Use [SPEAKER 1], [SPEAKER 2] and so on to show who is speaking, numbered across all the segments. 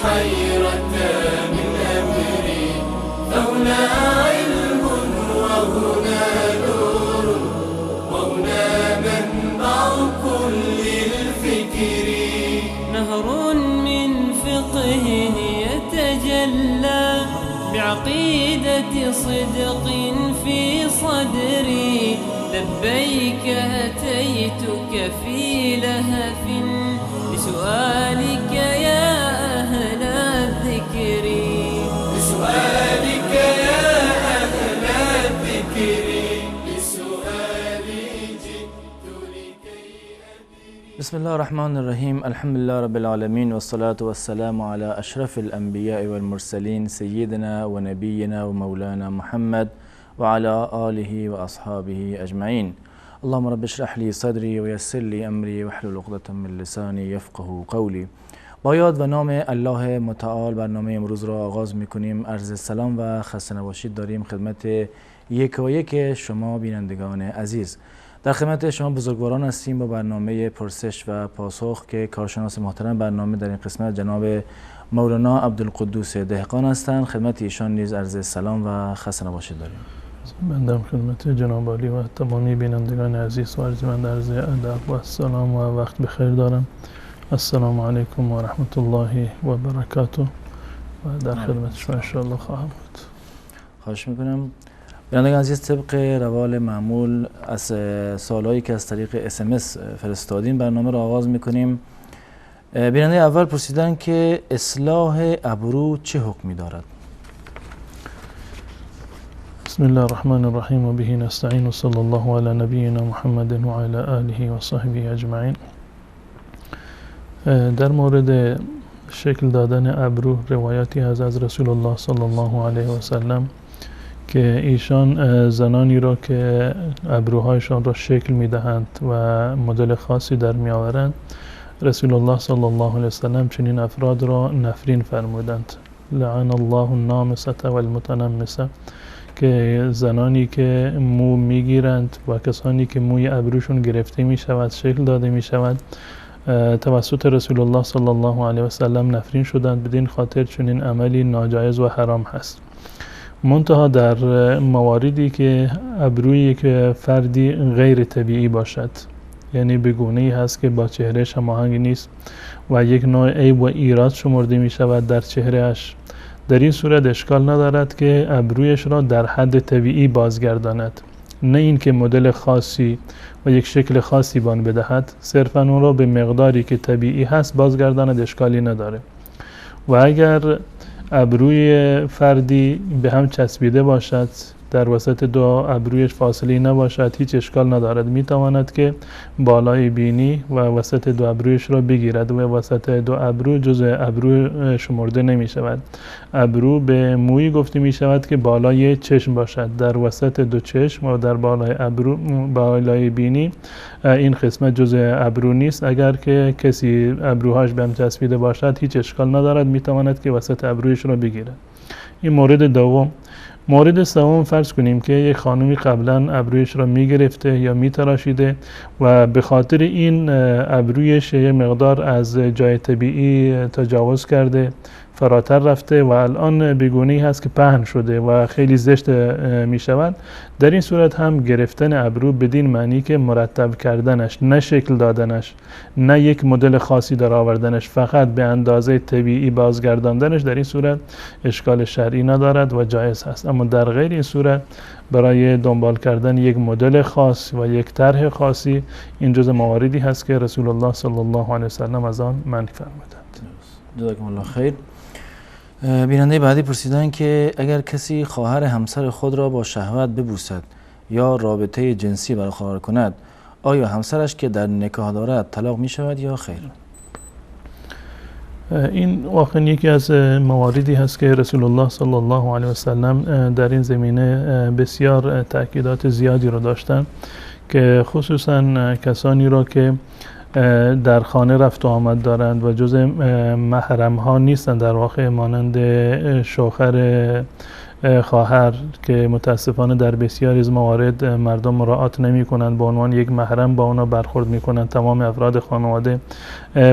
[SPEAKER 1] حيرة من أمري، فهنا علم وهنا نور وهنا منبع كل الفكر.
[SPEAKER 2] نهر من فقه يتجلى بعقيدة صدق في صدري، لبيك أتيتك في لهف بسؤالك يا أهل الذكر.
[SPEAKER 1] بسؤالك يا أهل الذكر، بسؤالي جئت لكي أدري.
[SPEAKER 3] بسم الله الرحمن الرحيم. الحمد لله رب العالمين، والصلاة والسلام على أشرف الأنبياء والمرسلين سيدنا ونبينا ومولانا محمد وعلى آله وأصحابه أجمعين. اللهم رب اشرح لي صدري ويسر لي أمري واحلل عقدة من لساني يفقه قولي. با یاد و نام الله متعال برنامه امروز را آغاز میکنیم. عرض سلام و خسته نباشید داریم خدمت یک و یک شما بینندگان عزیز. در خدمت شما بزرگواران هستیم با برنامه پرسش و پاسخ که کارشناس محترم برنامه در این قسمت جناب مولانا عبدالقدوس دهقان هستند. خدمت ایشان نیز عرض سلام و خسته نباشید داریم.
[SPEAKER 4] بنده خدمت جناب عالی و تمامی بینندگان عزیز و ارجمند عرض ادب و سلام و وقت بخیر دارم. السلام علیکم و رحمت الله و برکاته و در خدمت شما انشاءالله خواهم بود.
[SPEAKER 3] خواهش میکنم. بینندگان عزیز، طبق روال معمول از سوالایی که از طریق SMS فرستادیم برنامه را آغاز میکنیم. بیننده اول پرسیدن که اصلاح ابرو چه حکمی دارد؟
[SPEAKER 4] بسم الله الرحمن الرحیم و به نستعین و صلی الله علی نبینا محمد و علی آله و صحبه اجمعین. در مورد شکل دادن ابرو روایاتی از رسول الله صلی الله علیه و سلم که ایشان زنانی را که ابروهایشان را شکل میدهند و مدل خاصی در می آورند، رسول الله صلی الله علیه و سلم چنین افراد را نفرین فرمودند. لعن الله النامسة والمتنمسة، که زنانی که مو میگیرند و کسانی که موی ابروشون گرفته می شود، شکل داده می شود، توسط رسول الله صلی الله علیه و سلم نفرین شدند. بدین خاطر چنین عملی ناجایز و حرام هست. منتها در مواردی که ابروی یک فردی غیر طبیعی باشد، یعنی به گونه‌ای هست که با چهرهش هماهنگ نیست و یک نوع عیب و ایراد شمرده می شود در چهرهش، در این صورت اشکال ندارد که ابرویش را در حد طبیعی بازگرداند، نه اینکه مدل خاصی و یک شکل خاصی بان بدهد، صرفا اون را به مقداری که طبیعی هست بازگرداند، اشکالی نداره. و اگر ابروی فردی به هم چسبیده باشد، در وسط دو ابرویش فاصله نباشد، هیچ اشکال ندارد. می تواند که بالای بینی و وسط دو ابرویش را بگیرد و وسط دو ابرو جزء ابرو شمرده نمی شود. ابرو به مویی گفته می شود که بالای چشم باشد، در وسط دو چشم و در بالای ابرو، بالای بینی این قسمت جزء ابرو نیست. اگر که کسی ابروهاش به هم چسبیده باشد هیچ اشکال ندارد، می تواند که وسط ابرویش را بگیرد. این مورد دوم. مورد سوم، فرض کنیم که یک خانومی قبلا ابرویش را میگرفته یا میتراشیده و به خاطر این ابرویش یه مقدار از جای طبیعی تجاوز کرده، فراتر رفته و الان بگونه‌ای هست که پهن شده و خیلی زشت می شود. در این صورت هم گرفتن ابرو بدین معنی که مرتب کردنش، نه شکل دادنش، نه یک مدل خاصی در آوردنش، فقط به اندازه طبیعی بازگرداندنش، در این صورت اشکال شرعی ندارد و جایز هست. اما در غیر این صورت برای دنبال کردن یک مدل خاص و یک طرح خاصی، این جزء مواردی هست که رسول الله صلی الله علیه و سلم از آن منع فرمودند.
[SPEAKER 3] جزاکم الله خیر. بیننده بعدی پرسیدن که اگر کسی خواهر همسر خود را با شهوت ببوسد یا رابطه جنسی برقرار کند، آیا همسرش که در نکاح دارد طلاق می شود یا خیر؟
[SPEAKER 4] این واقعا یکی از مواردی هست که رسول الله صلی الله علیه و سلم در این زمینه بسیار تأکیدات زیادی رو داشتن که خصوصا کسانی را که در خانه رفت و آمد دارند و جز محرم ها نیستند، در واقع مانند شوهر خواهر که متاسفانه در بسیاری از موارد مردم مراعات نمی کنند، به عنوان یک محرم با اونا برخورد می کنند. تمام افراد خانواده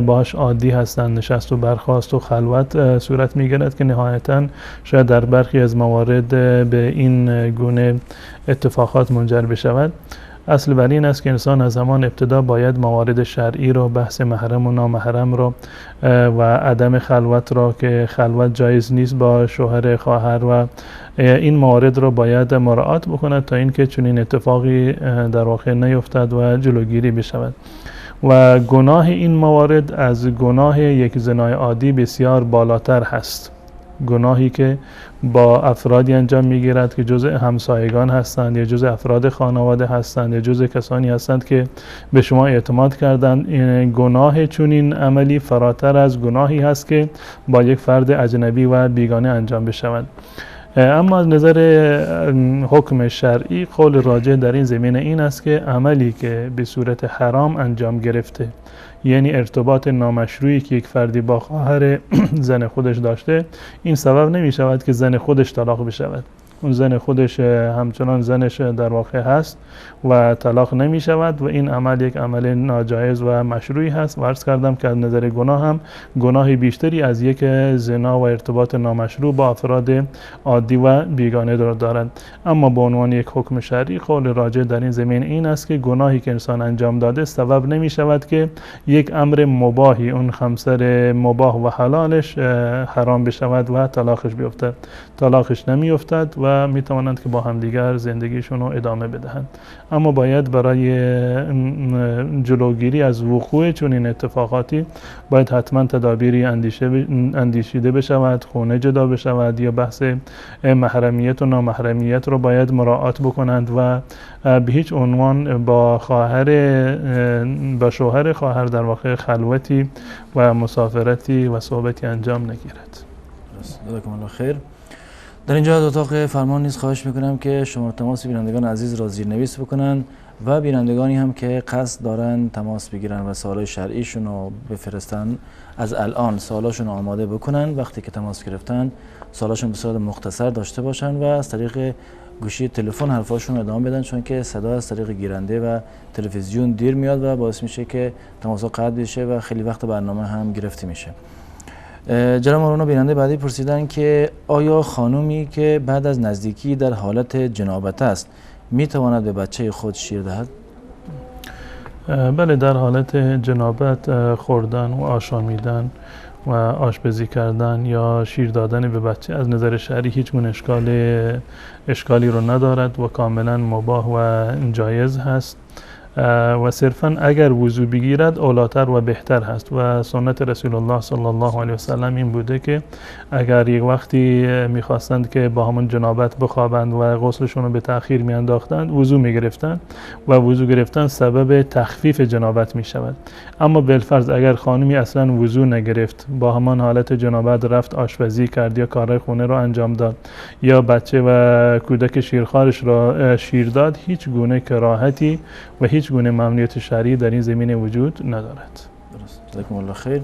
[SPEAKER 4] باهاش عادی هستند، نشست و برخاست و خلوت صورت می گیرد که نهایتاً شاید در برخی از موارد به این گونه اتفاقات منجر بشود. اصل بر این است که انسان از همان ابتدا باید موارد شرعی رو، بحث محرم و نامحرم رو و عدم خلوت را که خلوت جایز نیست با شوهر خواهر و این موارد رو باید مراعات بکند تا اینکه چنین اتفاقی در واقع نیفتد و جلوگیری بشود. و گناه این موارد از گناه یک زنای عادی بسیار بالاتر هست. گناهی که با افرادی انجام میگیرد که جزء همسایگان هستند یا جزء افراد خانواده هستند یا جزء کسانی هستند که به شما اعتماد کردند. این گناه چنین عملی فراتر از گناهی هست که با یک فرد اجنبی و بیگانه انجام بشود. اما از نظر حکم شرعی قول راجح در این زمینه این است که عملی که به صورت حرام انجام گرفته، یعنی ارتباط نامشروعی که یک فردی با خواهر زن خودش داشته، این سبب نمی شود که زن خودش طلاق بشود. اون زن خودش همچنان زنش در واقع هست و طلاق نمی شود و این عمل یک عمل ناجایز و مشروعی هست و عرض کردم که از نظر گناه هم گناه بیشتری از یک زنا و ارتباط نامشروع با افراد عادی و بیگانه دارد. اما به عنوان یک حکم شرعی قول راجح در این زمین این است که گناهی که انسان انجام داده سبب نمی شود که یک امر مباهی، اون خمسر مباح و حلالش حرام بشود و طلاقش بیفتد. طلاقش نمی افتد و می توانند که با همدیگر زندگیشون رو ادامه بدهند. اما باید برای جلوگیری از وقوع چنین اتفاقاتی باید حتما تدابیری اندیشیده بشود، خونه جدا بشود یا بحث محرمیت و نامحرمیت رو باید مراعات بکنند و به هیچ عنوان با شوهر خواهر در واقع خلوتی و مسافرتی و صحبتی انجام نگیرد.
[SPEAKER 3] جزاکم الله خیر. در اینجا از اتاق فرمان نیز خواهش میکنم که شماره تماس بینندگان عزیز را زیرنویس بکنن و بینندگانی هم که قصد دارن تماس بگیرن و سوالای شرعیشون رو بفرستن از الان سوالاشون رو آماده بکنن. وقتی که تماس گرفتن سوالاشون به صورت مختصر داشته باشن و از طریق گوشی تلفن حرفاشون رو ادامه بدن، چون که صدا از طریق گیرنده و تلویزیون دیر میاد و باعث میشه که تماس‌ها قطع بشه و خیلی وقت برنامه هم گرفته میشه. جناب مولانا بیننده بعدی پرسیدن که آیا خانومی که بعد از نزدیکی در حالت جنابت است میتواند به بچه خود شیر دهد؟
[SPEAKER 4] بله، در حالت جنابت خوردن و آشامیدن و آشپزی کردن یا شیر دادن به بچه از نظر شرعی هیچ گونه اشکالی رو ندارد و کاملا مباح و جایز هست و صرفا اگر وضو بگیرد اولاتر و بهتر هست و سنت رسول الله صلی الله علیه و سلم این بوده که اگر یک وقتی میخواستند که با همون جنابت بخوابند و غسلشون رو به تأخیر میانداختند وضو میگرفتند و وضو گرفتن سبب تخفیف جنابت میشود. اما بالفرض اگر خانمی اصلا وضو نگرفت، با همان حالت جنابت رفت آشپزی کرد یا کارهای خونه رو انجام داد یا بچه و کودک شیرخوارش را شیر داد، هیچ گونه کراهتی و هیچ گونه ممنوعیت شرعی در این زمینه وجود ندارد.
[SPEAKER 3] درست. جزاکم الله خیر.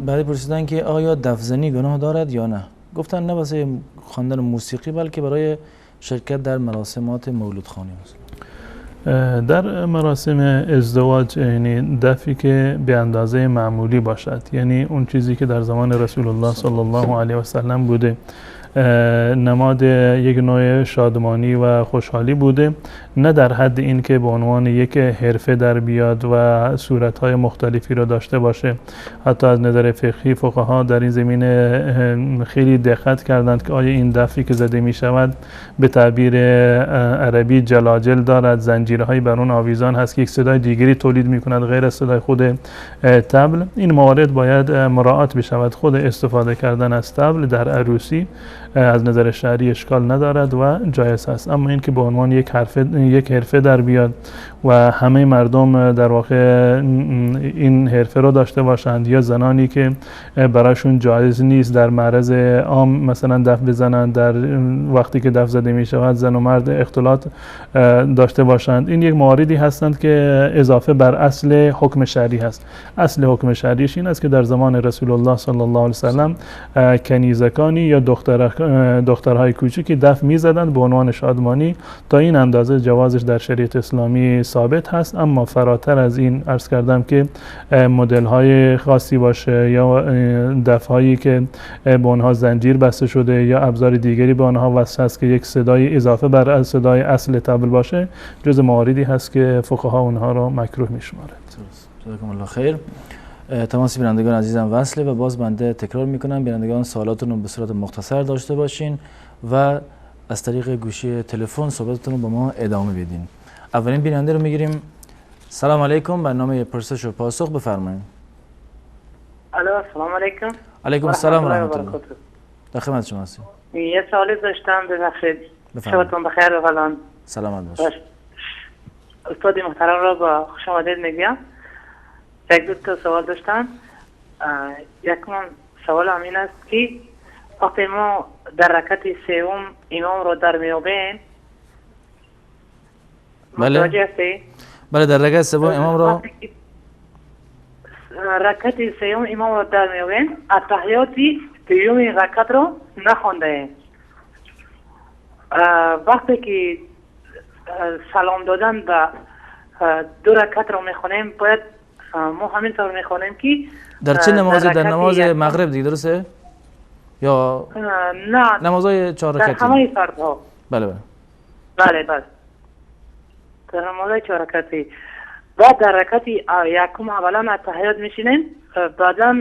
[SPEAKER 3] بعدی پرسیدن که آیا دفزنی گناه دارد یا نه؟ گفتن نه واسه خواندن موسیقی بلکه برای شرکت در مراسمات مولودخانه است.
[SPEAKER 4] در مراسم ازدواج یعنی دفی که به اندازه معمولی باشد، یعنی اون چیزی که در زمان رسول الله صلی الله علیه و سلم بوده، نماد یک نوع شادمانی و خوشحالی بوده، نه در حد این که به عنوان یک حرفه در بیاد و صورتهای مختلفی را داشته باشه. حتی از نظر فقهی فقها در این زمینه خیلی دقت کردند که آیا این دفی که زده می شود به تعبیر عربی جلاجل دارد، زنجیرهایی بر اون آویزان هست که یک صدای دیگری تولید می کند غیر از صدای خود طبل. این موارد باید مراعات بشود. خود استفاده کردن از طبل در عروسی از نظر شرعی اشکال ندارد و جایز است، اما این که به عنوان یک حرفه در بیاد و همه مردم در واقع این حرفه رو داشته باشند، یا زنانی که براشون جایز نیست در معرض عام مثلا دف بزنند، در وقتی که دف زده می شود زن و مرد اختلاط داشته باشند. این یک مواردی هستند که اضافه بر اصل حکم شرعی هست. اصل حکم شرعیش این است که در زمان رسول الله صلی الله علیه و سلم کنیزکانی یا دخترهای کوچکی دف می‌زدند به عنوان شادمانی. تا این اندازه جوازش در شریعت اسلامی ثابت هست. اما فراتر از این عرض کردم که مدل‌های خاصی باشه یا دف‌هایی که به آنها زنجیر بسته شده یا ابزار دیگری به آنها وصل است که یک صدای اضافه بر صدای اصل طبل باشه، جز مواردی هست که فقها اونها را مکروه می‌شمارند.
[SPEAKER 3] جزاکم الله خیر. تماسی بینندگان عزیزم وصله و باز بنده تکرار میکنم بینندگان سوالاتون رو به صورت مختصر داشته باشین و از طریق گوشی تلفن صحبتتون رو با ما ادامه بدین. اولین بیننده رو میگیریم. سلام علیکم، برنامه پرسش و پاسخ بفرمایید.
[SPEAKER 5] الو سلام علیکم.
[SPEAKER 3] علیکم السلام و رحمت الله. در خدمت شما هستیم.
[SPEAKER 5] یه سوالی داشتم ببخشید.
[SPEAKER 3] بفرمایید.
[SPEAKER 5] شبتون بخیر و فلان.
[SPEAKER 3] سلامت باشید.
[SPEAKER 5] استاد محترم را با خوش آمدید میگم. یک دو تا سوال داشتم. یکم سوال این است که وقتی ما در رکعت سوم امام رو در میابیم متوجه هستی؟
[SPEAKER 3] بله در رکعت سوم امام رو
[SPEAKER 5] رکعت سوم امام رو در میابیم التحیات دوم رکعت رو نخوانده ایم. وقتی که سلام دادن به دو رکعت رو میخونیم باید ما همینطور میخونیم که
[SPEAKER 3] در چه نمازی؟ در نماز مغرب دیگه درسته؟ یا
[SPEAKER 5] نه
[SPEAKER 3] نمازهای 4 رکعتی؟
[SPEAKER 5] در همه فردها.
[SPEAKER 3] بله بله.
[SPEAKER 5] بله بله. در نمازهای 4 رکعتی. بعد در رکعت یکم اولا التحیات میشینیم، بعدا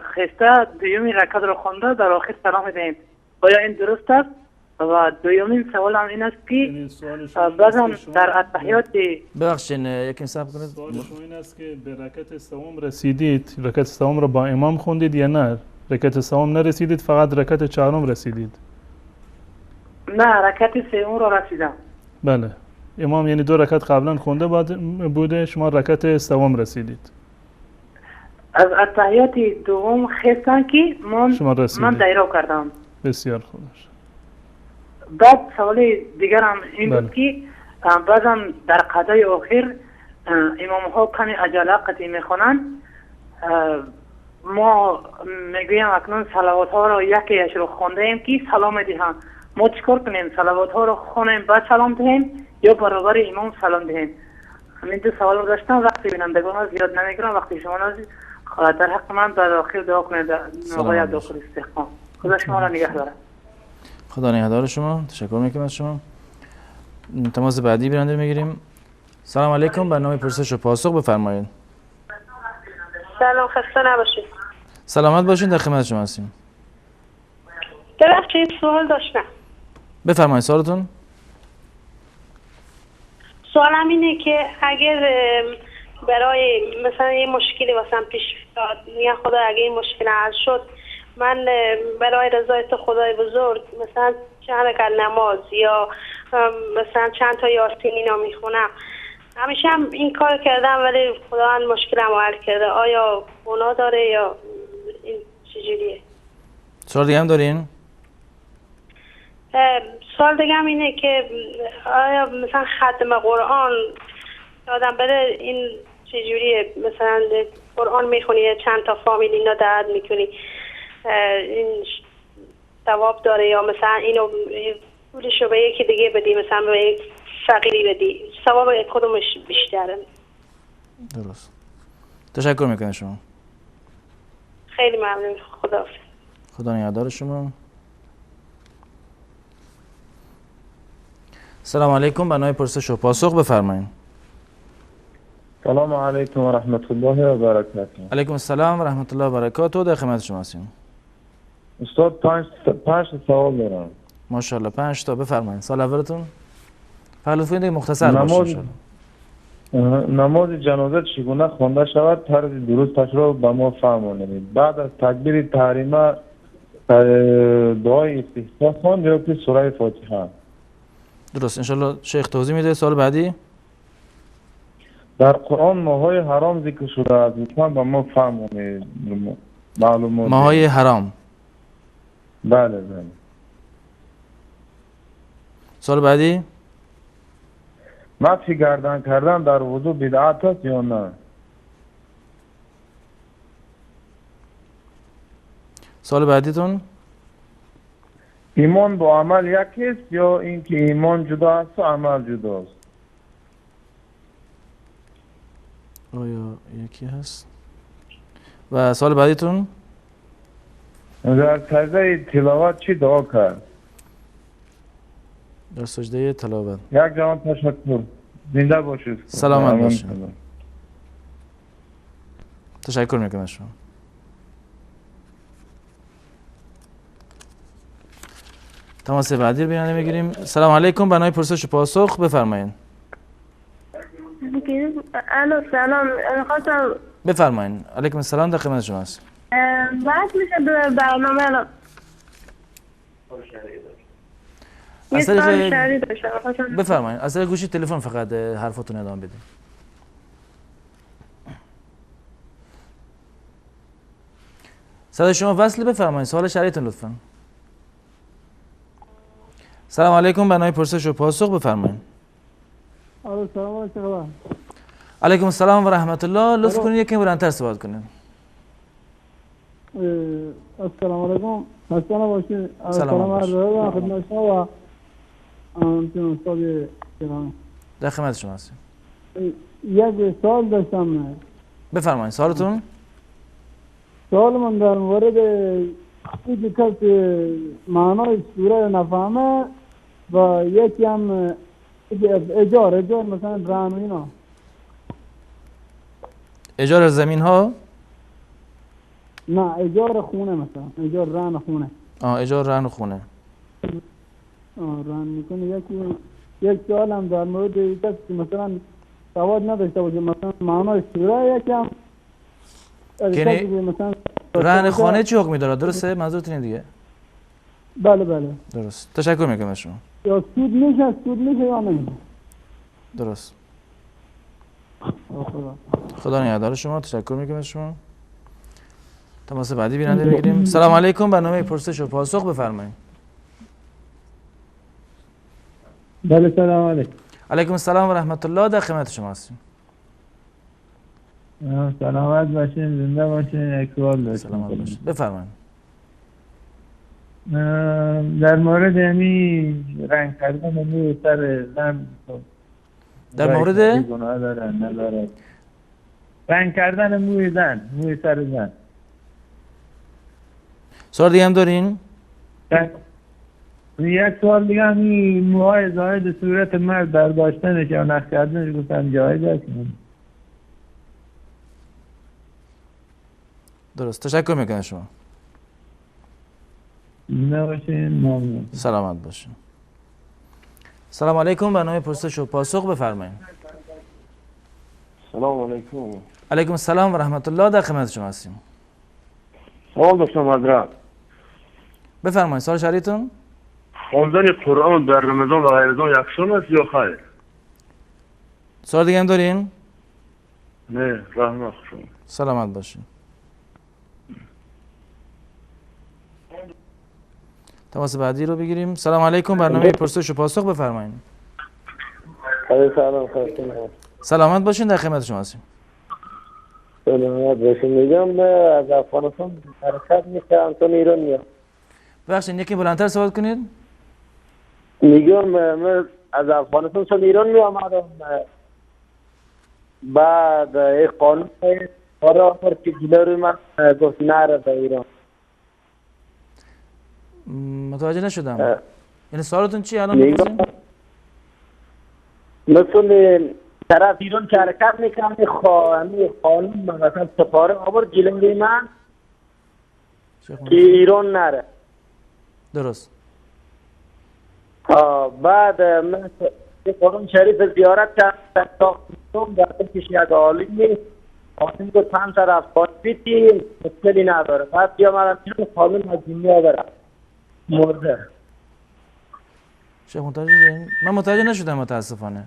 [SPEAKER 5] خسته دومی رکعت رو خونده در آخر سلام میدهیم. آیا این درست است؟ و دومین سوال هم این است که بعضا در التحیات
[SPEAKER 3] ببخشید یکم صبر کنید.
[SPEAKER 4] سوال شما این است که به رکعت سوم رسیدید، رکعت سوم رو با امام خوندید یا نه؟ رکعت سوم نرسیدید، فقط رکعت چهارم رسیدید؟
[SPEAKER 5] نه رکعت سوم رو رسیدم.
[SPEAKER 4] بله. امام یعنی 2 رکعت قبلا خونده بوده، شما رکعت سوم رسیدید.
[SPEAKER 5] از التحیات دوم خستن که من دایره کردم.
[SPEAKER 4] بسیار خوب.
[SPEAKER 5] بعد سوال دیگر هم این بود که بعضا در قضای آخر امام ها کمی عجله قطعی میخونن. ما میگویم اکنون صلوات ها رو یکی رو خونده ایم که سلام دهیم. ما چیکار کنیم؟ صلوات ها رو خونیم بعد سلام دهیم یا برابر امام سلام دهیم؟ همین دو سوال رو داشتم. وقتی بینندگان ها زیاد نمیگیرم، وقتی شما در حق من در آخر دعا کنید آقای داخل استحقام. خدا شما را نگه داره.
[SPEAKER 3] خدا نگهدار شما. تشکر میکنم از شما. تماس بعدی بیننده میگیریم. سلام علیکم، برنامه پرسش و پاسخ بفرمایید.
[SPEAKER 6] سلام، خسته نباشید.
[SPEAKER 3] سلامت باشین، در خدمت شما هستیم.
[SPEAKER 6] ببخشید سوال داشتم.
[SPEAKER 3] بفرمایید سوالتون.
[SPEAKER 6] سوالم اینه که اگر برای مثلا یه مشکلی واسم پیش بیاد، یا خدا اگه این مشکل حل شد، من برای رضایت خدای بزرگ مثلا چند رکعت نماز یا مثلا چند تا یاسین اینا میخونم. همیشه هم این کار کردم ولی خداوند مشکلم حل کرده. آیا گناه داره یا این چجوریه؟
[SPEAKER 3] سوال دیگه هم دارین؟
[SPEAKER 6] سوال دیگه هم اینه که آیا مثلا ختم قرآن آدم بره این چجوریه؟ مثلا قرآن میخونی چند تا فامیل اینا دعوت میکنی، این ثواب داره یا مثلا اینو پولشو به یکی دیگه بدی، مثلا به یک فقیری بدی، ثواب کدومش بیشتره؟
[SPEAKER 3] درست. تشکر میکنم شما.
[SPEAKER 6] خیلی ممنون. خداحافظ.
[SPEAKER 3] خدا نگهدار شما. سلام علیکم، برنامه پرسش و پاسخ بفرمایید.
[SPEAKER 7] سلام علیکم و رحمت الله و برکاته.
[SPEAKER 3] علیکم السلام و رحمت الله و برکاته. در خدمت شما هستیم.
[SPEAKER 7] استاد 5 سوال دارم.
[SPEAKER 3] ماشاءالله 5 تا بفرمایید. سوال اولتون فقط لطفاً دیگه مختصر باشه.
[SPEAKER 7] نماز جنازه چگونه خوانده شود؟ طرز درستش رو به ما فهمانید. بعد از تکبیر تحریمه دعای استفتاح خواند یا که سوره فاتحه؟
[SPEAKER 3] درست. ان شاء الله شیخ توضیح میده. سوال بعدی.
[SPEAKER 7] در قرآن ماهای حرام ذکر شده است. لطفا به ما فهمونید معلومات.
[SPEAKER 3] ماهای حرام.
[SPEAKER 7] بله بله.
[SPEAKER 3] سوال بعدی.
[SPEAKER 7] مسح گردن کردن در وضو بدعت است یا نه؟
[SPEAKER 3] سوال بعدیتون.
[SPEAKER 7] ایمان با عمل یکی است یا اینکه ایمان جدا است و عمل جدا است؟
[SPEAKER 3] آیا یکی هست؟ و سوال بعدیتون.
[SPEAKER 7] در سجده تلاوت چی دعا کرد؟
[SPEAKER 3] در سجده تلاوت.
[SPEAKER 7] یک جوان تشکر. زنده باشید.
[SPEAKER 3] سلامت باشید. تشکر میکنم از شما. تماس بعدی رو بیانه میگیریم. سلام علیکم، برنامه پرسش و پاسخ بفرمایید.
[SPEAKER 6] الو سلام، خواستم
[SPEAKER 3] بفرمایید. علیکم السلام، در خدمت شما هست.
[SPEAKER 6] بحث میشه به برنامه الان. یه سوال شهری داشتم.
[SPEAKER 3] بفرمایید. از طریق گوشی تلفن فقط حرفاتون ادامه بدید. صدای شما وصل. بفرمایید سوال شهریتون لطفا. سلام علیکم، برنامه پرسش و پاسخ بفرمایید.
[SPEAKER 8] سلام علیکم.
[SPEAKER 3] علیکم السلام و رحمت الله. لطف کنید یکم بلندتر صحبت کنید.
[SPEAKER 8] السلام علیکم. حسن باشید.
[SPEAKER 3] سلام
[SPEAKER 8] علیکم خدمت شما و استاد گرامی.
[SPEAKER 3] در خدمت شما هستم.
[SPEAKER 8] یک سوال داشتم.
[SPEAKER 3] بفرمایید سوالتون.
[SPEAKER 8] سوال من در مورد این که معنای سوره نفهمه و یکی هم اجار مثلا رهن و اینا.
[SPEAKER 3] اجار زمین ها؟
[SPEAKER 8] نه اجار خونه، مثلا اجار رهن خونه.
[SPEAKER 3] اجار رهن خونه.
[SPEAKER 8] رهن میکنه. یک سوال هم در مورد این که مثلا سواد نداشته باشه، مثلا معنای سوره یکی هم
[SPEAKER 3] مثلا رهن خانه چی حکمی داره؟ درسته؟ منظورتون اینه دیگه؟
[SPEAKER 8] بله بله
[SPEAKER 3] درست. تشکر میکنم از شما.
[SPEAKER 8] یا سود میشه یا نمیشه؟
[SPEAKER 3] درست. خدا نگهدار شما. تشکر میکنم از شما. تماس بعدی بیننده بگیریم. سلام علیکم، برنامه پرسش و پاسخ بفرمایید.
[SPEAKER 8] بله سلام علیکم.
[SPEAKER 3] علیکم السلام و رحمت الله، در خدمت شما هستیم.
[SPEAKER 7] سلامت باشین، زنده باشین. یک سوال داشتم.
[SPEAKER 3] سلامت باشین. بفرمایید.
[SPEAKER 7] در مورد یعنی رنگ کردن موی سر زن،
[SPEAKER 3] در مورد
[SPEAKER 7] گناه داره نداره؟ رنگ کردن موی سر زن.
[SPEAKER 3] سوال دیگه هم دارین؟
[SPEAKER 7] یک سوال دیگه هم این موهای زاید صورت مرد برداشتنش یا نخ کردنش گفتن جایز است؟
[SPEAKER 3] درست. تشکر میکنم شما.
[SPEAKER 7] نباشین. ممنون.
[SPEAKER 3] سلامت باشین. سلام علیکم، برنامه پرسش و پاسخ بفرمایید.
[SPEAKER 9] سلام علیکم.
[SPEAKER 3] علیکم السلام و رحمت الله، در خدمت شما هستیم.
[SPEAKER 9] سوال داشتم حضرت.
[SPEAKER 3] بفرمایید سوال شهریتون.
[SPEAKER 9] خواندن قرآن در رمضان و غیر رمضان یکسان است یا خیر؟
[SPEAKER 3] سوال دیگه هم دارین؟
[SPEAKER 9] نه، رحمت شما.
[SPEAKER 3] سلامت باشین. تماس بعدی رو بگیریم. سلام علیکم، برنامه پرسش و پاسخ بفرمایید.
[SPEAKER 10] سلام خواستم.
[SPEAKER 3] سلامت باشین، در خدمت شما هستیم.
[SPEAKER 10] سلامت باشین. میگم از افغانستان حرکت میکنم تو ایران میام.
[SPEAKER 3] ببخشید یکی بلندتر صحبت کنید.
[SPEAKER 10] میگم من از افغانستان تو ایران میامدم، بعد یک قانون آمد که جلوی من گفت نره به ایران.
[SPEAKER 3] متوجه نشدم. یعنی سوالتون چی الان بپرسین؟
[SPEAKER 10] مثل طرف ایران که حرکت میکنم قانون مثلا سفاره آورد جلوی من که ایران نره.
[SPEAKER 3] درست.
[SPEAKER 10] بعد من قرآن شریف زیارت کردم ساختم در پیش یک عالمی قانون کو 5 طرف بیتی مشکلی نداره. بعد بیا من قانون از دنیا برم مرده.
[SPEAKER 3] شیخ متوجه شدین؟ من متوجه نشدم متاسفانه.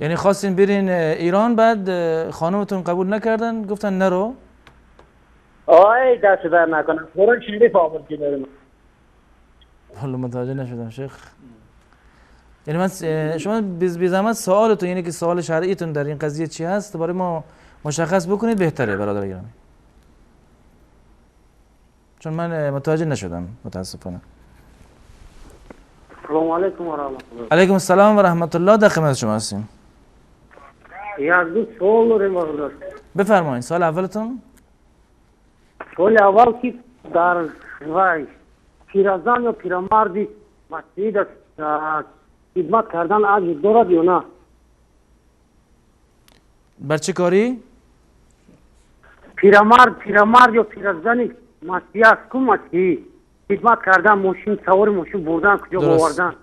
[SPEAKER 3] یعنی خواستین برین ایران بعد خانمتون قبول نکردن گفتن نرو؟
[SPEAKER 10] آی دست در نکنم قرآن شریف آورد کنار.
[SPEAKER 3] حالا متوجه نشدم شیخ. یعنی من شما بی زحمت سوالتون، یعنی که سوال شرعیتون در این قضیه چی هست برای ما مشخص بکنید بهتره برادر گرامی، چون من متوجه نشدم متاسفانه.
[SPEAKER 10] سلام علیکم و رحمت الله.
[SPEAKER 3] علیکم السلام و رحمت الله. در خدمت شما هستیم.
[SPEAKER 10] یک دو سوال داریم برادر.
[SPEAKER 3] بفرمایید. سوال اولتون؟
[SPEAKER 10] سوال اول که در پیرزن یا پیرمردی مسجد خدمت کردن اجر دارد یا نه؟
[SPEAKER 3] بر چه کاری؟
[SPEAKER 10] پیرمرد یا پیرزنی مسیح از کم مسیح خدمت کردن، ماشین سوار ماشین بردن کجا آوردن،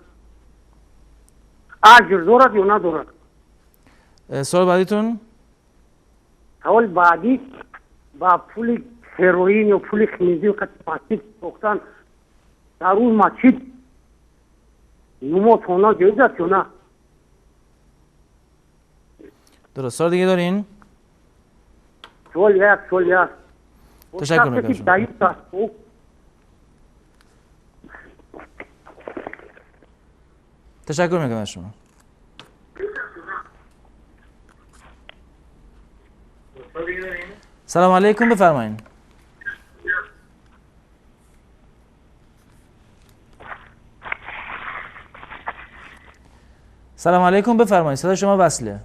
[SPEAKER 10] اجر دارد یا ندارد؟
[SPEAKER 3] سوال بعدیتون؟
[SPEAKER 10] سوال بعدی با پول هروئین یا پول خمیزی و مسجد سوختن در اون مسجد نماز خواندن جایز است یا نه؟
[SPEAKER 3] درست. سوال دیگه دارین؟
[SPEAKER 10] سوال یک
[SPEAKER 3] تشکر میکنم شما. تشکر میکنم شما. سلام علیکم، بفرمایید. سلام علیکم، بفرمایید. صدا شما وصله.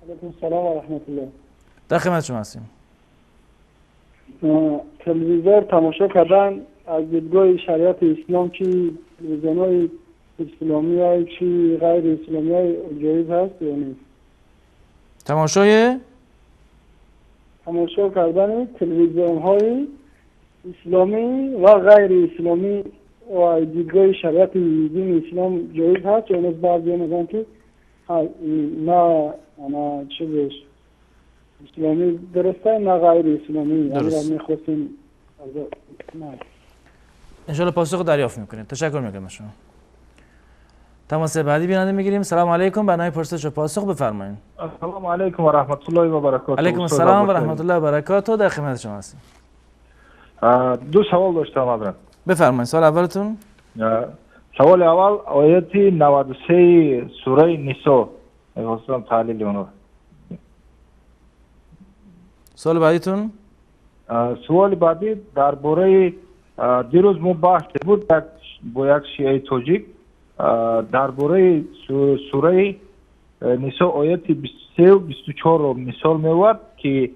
[SPEAKER 8] علیکم السلام و رحمت الله.
[SPEAKER 3] در خدمت شما هستیم.
[SPEAKER 8] تلویزیون تماشا کردن از دیدگاه شریعت اسلام چی تلویزیون‌های اسلامی های چی غیر اسلامی های جایز هست یا نیست؟
[SPEAKER 3] تماشا
[SPEAKER 8] کردن تلویزیون های اسلامی و غیر اسلامی و دیدگاه شریعت دین اسلام جایز هست یا نیست؟ بعضی میگن که نه چیزش اسلامی درسته نه غیر اسلامی.
[SPEAKER 3] درست.
[SPEAKER 8] میخواستیم
[SPEAKER 3] انشاءالله پاسخ دریافت میکنیم. تشکر میکنم شما. تماس بعدی بیننده میگیریم. سلام علیکم، برنامه پرسش و پاسخ بفرمایید.
[SPEAKER 7] السلام علیکم و رحمت الله و برکاته.
[SPEAKER 3] علیکم السلام و رحمت الله و برکاته. در خدمت شما هستیم.
[SPEAKER 7] دو سوال داشتم حضرت.
[SPEAKER 3] بفرمایید. سوال اولتون؟
[SPEAKER 7] سوال اول آیت 93 سوره نساء می‌خواستم تحلیل اون رو.
[SPEAKER 3] سوال بعدیتون؟
[SPEAKER 7] سوال بعدی درباره دیروز ما بحث بود با یک شیعه تاجیک درباره سوره نساء آیت 23 و 24 رو مثال می‌آورد که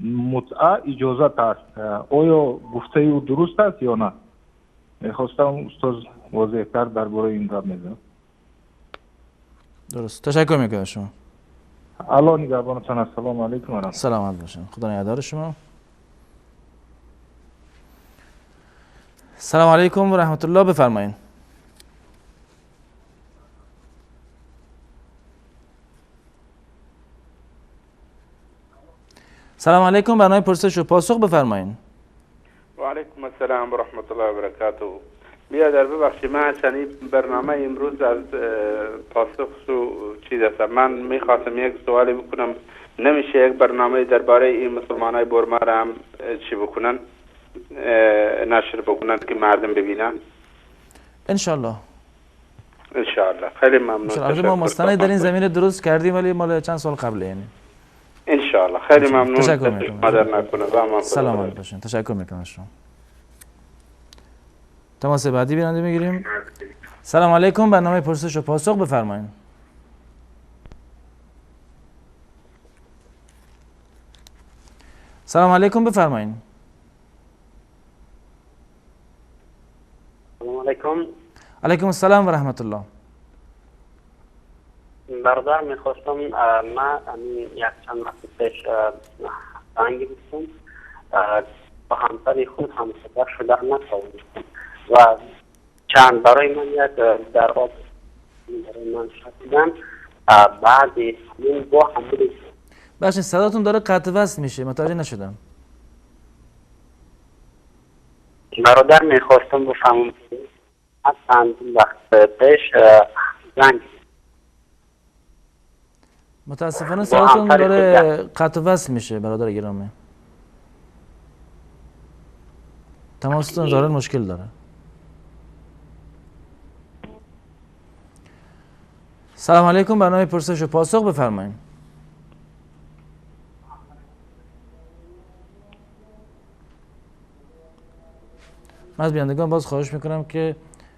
[SPEAKER 7] متعه اجازت است. آیا گفته او درست است یا نه؟ می‌خواستم استاد واضح‌تر درباره این را می‌دونم.
[SPEAKER 3] درست. تشکر میکنم شما.
[SPEAKER 7] الله نگهبانتان. السلام علیکم و رحمت الله.
[SPEAKER 3] سلامت باشین. خدا نگهدار شما. سلام علیکم و رحمت الله. بفرمایید. سلام علیکم، برنامه پرسش و پاسخ بفرمایید.
[SPEAKER 11] و علیکم السلام و رحمت الله و برکاته. بیادر ببخشید من چنین برنامه امروز از پاسخ و چیز هستم. من میخواستم یک سوالی بکنم، نمیشه یک برنامه درباره این مسلمانای برما را هم چی بکنن، نشر بکنن که مردم ببینن؟
[SPEAKER 3] انشالله.
[SPEAKER 11] انشالله. خیلی ممنون.
[SPEAKER 3] ما مستند در این زمینه درست کردیم ولی مال چند سال قبله یعنی.
[SPEAKER 11] انشالله. خیلی ممنون.
[SPEAKER 3] تشکر میکنم.
[SPEAKER 11] سلامت
[SPEAKER 3] باشین. تشکر میکنم شما. تماس بعدی بیننده میگیریم. سلام علیکم، برنامه پرسش و پاسخ بفرمایید. سلام علیکم، بفرمایید.
[SPEAKER 10] سلام علیکم.
[SPEAKER 3] علیکم السلام و رحمت الله.
[SPEAKER 10] برادر میخواستم من یک چند وقت پیش زنگ بستم با همسر خود همسفر شدن نتوانستم و چند برای من یک در آب برای من شدیدن بعد این با همون
[SPEAKER 3] بخشین صداتون داره قطع وصل میشه، متوجه نشدم.
[SPEAKER 10] برادر میخواستم بفهمم چند وقت پیش زنگ
[SPEAKER 3] متاسفانه صداتون داره قطع و وصل میشه برادر گرامی. تماستون ظاهرا مشکل داره. سلام علیکم، برنامه پرسش و پاسخ بفرمایید. من از بینندگان باز خواهش میکنم که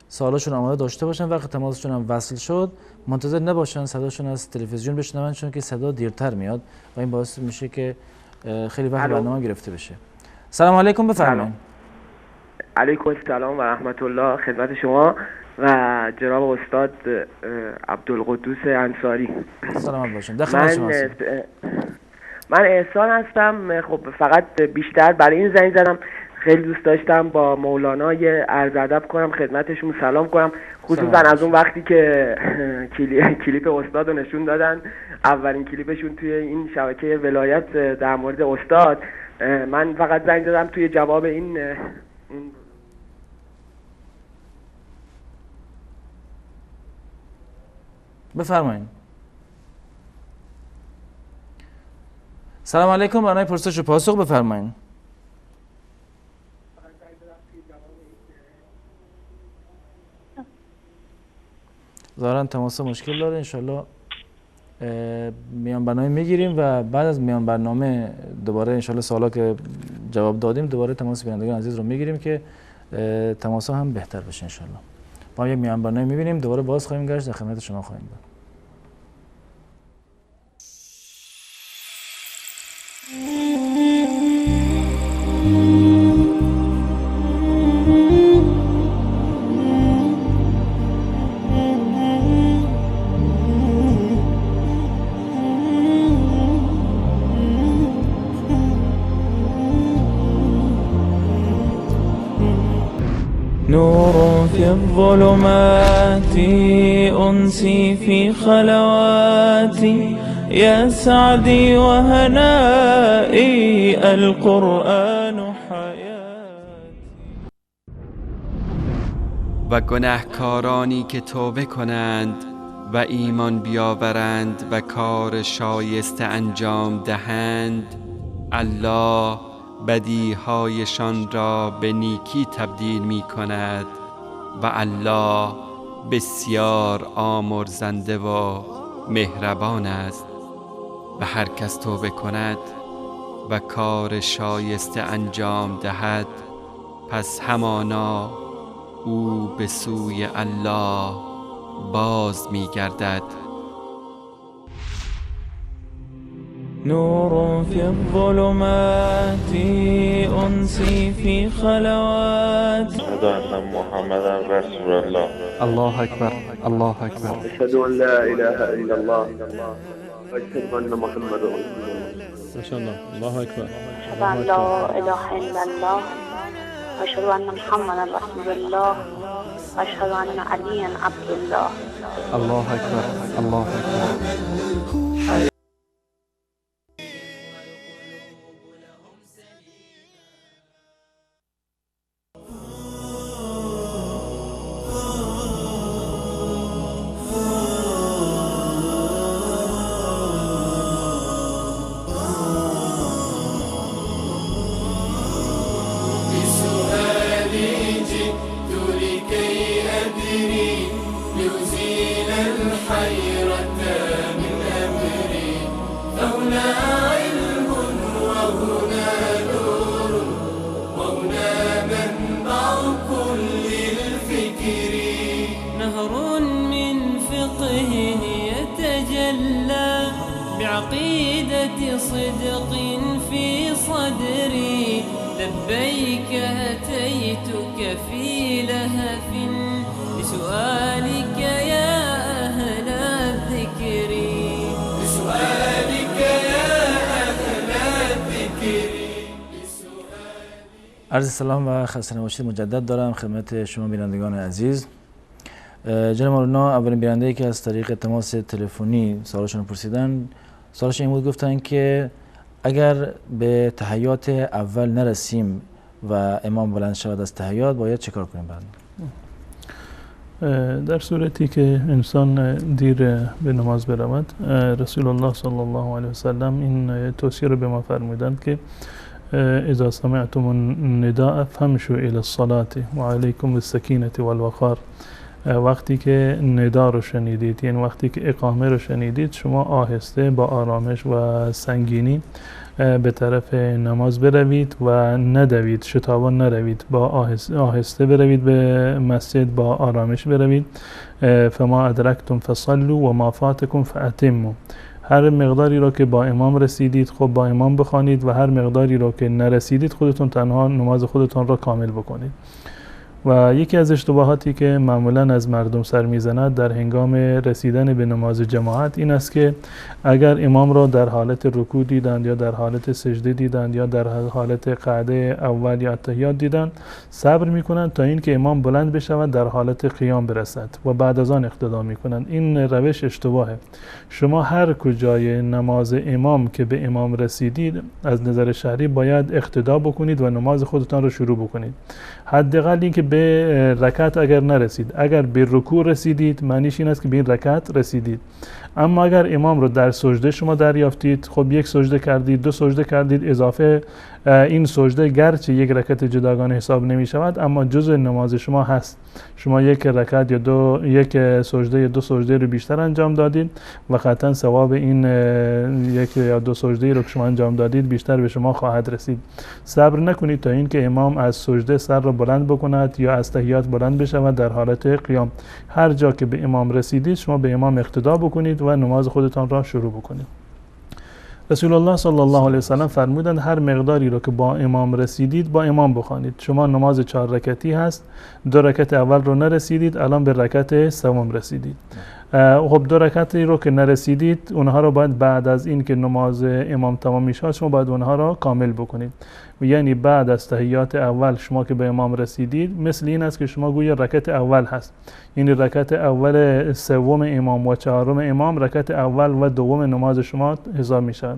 [SPEAKER 3] سوالاشون آماده داشته باشن، وقت تماسشون هم وصل شد منتظر نباشن صداشون از تلویزیون بشنون، چون که صدا دیرتر میاد و این باعث میشه که خیلی وقت برنامه گرفته بشه. سلام علیکم، بفرمایید.
[SPEAKER 12] علیکم السلام و رحمت الله خدمت شما و جناب استاد عبدالقدوس انصاری.
[SPEAKER 3] سلام باشین. در خدمت شما هستم.
[SPEAKER 12] من احسان هستم. خب فقط بیشتر برای این زنگ زدم، خیلی دوست داشتم با مولانا یه عرض ادب کنم، خدمتشون سلام کنم، خصوصا از اون وقتی که کلیپ استاد رو نشون دادن، اولین کلیپشون توی این شبکه ولایت در مورد استاد. من فقط زنگ زدم توی جواب این
[SPEAKER 3] بفرمایید. سلام علیکم، برنامه پرسش و پاسخ بفرمایید. ظاهرا تماس مشکل داره، انشالله میان برنامه میگیریم و بعد از میان برنامه دوباره انشالله سوالا که جواب دادیم دوباره تماس بینندگان عزیز رو میگیریم که تماس هم بهتر بشه انشالله. ما یک میان برنامه میبینیم، دوباره باز خواهیم گشت، در خدمت شما خواهیم بود.
[SPEAKER 13] نور في الظلمات أنسي في خلواتي يا سعدي وهنائي القرآن حياتي.
[SPEAKER 14] و گناهکارانی که توبه کنند و ایمان بیاورند و کار شایسته انجام دهند، الله بدیهایشان را به نیکی تبدیل می کند و الله بسیار آمرزنده و مهربان است. و هر کس توبه کند و کار شایسته انجام دهد، پس همانا او به سوی الله باز می گردد.
[SPEAKER 13] نور في الظلمات أنسي في خلوات.
[SPEAKER 15] أشهد أن محمدا رسول الله.
[SPEAKER 16] الله أكبر الله أكبر.
[SPEAKER 9] أشهد أن لا إله إلا الله وأشهد أن محمدا رسول الله.
[SPEAKER 4] ما شاء الله. الله أكبر.
[SPEAKER 6] أشهد أن لا إله إلا الله وأشهد أن محمدا رسول الله وأشهد أن عليا عبد الله.
[SPEAKER 16] الله أكبر الله أكبر.
[SPEAKER 2] بعقيدة صدق في صدري لبيك أتيتك في لهف لسؤالك يا أهل الذكر لسؤالك يا أهل الذكر.
[SPEAKER 3] عرض سلام و خسته نباشید مجدد دارم خدمت شما بینندگان عزیز. جناب مولانا اولین بیننده‌ای که از طریق تماس تلفنی سوالشون پرسیدن، سوالش این بود، گفتن که اگر به تحیات اول نرسیم و امام بلند شود از تحیات باید چه کار کنیم؟
[SPEAKER 4] در صورتی که انسان دیر به نماز برود، رسول الله صلی الله علیه وسلم این توصیه رو به ما فرمودند که اذا سمعتم النداء فامشوا الى الصلاة وعليكم بالسکینة والوقار. وقتی که ندا رو شنیدید، یعنی وقتی که اقامه رو شنیدید، شما آهسته با آرامش و سنگینی به طرف نماز بروید و ندوید، شتابان نروید، با آهسته بروید به مسجد، با آرامش بروید. فما ادرکتم فصلوا و ما فاتکم فاتموا. هر مقداری رو که با امام رسیدید خب با امام بخوانید و هر مقداری رو که نرسیدید خودتون تنها نماز خودتون رو کامل بکنید. و یکی از اشتباهاتی که معمولا از مردم سر میزند در هنگام رسیدن به نماز جماعت این است که اگر امام را در حالت رکوع دیدند یا در حالت سجده دیدند یا در حالت قعده اول یا اتحیات دیدند، صبر میکنند تا اینکه امام بلند بشود در حالت قیام برسد و بعد از آن اقتدا میکنند. این روش اشتباهه. شما هر کجای نماز امام که به امام رسیدید از نظر شرعی باید اقتدا بکنید و نماز خودتان را شروع بکنید. حداقل اینکه به رکعت اگر نرسید، اگر به رکوع رسیدید معنیش این است که به این رکعت رسیدید. اما اگر امام رو در سجده شما دریافتید، خب یک سجده کردید، دو سجده کردید، اضافه این سجده گرچه یک رکعت جداگانه حساب نمی شود اما جزء نماز شما هست. شما یک رکعت یا یک سجده یا دو سجده رو بیشتر انجام دادید و قطعا ثواب این یک یا دو سجده رو که شما انجام دادید بیشتر به شما خواهد رسید. صبر نکنید تا اینکه امام از سجده سر رو بلند بکند یا از تحیات بلند بشود در حالت قیام. هر جا که به امام رسیدید شما به امام اقتدا بکنید و نماز خودتان را شروع بکنید. رسول الله صلی الله علیه وسلم فرمودند هر مقداری رو که با امام رسیدید با امام بخوانید. شما نماز 4 رکعتی هست، 2 رکعت اول رو نرسیدید، الان به رکعت سوم رسیدید. خب 2 رکعتی رو که نرسیدید اونها رو باید بعد از این که نماز امام تمام میشه شما باید اونها رو کامل بکنید. یعنی بعد از تحیات اول شما که به امام رسیدید مثل این است که شما گویا رکعت اول هست، یعنی رکعت اول سوم امام و چهارم امام رکعت اول و دوم نماز شما حساب میشن.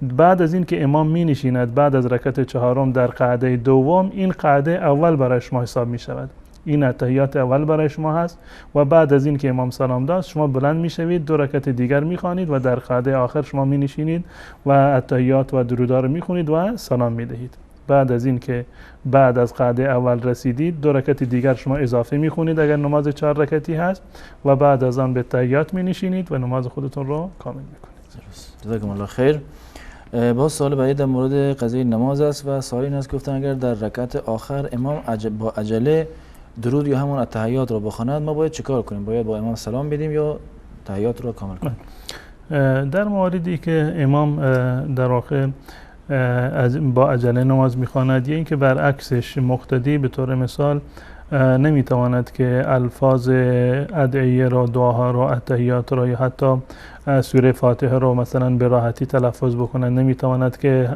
[SPEAKER 4] بعد از این که امام می نشیند بعد از رکعت چهارم در قعده دوم، این قعده اول برای شما حساب می شود. این اتحیات اول برای شما هست و بعد از این که امام سلام داد شما بلند می شوید، 2 رکعت دیگر می خوانید و در قعده آخر شما می نشینید و اتحیات و درودها رو می خونید و سلام می دهید. بعد از این که بعد از قعده اول رسیدید 2 رکعت دیگر شما اضافه می خونید اگر نماز 4 رکعتی هست و بعد از آن به تحیات می نشینید و نماز خودتون رو کامل می کنید.
[SPEAKER 3] جزاکم الله خیر. باز سوال بعدی در مورد قضیه نماز است و سوال این است که گفتن اگر در رکعت آخر امام با عجله درود یا همون التحیات رو بخواند ما باید چیکار کنیم؟ باید با امام سلام بدیم یا تحیات رو کامل کنیم؟
[SPEAKER 4] در موردی که امام در واقع با عجله نماز میخواند یا اینکه برعکسش مقتدی به طور مثال نمیتواند که الفاظ ادعیه را، دعاها را، التحیات را یا حتی سوره فاتحه را مثلا به راحتی تلفظ بکند، نمیتواند که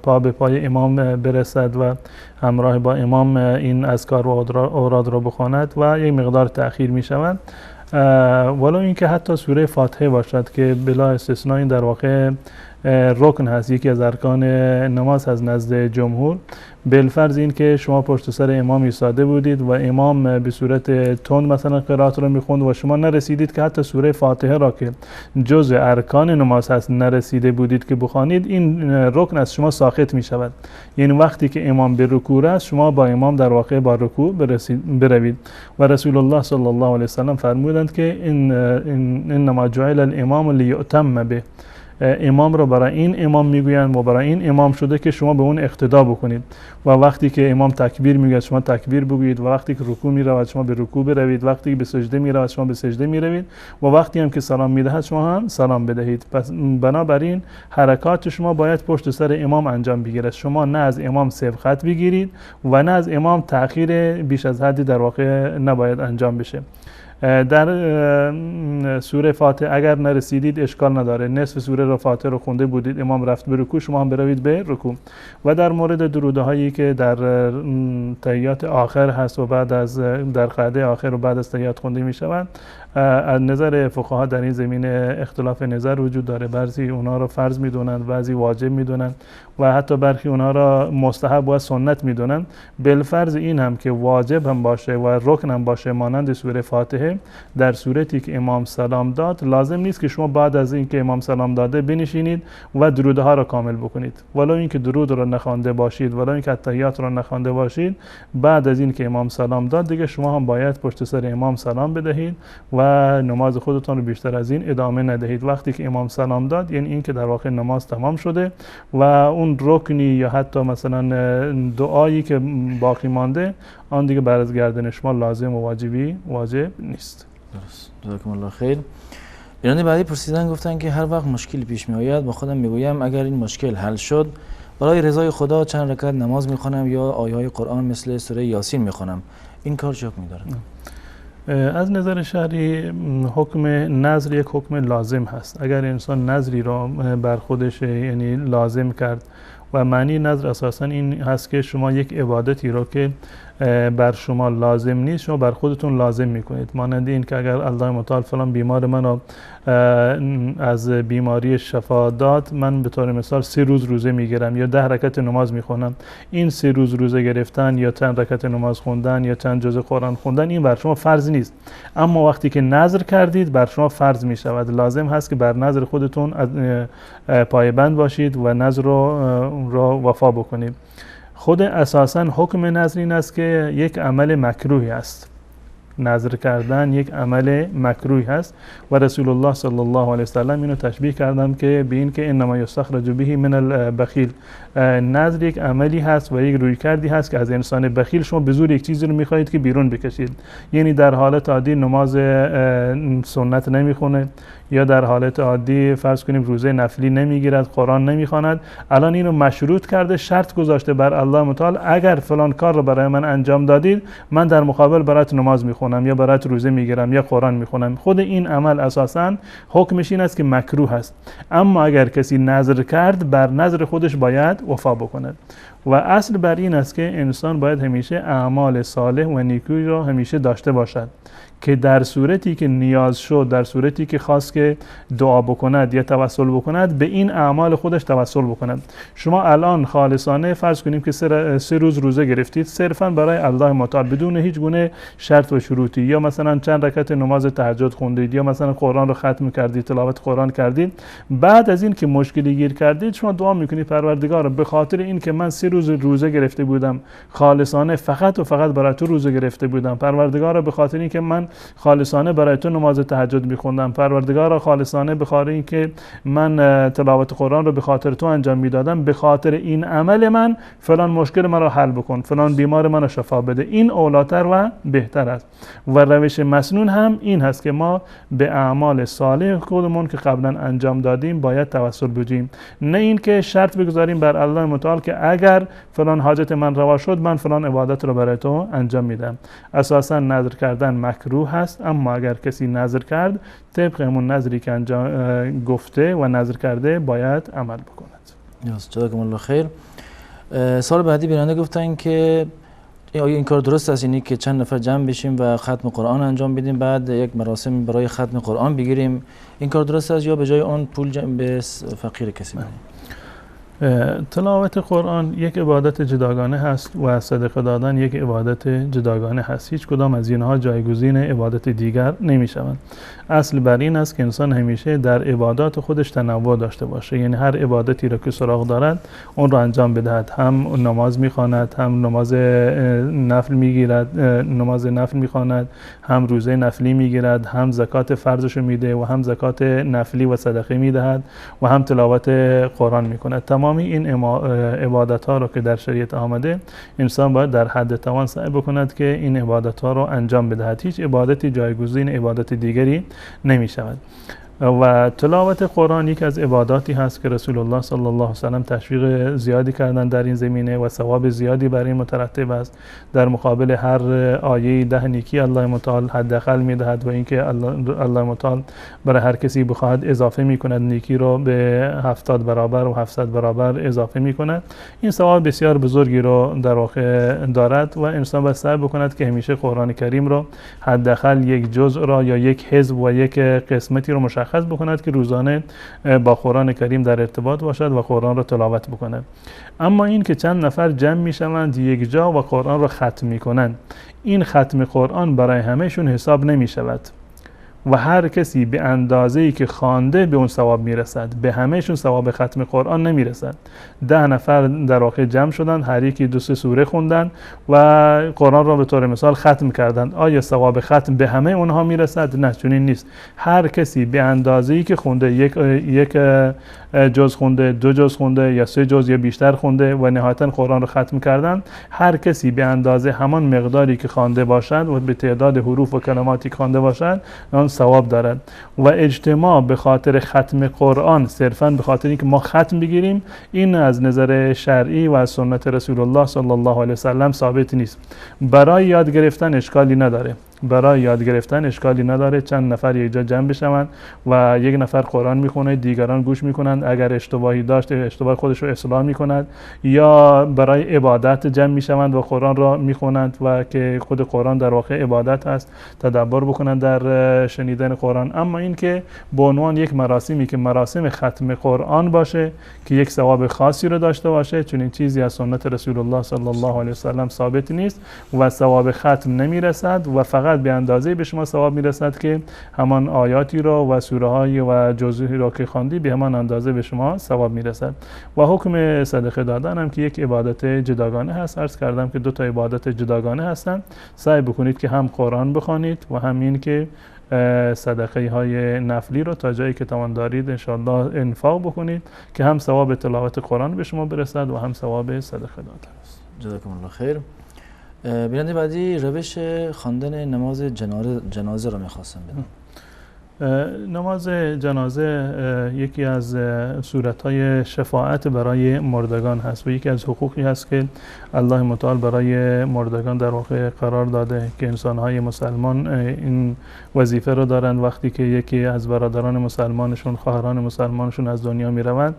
[SPEAKER 4] پا به پای امام برسد و همراه با امام این اذکار و اوراد را بخواند و یک مقدار تأخیر میشود. ولو اینکه حتی سوره فاتحه باشد که بلا استثناء این در واقع رکن هست، یکی از ارکان نماز از نزد جمهور. بالفرض این که شما پشت سر امام ایستاده بودید و امام به صورت تند مثلا قرائت رو میخوند و شما نرسیدید که حتی سوره فاتحه را که جزء ارکان نماز هست نرسیده بودید که بخوانید، این رکن از شما ساقط میشود. یعنی وقتی که امام به رکوع است شما با امام در واقع با رکوع بروید. و رسول الله صلی الله علیه وسلم فرمودند که انما جعل الامام لیؤتم به، امام رو برای این امام میگویند و برای این امام شده که شما به اون اقتدا بکنید و وقتی که امام تکبیر میگوید شما تکبیر بگویید و وقتی که رکوع میرود شما به رکوع بروید، وقتی که به سجده میرود شما به سجده میروید و وقتی هم که سلام میدهد شما هم سلام بدهید. پس بنابراین حرکات شما باید پشت سر امام انجام بگیرد. شما نه از امام سبقت بگیرید و نه از امام تأخیر بیش از حدی در واقع نباید انجام بشه. در سوره فاتحه اگر نرسیدید اشکال نداره، نصف سوره فاتحه رو خونده بودید، امام رفت به رکوع، شما هم بروید به رکوع. و در مورد درودهایی که در تحیات آخر هست و بعد از در قعده آخر و بعد از تحیات خونده می شود، از نظر فقها در این زمینه اختلاف نظر وجود داره. بعضی اونها رو فرض میدونن، بعضی واجب میدونن و حتی برخی اونها را مستحب و سنت میدونن. بالفرض این هم که واجب هم باشه و رکن هم باشه مانند سوره فاتحه، در صورتی که امام سلام داد لازم نیست که شما بعد از اینکه امام سلام داده بنشینید و درودها را کامل بکنید. ولو اینکه درود را نخوانده باشید، ولو اینکه تحیات را نخوانده باشید، بعد از اینکه امام سلام داد دیگه شما هم باید پشت سر امام سلام بدهید و نماز خودتان رو بیشتر از این ادامه ندهید. وقتی که امام سلام داد یعنی این که در واقع نماز تمام شده و اون رکنی یا حتی مثلا دعایی که باقی مانده آن دیگه بر از گردن شما لازم و واجب نیست.
[SPEAKER 3] درست. جزاکم الله خیر. بیننده بعدی پرسیدن، گفتن که هر وقت مشکلی پیش می آید با خودم میگویم اگر این مشکل حل شد برای رضای خدا چند رکعت نماز میخوانم یا آیه قرآن مثل سوره یاسین میخوانم، این کار چه حکمی داره؟
[SPEAKER 4] از نظر شرعی حکم نذر یک حکم لازم هست. اگر انسان نذری را بر خودش یعنی لازم کرد و معنی نذر اساسا این هست که شما یک عبادتی را که بر شما لازم نیست شما بر خودتون لازم میکنید. مانند این که اگر الله متعال فلان بیمار منو از بیماری شفا داد، من به طور مثال 3 روز روزه میگیرم یا 10 رکعت نماز میخونم، این 3 روز روزه گرفتن یا چند رکعت نماز خوندن یا چند جزء قرآن خوندن این بر شما فرض نیست. اما وقتی که نذر کردید بر شما فرض میشود. لازم هست که بر نذر خودتون پایبند باشید و نذر رو وفا بکنید. خود اساساً حکم نذر این است که یک عمل مکروهی است. نذر کردن یک عمل مکروهی هست و رسول الله صلی الله علیه و سلم اینو تشبیه کردم که به این که انما یستخرج به من البخیل، نذر یک عملی هست و یک رویکردی هست که از انسان بخیل شما به زور یک چیزی رو میخواهید که بیرون بکشید. یعنی در حالت عادی نماز سنت نمیخونه یا در حالت عادی فرض کنیم روزه نفلی نمیگیرد، قرآن نمیخواند، الان اینو مشروط کرده، شرط گذاشته بر الله متعال اگر فلان کار رو برای من انجام دادید من در مقابل برات نماز میخونم یا برات روزه میگیرم یا قرآن میخونم. خود این عمل اساساً حکمش این است که مکروه است. اما اگر کسی نذر کرد بر نذر خودش باید وفا بکند و اصل بر این است که انسان باید همیشه اعمال صالح و نیکویی را همیشه داشته باشد که در صورتی که نیاز شد، در صورتی که خواست که دعا بکند یا توسل بکند به این اعمال خودش توسل بکند. شما الان خالصانه فرض کنیم که 3 روز روزه گرفتید صرفا برای الله متعال بدون هیچ گونه شرط و شروطی، یا مثلا چند رکعت نماز تهجد خوندید یا مثلا قرآن رو ختم کردید، تلاوت قرآن کردید، بعد از این که مشکلی گیر کردید شما دعا میکنید پروردگار به خاطر این که من 3 روز روزه گرفته بودم خالصانه فقط و فقط برای تو روزه گرفته بودم، پروردگار به خاطر این که من خالصانه برای تو نماز تهجد میخوندم، پروردگارا خالصانه به خاطر اینکه من تلاوت قرآن رو به خاطر تو انجام میدادم، به خاطر این عمل من فلان مشکل من رو حل بکن، فلان بیمار من رو شفا بده. این اولاتر و بهتر است و روش مسنون هم این هست که ما به اعمال صالح خودمون که قبلا انجام دادیم باید توسل بجیم، نه این که شرط بگذاریم بر الله متعال که اگر فلان حاجت من روا شد من فلان عبادت رو برای تو انجام میدم. اساسا نذر کردن مکروه هست، اما اگر کسی نذر کرد طبق همون نذری که انجام گفته و نذر کرده باید عمل بکند.
[SPEAKER 3] جزاکم الله خیر. سال بعدی بیننده گفتن که آیا این کار درست است، یعنی که چند نفر جمع بشیم و ختم قرآن انجام بدیم بعد یک مراسم برای ختم قرآن بگیریم، این کار درست است یا به جای اون پول به فقیر کسی بدیم؟
[SPEAKER 4] تلاوت قرآن یک عبادت جداگانه هست و صدقه دادن یک عبادت جداگانه هست. هیچ کدام از اینها جایگزین عبادت دیگر نمی شوند. اصل بر این است که انسان همیشه در عبادات خودش تنوع داشته باشه، یعنی هر عبادتی را که سراغ دارد اون را انجام بدهد، هم نماز میخواند، هم نماز نفل میگیرد، نماز نفل میخواند، هم روزه نفلی میگیرد، هم زکات فرضش میده و هم زکات نفلی و صدقه میدهد و هم تلاوت قرآن میکند. تمام این عبادت ها رو که در شریعت آمده انسان باید در حد توان سعی بکند که این عبادت ها رو انجام بدهد. هیچ عبادتی جایگزین عبادت دیگری نمی شود. و تلاوت قرآن یک از عباداتی هست که رسول الله صلی الله علیه و سلم تشویق زیادی کردن در این زمینه و ثواب زیادی برای این مترتب است. در مقابل هر آیه 10 نیکی الله متعال حداقل میدهد و اینکه الله متعال برای هر کسی بخواهد اضافه میکند نیکی رو به 70 برابر و 700 برابر اضافه میکند. این ثواب بسیار بزرگی رو در واقع دارد و انسان باید سعی بکند که همیشه قرآن کریم رو حداقل یک جزء را یا یک حزب و یک قسمتی رو مشخص بکند که روزانه با قرآن کریم در ارتباط باشد و قرآن را تلاوت بکند. اما این که چند نفر جمع میشوند یک جا و قرآن را ختم میکنند، این ختم قرآن برای همهشون حساب نمی شود و هر کسی به اندازه‌ای که خوانده به اون ثواب میرسد. به همهشون ثواب ختم قرآن نمیرسد. 10 نفر در واقع جمع شدن، هر یکی 2-3 سوره خوندن و قرآن را به طور مثال ختم کردند. آیا ثواب ختم به همه اونها میرسد؟ نه، چنین نیست. هر کسی به اندازه‌ای که خونده، یک جز خونده، 2 جز خونده یا 3 جز یا بیشتر خونده و نهایتا قرآن را ختم کردن، هر کسی به اندازه همان مقداری که خوانده باشد و به تعداد حروف و کلماتی که خوانده باشد آن ثواب دارد. و اجتماع به خاطر ختم قرآن صرفاً به خاطر اینکه ما ختم بگیریم، این از نظر شرعی و از سنت رسول الله صلی الله علیه و سلم ثابت نیست. برای یاد گرفتن اشکالی نداره. چند نفر یک جا جمع بشوند و یک نفر قرآن میخونه، دیگران گوش میکنند، اگر اشتباهی داشت اشتباه خودش رو اصلاح میکند، یا برای عبادت جمع میشوند و قرآن را میخونند و که خود قرآن در واقع عبادت است، تدبر بکنند در شنیدن قرآن. اما این که به عنوان یک مراسمی که مراسم ختم قرآن باشه که یک ثواب خاصی رو داشته باشه، چون این چیزی از سنت رسول الله صلی الله علیه و سلم ثابت نیست و ثواب ختم نمیرسد و فقط به اندازه به شما ثواب میرسد که همان آیاتی را و سوره های و جزئی را که خواندی به همان اندازه به شما ثواب میرسد. و حکم صدقه دادن هم که یک عبادت جداگانه هست. عرض کردم که 2 تا عبادت جداگانه هستند. سعی بکنید که هم قرآن بخوانید و هم این که صدقه های نفلی رو تا جایی که توان دارید انشاءالله انفاق بکنید که هم ثواب تلاوت قرآن به شما برسد و هم ثواب صدقه دادن است.
[SPEAKER 3] جزاکم الله خیر. بیننده بعدی روش خواندن نماز جنازه رو میخواستم بدونم.
[SPEAKER 4] نماز جنازه یکی از صورت‌های شفاعت برای مردگان هست و یکی از حقوقی هست که الله متعال برای مردگان در واقع قرار داده که انسان‌های مسلمان این وظیفه رو دارند وقتی که یکی از برادران مسلمانشون، خواهران مسلمانشون از دنیا میروند،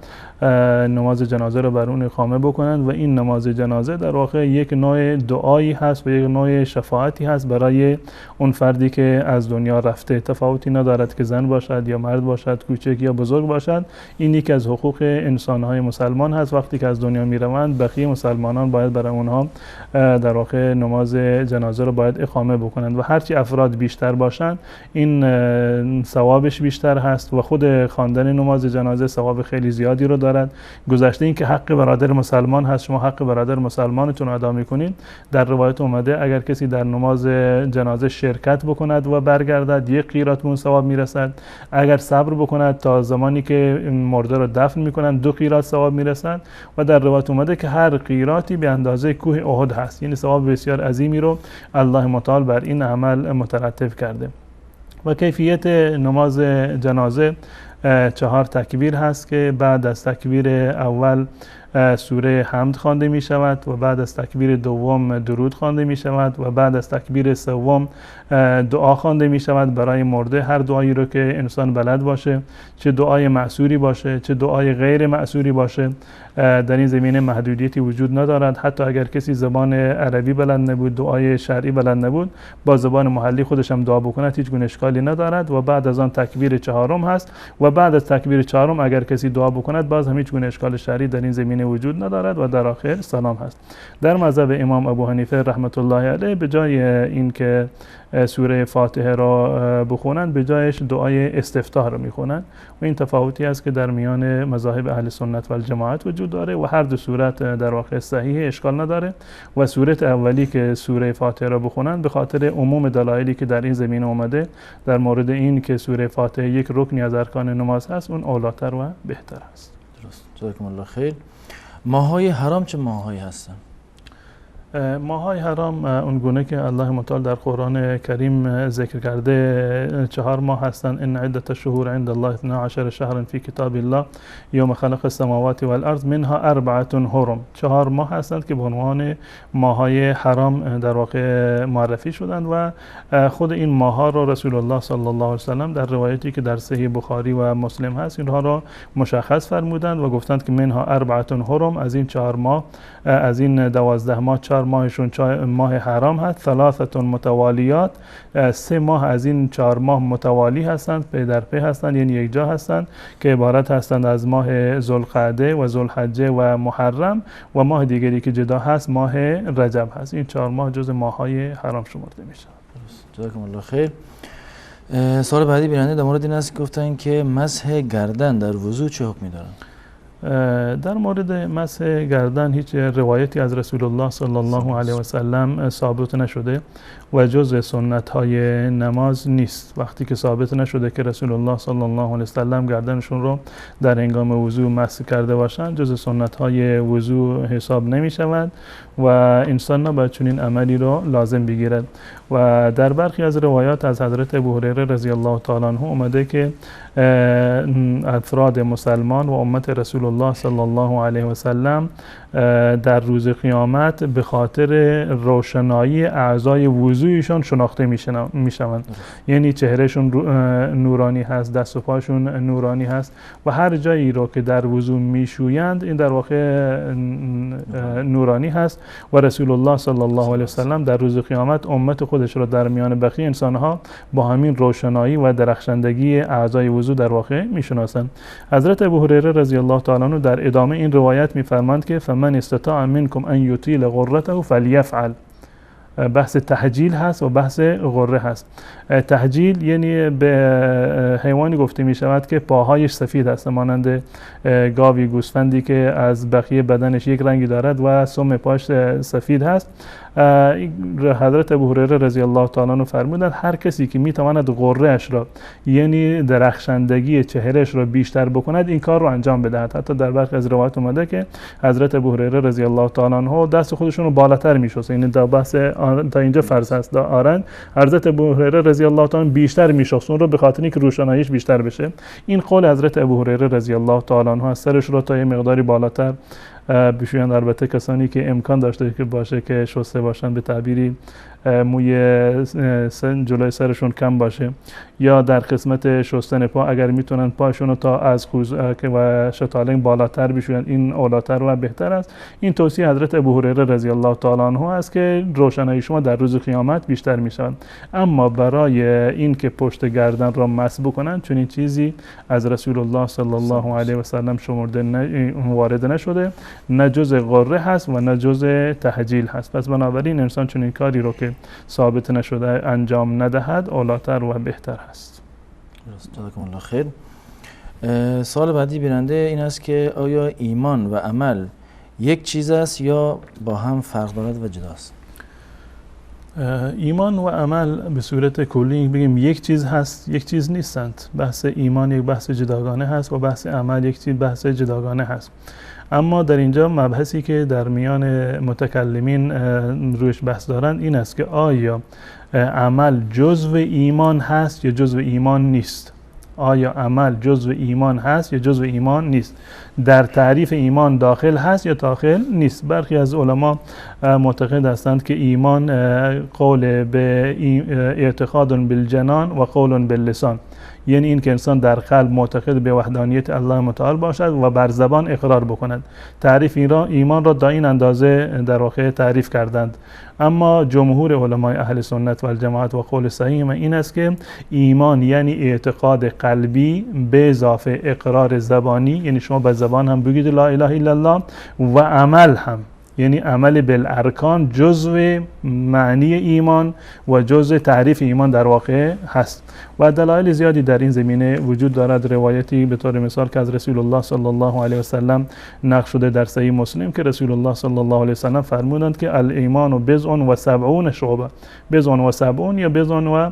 [SPEAKER 4] نماز جنازه رو بر اون اقامه بکنند و این نماز جنازه در واقع یک نوع دعایی هست و یک نوع شفاعتی هست برای اون فردی که از دنیا رفته. تفاوتی ندارد که زن باشد یا مرد باشد، کوچک یا بزرگ باشد. این یکی از حقوق انسان‌های مسلمان هست. وقتی که از دنیا میروند بقیه مسلمانان باید برای اونها در واقع نماز جنازه رو باید اقامه بکنند و هرچی افراد بیشتر باشند این ثوابش بیشتر هست و خود خواندن نماز جنازه ثواب خیلی زیادی رو دارد. گذشته این که حق برادر مسلمان هست، شما حق برادر مسلمانتون ادا میکنید. در روایت اومده اگر کسی در نماز جنازه شرکت بکند و برگردد 1 قیرات اون ثواب میرسد. اگر صبر بکند تا زمانی که مرده رو دفن میکنند 2 قیرات ثواب میرسد و در روایت اومده که هر قیراتی به اندازه کوه احد هست. یعنی ثواب بسیار عظیمی رو الله متعال بر این عمل مترتب کرده. و کیفیت نماز جنازه 4 تکبیر هست که بعد از تکبیر اول سوره حمد خوانده می شود و بعد از تکبیر دوم درود خوانده می شود و بعد از تکبیر سوم دعا خوانده می شود برای مرده. هر دعایی رو که انسان بلد باشه، چه دعای معصوری باشه چه دعای غیر معصوری باشه، در این زمینه محدودیتی وجود ندارد. حتی اگر کسی زبان عربی بلد نبود، دعای شرعی بلد نبود، با زبان محلی خودش هم دعا بکند هیچ گونه اشکالی ندارد. و بعد از آن تکبیر 4 هست و بعد از تکبیر 4 اگر کسی دعا بکند باز هم هیچ گونه اشکال شرعی در این زمینه وجود ندارد و در آخر سلام هست. در مذهب امام ابو حنیفه رحمت الله علیه به جای این که سوره فاتحه را بخونند به جایش دعای استفتاح را میخونند و این تفاوتی است که در میان مذاهب اهل سنت و الجماعت وجود داره و هر دو صورت در واقع صحیح، اشکال نداره. و صورت اولی که سوره فاتحه را بخونند به خاطر عموم دلایلی که در این زمینه اومده در مورد این که سوره فاتحه یک رکنی از ارکان نماز هست اون اولاتر و بهتر است.
[SPEAKER 3] درست. جزاکم الله خیر. ماهای حرام چه ماهایی هستن؟
[SPEAKER 4] ماهای حرام اونگونه که الله متعال در قرآن کریم ذکر کرده 4 ماه هستند. ان عدت الشهور عند الله 12 شهرا فی کتاب الله یوم خلق السماوات والارض منها 4 حرم. 4 ماه هستند که به عنوان ماهای حرام در واقع معرفی شدند و خود این ماها را رسول الله صلی الله علیه و سلم در روایتی که در صحیح بخاری و مسلم هست اینها را مشخص فرمودند و گفتند که منها 4 حرم، از این 4 ماه، از این 12 ماه 4 ماهشون ماه حرام هست. 3 متوالیات، 3 ماه از این 4 ماه متوالی هستند، پی در پی هستند، یعنی یک جا هستند که عبارت هستند از ماه ذوالقعده و ذوالحجه و محرم و ماه دیگری که جدا هست ماه رجب هست. این 4 ماه جز ماههای حرام شمرده میشن.
[SPEAKER 3] جزاکم الله خیر. سوال بعدی بیننده در مورد این است که گفتن که مسح گردن در وضو چه حکمی دارن؟
[SPEAKER 4] در مورد مسح گردن هیچ روایتی از رسول الله صلی الله علیه و سلم ثابت نشده و جز سنت های نماز نیست. وقتی که ثابت نشده که رسول الله صلی الله علیه و سلم گردنشون رو در هنگام وضو مسح کرده باشند، جز سنت های وضو حساب نمی شود و انسان نباید چنین عملی رو لازم بگیرد. و در برخی از روایات از حضرت ابو هریره رضی الله تعالی عنه اومده که افراد مسلمان و امت رسول الله صلی الله علیه و سلم در روز قیامت به خاطر روشنایی اعضای وضویشان شناخته میشوند. یعنی چهرهشون نورانی هست، دست و پاشون نورانی هست و هر جایی رو که در وضو میشویند این در واقع نورانی هست و رسول الله صلی الله علیه و سلم در روز قیامت امت خودش را در میان بقیه انسانها با همین روشنایی و درخشندگی اعضای وضو در واقع میشناسند. حضرت ابو هریره رضی الله تعالی عنه در ادامه این روایت میفرماند که فمن استطاع منکم ان یطیل غرته فلیفعل. بحث تهجیل هست و بحث غره هست. تهجیل یعنی به حیوانی گفته می شود که پاهایش سفید هست، مانند گاوی، گوسفندی که از بقیه بدنش یک رنگی دارد و سم پاش سفید هست. حضرت ابو هریره رضی الله تعالی عنه فرمودند هر کسی که می تواند غره اش را یعنی درخشندگی چهرهش را بیشتر بکند این کار رو انجام بدهد. حتی در برخی از روایات اومده که حضرت ابو هریره رضی الله تعالی عنه دست خودشون رو بالاتر می‌شستند، یعنی در بحث تا اینجا فرض هست دارن حضرت ابو هریره رضی الله تعالی بیشتر می‌شست اون رو به خاطر اینکه روشناییش بیشتر بشه. این قول حضرت ابو هریره رضی الله تعالی عنه سرش رو تا یه مقداری بالاتر بشویند. البته کسانی که امکان داشته که باشه که شسته باشن، به تعبیری موی جلوی سرشون کم باشه، یا در قسمت شستن پا اگر میتونن پاشون رو تا از خوزک و شتالین بالاتر بشویند این اولاتر و بهتر است. این توصیه حضرت ابو هریره رضی الله تعالی عنه است که روشنایی شما در روز قیامت بیشتر میشوند. اما برای این که پشت گردن را مسح بکنند چون این چیزی از رسول الله صلی الله علیه و سلم شمرده وارد نشده، نه جز غره هست و نه جز تهجیل هست. پس بنابراین انسان چون این کاری رو که ثابت نشده انجام ندهد اولاتر و بهتر هست.
[SPEAKER 3] جزاکم الله خیر. سوال بعدی بیننده این است که آیا ایمان و عمل یک چیز است یا با هم فرق دارد و جداست؟
[SPEAKER 4] ایمان و عمل به صورت کلی بگیم یک چیز هست، یک چیز نیستند. بحث ایمان یک بحث جداگانه هست و بحث عمل یک چیز بحث جداگانه هست. اما در اینجا مبحثی که در میان متکلمین روش بحث دارند این است که آیا عمل جزو ایمان هست یا جزو ایمان نیست. آیا عمل جزو ایمان هست یا جزو ایمان نیست. در تعریف ایمان داخل هست یا داخل نیست. برخی از علما معتقد هستند که ایمان قول به اعتقاد بالجنان و قول باللسان، یعنی این که انسان در قلب معتقد به وحدانیت الله متعال باشد و بر زبان اقرار بکند. تعریف ایمان را در این اندازه در واقع تعریف کردند. اما جمهور علمای اهل سنت و الجماعت و قول صحیح این است که ایمان یعنی اعتقاد قلبی به اضافه اقرار زبانی، یعنی شما به زبان هم بگید لا اله الا الله، و عمل هم یعنی عمل بالارکان جزء معنی ایمان و جزء تعریف ایمان در واقع هست. و دلایل زیادی در این زمینه وجود دارد. روایتی به طور مثال که از رسول الله صلی الله علیه و سلم نقل شده در صحیح مسلم که رسول الله صلی الله علیه و سلم فرمودند که الایمان بضع و 70 شعبه، بضع و 70 یا بضع و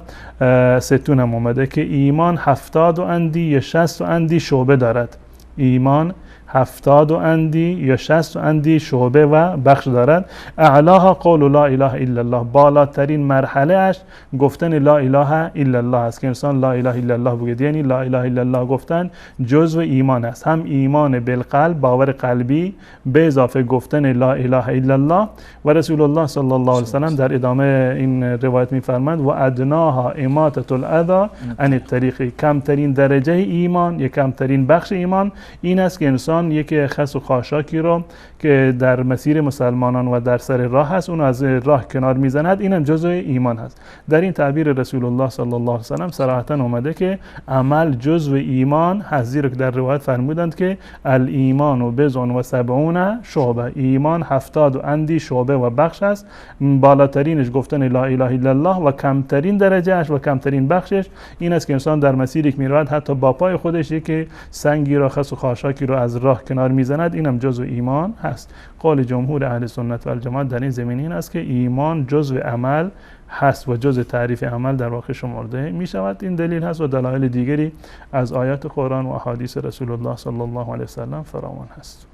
[SPEAKER 4] 60 هم اومده که ایمان 70 اندی یا 60 اندی شعبه دارد. ایمان 70 اندی یا 60 اندی شعبه و بخش دارد. اعلاها قول لا اله الا الله، بالاترین مرحله اش گفتن لا اله الا الله است که انسان لا اله الا الله بگه. یعنی لا اله الا الله گفتن جزو ایمان است، هم ایمان بالقلب، باور قلبی، به اضافه گفتن لا اله الا الله. و رسول الله صلی الله علیه و سلم در ادامه این روایت میفرماند و ادناها اماطة الاذى عن الطریق، کمترین درجه ایمان یا کمترین بخش ایمان این است که انسان یک خس و خاشاکی رو که در مسیر مسلمانان و در سر راه هست اون از راه کنار میزند، اینم جزء ایمان هست. در این تعبیر رسول الله صلی الله علیه و سلم صراحتا اومده که عمل جزء ایمان هست، زیرا که در روایت فرمودند که الایمان بضع و 70 شعبه، ایمان 70 اندی شعبه و بخش است. بالاترینش گفتن لا اله الا الله و کمترین درجهش و کمترین بخشش این است که انسان در مسیری که میرود حتی با پای خودش که سنگی را، خس و خاشاکی را از راه کنار میزند، اینم جزء ایمان هست. قول جمهور اهل سنت و الجماعت در این زمینه این است که ایمان جزء عمل هست و جزء تعریف عمل در واقع شمرده می شود. این دلیل هست و دلایل دیگری از آیات قرآن و احادیث رسول الله صلی الله علیه و سلم فراوان هست.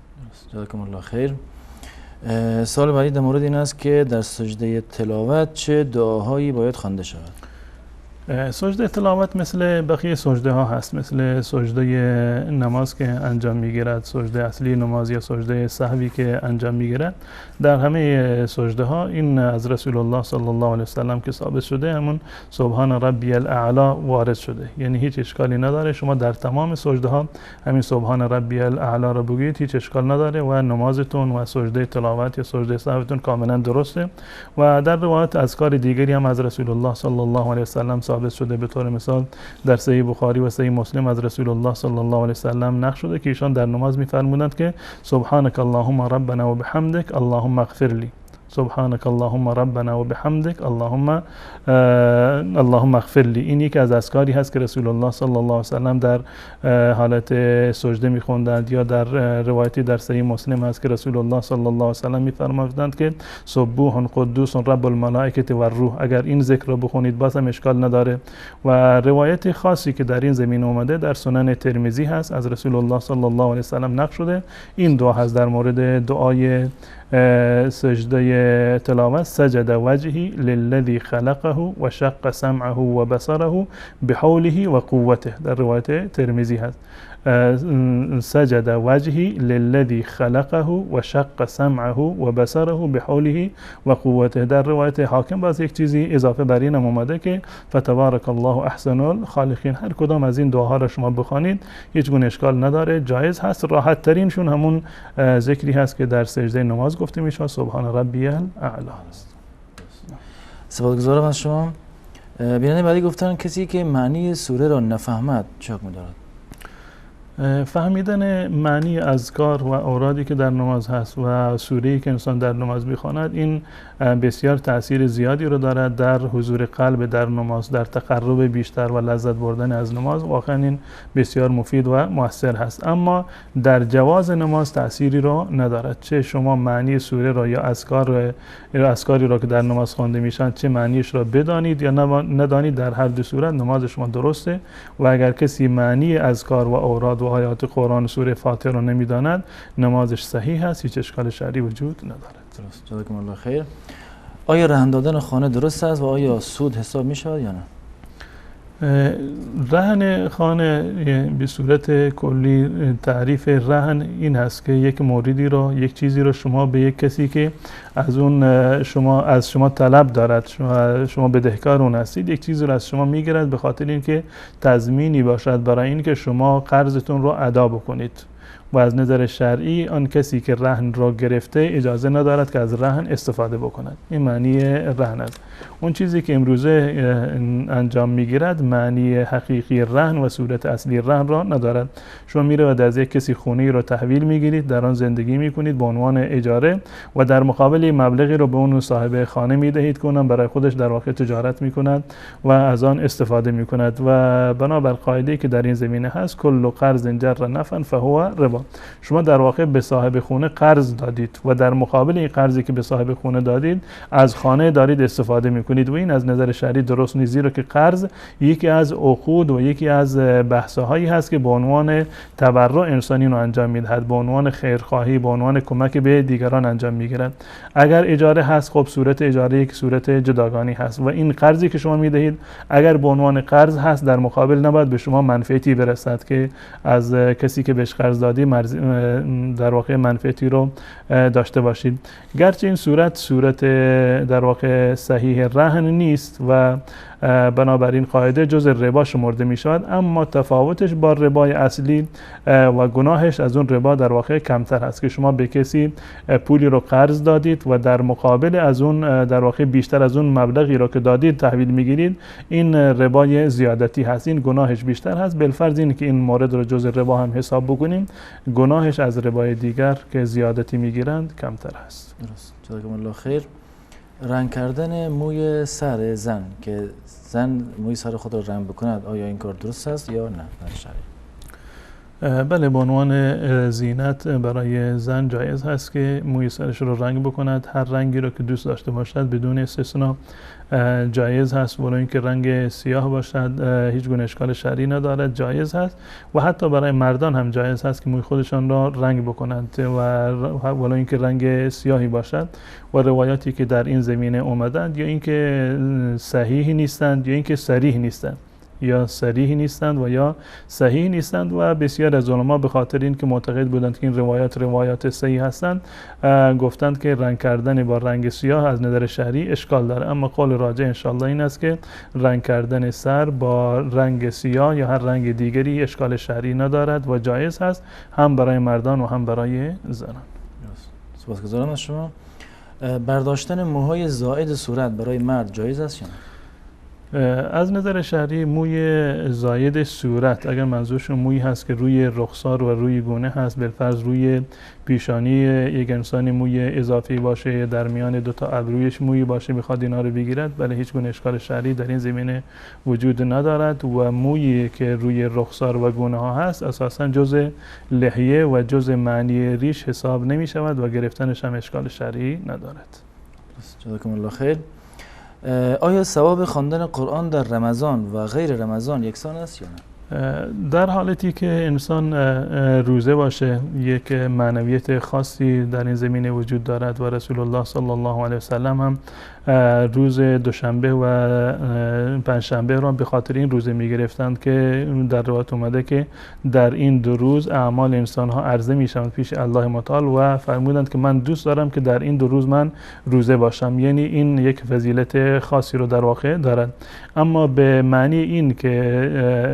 [SPEAKER 3] جزاکم الله خیر. سوال بعدی در مورد این است که در سجده تلاوت چه دعاهایی باید خوانده شود؟
[SPEAKER 4] سجده تلاوت مثل بقیه سجده ها هست، مثل سجده نماز که انجام میگیرد، سجده اصلی نماز یا سجده سهوی که انجام میگیرد. در همه سجده ها این از رسول الله صلی الله علیه وسلم که ثابت شده همون سبحان ربی الاعلا وارد شده، یعنی هیچ اشکالی نداره شما در تمام سجده ها همین سبحان ربی الاعلا را بگویید، هیچ اشکال نداره و نمازتون و سجده تلاوت یا سجده سهوتون کاملا درسته. و در روایت اذکار دیگری هم از رسول الله صلی الله علیه وسلم ثابت شده، به طور مثال در صحیح بخاری و صحیح مسلم از رسول الله صلی الله علیه وسلم نقل شده که ایشان در نماز می‌فرمودند که سبحانك اللهم ربنا وبحمدك اللهم اغفر لي، سبحانك اللهم ربنا وبحمدك اللهم اغفر لي. این یکی از اذکاری هست که رسول الله صلی الله علیه وسلم در حالت سجده می‌خواندند، یا در روایتی در صحیح مسلم هست که رسول الله صلی الله علیه وسلم می‌فرمایند که سبوح قدوس رب الملائکه و الروح، اگر این ذکر را بخونید باز هم اشکال نداره. و روایت خاصی که در این زمینه اومده در سنن ترمذی هست از رسول الله صلی الله علیه وسلم نقل شده. این دعا هست در مورد دعای سجده تلاوت: سجد وجهی للذی خلقه و شق سمعه و بصره بحوله و قوته. در روایت ترمذی هست سجد وجهی للذی خلقه و شق سمعه و بصره بحوله و قوته. در روایت حاکم باز یک چیزی اضافه بر این اومده که فتبارک الله احسن الخالقین. هر کدام از این دعاها را شما بخوانید هیچ گونه اشکال نداره، جایز هست. راحت ترینشون همون ذکری هست که در سجده نماز گفته میشه، سبحان ربی الاعلی است.
[SPEAKER 3] سپاسگزارم از شما. بیننده بعدی گفتن کسی که معنی سوره را نفهمد چه حکمی دارد؟
[SPEAKER 4] فهمیدن معنی اذکار و اورادی که در نماز هست و سوره‌ای که انسان در نماز می‌خواند این بسیار تأثیر زیادی رو دارد در حضور قلب در نماز، در تقرب بیشتر و لذت بردن از نماز. واقعا این بسیار مفید و مؤثر هست، اما در جواز نماز تأثیری رو ندارد. چه شما معنی سوره را یا اذکاری را که در نماز خوانده میشن چه معنیش را بدانید یا ندانید، در هر دو صورت نماز شما درسته. و اگر کسی معنی اذکار و اوراد و آیات قرآن سوره فاتحه رو نمیداند نمازش صحیح هست، هیچ اشکال شرعی وجود ندارد.
[SPEAKER 3] درست. جزاکم الله خیر. آیا رهن دادن خانه درست است و آیا سود حساب می شود یا نه؟
[SPEAKER 4] رهن خانه به صورت کلی تعریف رهن این هست که یک موردی رو، یک چیزی رو شما به یک کسی که از شما طلب دارد، شما بدهکار اون هستید، یک چیزی رو از شما میگیرد به خاطر اینکه تضمینی باشد برای اینکه شما قرضتون رو ادا بکنید. و از نظر شرعی آن کسی که رهن را گرفته اجازه ندارد که از رهن استفاده بکند. این معنی رهن است. اون چیزی که امروزه انجام میگیرد معنی حقیقی رهن و صورت اصلی رهن را ندارد. شما میرید از یک کسی خونه را تحویل میگیرید، در آن زندگی میکنید به عنوان اجاره و در مقابل مبلغی را به اون صاحب خانه میدهید که اونم برای خودش در واقع تجارت میکند و از آن استفاده میکند. و بنابر قاعده‌ای که در این زمینه هست کل قرض جر نفعا فهو ربا. شما در واقع به صاحب خونه قرض دادید و در مقابل این قرضی که به صاحب خونه دادید از خانه دارید استفاده میکنید و این از نظر شرعی درست نیست، زیرا که قرض یکی از عقود و یکی از بحث‌هایی هست که به عنوان تبرع انسانی رو انجام میدهد، به عنوان خیرخواهی، به عنوان کمک به دیگران انجام میگیرد. اگر اجاره هست، خب صورت اجاره یک صورت جداگانه هست و این قرضی که شما میدهید اگر به عنوان قرض هست در مقابل نباید به شما منفعتی برسد که از کسی که بهش قرض دادی در واقع منفعتی رو داشته باشید. گرچه این صورت در واقع صحیح رهن نیست و بنابراین قاعده جز ربا شمرده می شود، اما تفاوتش با ربای اصلی و گناهش از اون ربا در واقع کمتر هست که شما به کسی پولی رو قرض دادید و در مقابل از اون در واقع بیشتر از اون مبلغی رو که دادید تحویل میگیرید، این ربای زیادتی هست، این گناهش بیشتر هست. بالفرض این که این مورد رو جز ربا هم حساب بکنیم، گناهش از ربای دیگر که زیادتی میگیرند کمتر هست.
[SPEAKER 3] درست. جزاکم الله خیر. رنگ کردن موی سر زن، که زن موی سر خود رو رنگ بکند، آیا این کار درست است یا نه در شرع؟
[SPEAKER 4] بله، به عنوان زینت برای زن جایز هست که موی سرش رو رنگ بکند، هر رنگی رو که دوست داشته باشد بدون استثنا جایز هست، ولو اینکه رنگ سیاه باشد هیچ گونه اشکال شرعی ندارد، جایز هست. و حتی برای مردان هم جایز هست که موی خودشان را رنگ بکنند و ولو اینکه رنگ سیاهی باشد. و روایاتی که در این زمینه اومدند یا اینکه صحیح نیستند یا اینکه صریح نیستند، یا صریح نیستند و یا صحیح نیستند و بسیار از علما به خاطر این که معتقد بودند که این روایات صحیح هستند گفتند که رنگ کردن با رنگ سیاه از نظر شرعی اشکال داره. اما قول راجح انشالله این است که رنگ کردن سر با رنگ سیاه یا هر رنگ دیگری اشکال شرعی ندارد و جایز هست، هم برای مردان و هم برای زنان.
[SPEAKER 3] سپاسگزارم از شما. برداشتن موهای زائد صورت برای مرد جایز است یا نه؟
[SPEAKER 4] از نظر شرعی موی زاید صورت، اگر منظورشون موی هست که روی رخسار و روی گونه هست، بالفرض روی پیشانی یک انسانی موی اضافی باشه، در میان دو تا ابرویش موی باشه میخواد اینا رو بگیرد، بله هیچ گونه اشکال شرعی در این زمینه وجود ندارد. و مویی که روی رخسار و گونه ها هست اساسا جز لحیه و جز معنی ریش حساب نمی شود و گرفتنش هم اشکال شرعی ندارد.
[SPEAKER 3] جزاکم الله خیر. آیا ثواب خواندن قرآن در رمضان و غیر رمضان یکسان است یا نه؟
[SPEAKER 4] در حالتی که انسان روزه باشه یک معنویت خاصی در این زمینه وجود دارد و رسول الله صلی الله علیه و سلم هم روز دوشنبه و پنجشنبه را به خاطر این روزه می گرفتند که در روایت اومده که در این دو روز اعمال انسان ها عرضه می شوند پیش الله متعال و فرمودند که من دوست دارم که در این دو روز من روزه باشم، یعنی این یک فضیلت خاصی رو در واقع دارد. اما به معنی این که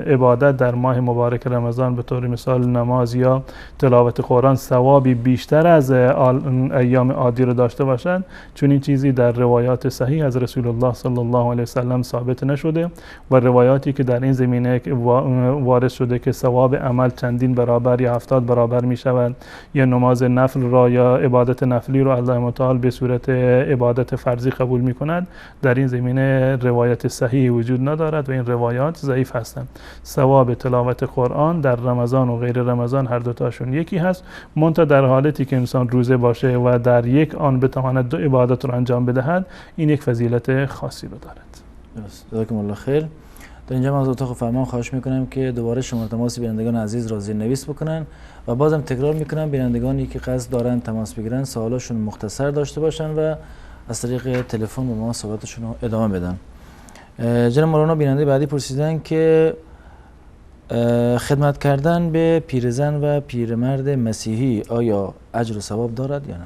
[SPEAKER 4] عبادت در ماه مبارک رمضان به طور مثال نماز یا تلاوت قرآن ثوابی بیشتر از ایام عادی رو داشته باشند، چون این چیزی در روایات صحیح از رسول الله صلی الله علیه وسلم ثابت نشده و روایاتی که در این زمینه وارد شده که ثواب عمل چندین برابر یا 70 برابر می شود، یا نماز نفل را یا عبادت نفلی را الله متعال به صورت عبادت فرضی قبول می کند، در این زمینه روایت صحیح وجود ندارد و این روایات ضعیف هستند. ثواب تلاوت قرآن در رمضان و غیر رمضان هر دوتاشون یکی هست، منتها در حالتی که انسان روزه باشه و در یک آن بتواند دو عبادت رو انجام بدهد، این یک فضیلت خاصی رو دارد.
[SPEAKER 3] درست. جزاکم الله خیر. در اینجا من از اتاق فرمان خواهش میکنم که دوباره شماره تماس بینندگان عزیز را زیرنویس بکنن و بازم تکرار میکنم بینندگانی که قصد دارن تماس بگیرن سوالاشون مختصر داشته باشن و از طریق تلفن با ما صحبتشون رو ادامه بدن. جناب مولانا بیننده بعدی پرسیدن که خدمت کردن به پیرزن و پیرمرد مسیحی آیا اجر و ثواب دارد یا نه؟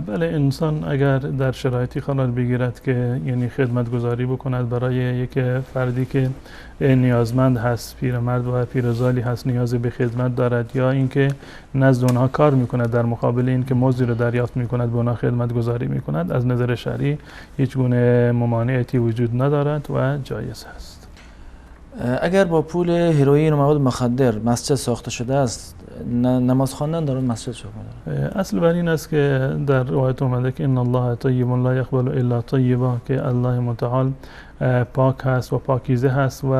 [SPEAKER 4] بله، انسان اگر در شرایطی قرار بگیرد که یعنی خدمت گذاری بکند برای یک فردی که نیازمند هست، پیرمرد و پیرزالی هست نیاز به خدمت دارد، یا اینکه نزد اونها کار میکند در مقابل اینکه مزدی رو دریافت میکند به اونها خدمت گذاری میکند، از نظر شرعی هیچ گونه ممانعتی وجود ندارد و جایز هست.
[SPEAKER 3] اگر با پول هیروئین و مواد مخدر مسجد ساخته شده است، نماز خواندن در اون مسجد شما داره؟
[SPEAKER 4] اصل بر این است که در روایت اومده که ان الله طیب لا یقبل الا طیبا، که الله متعال پاک هست و پاکیزه هست و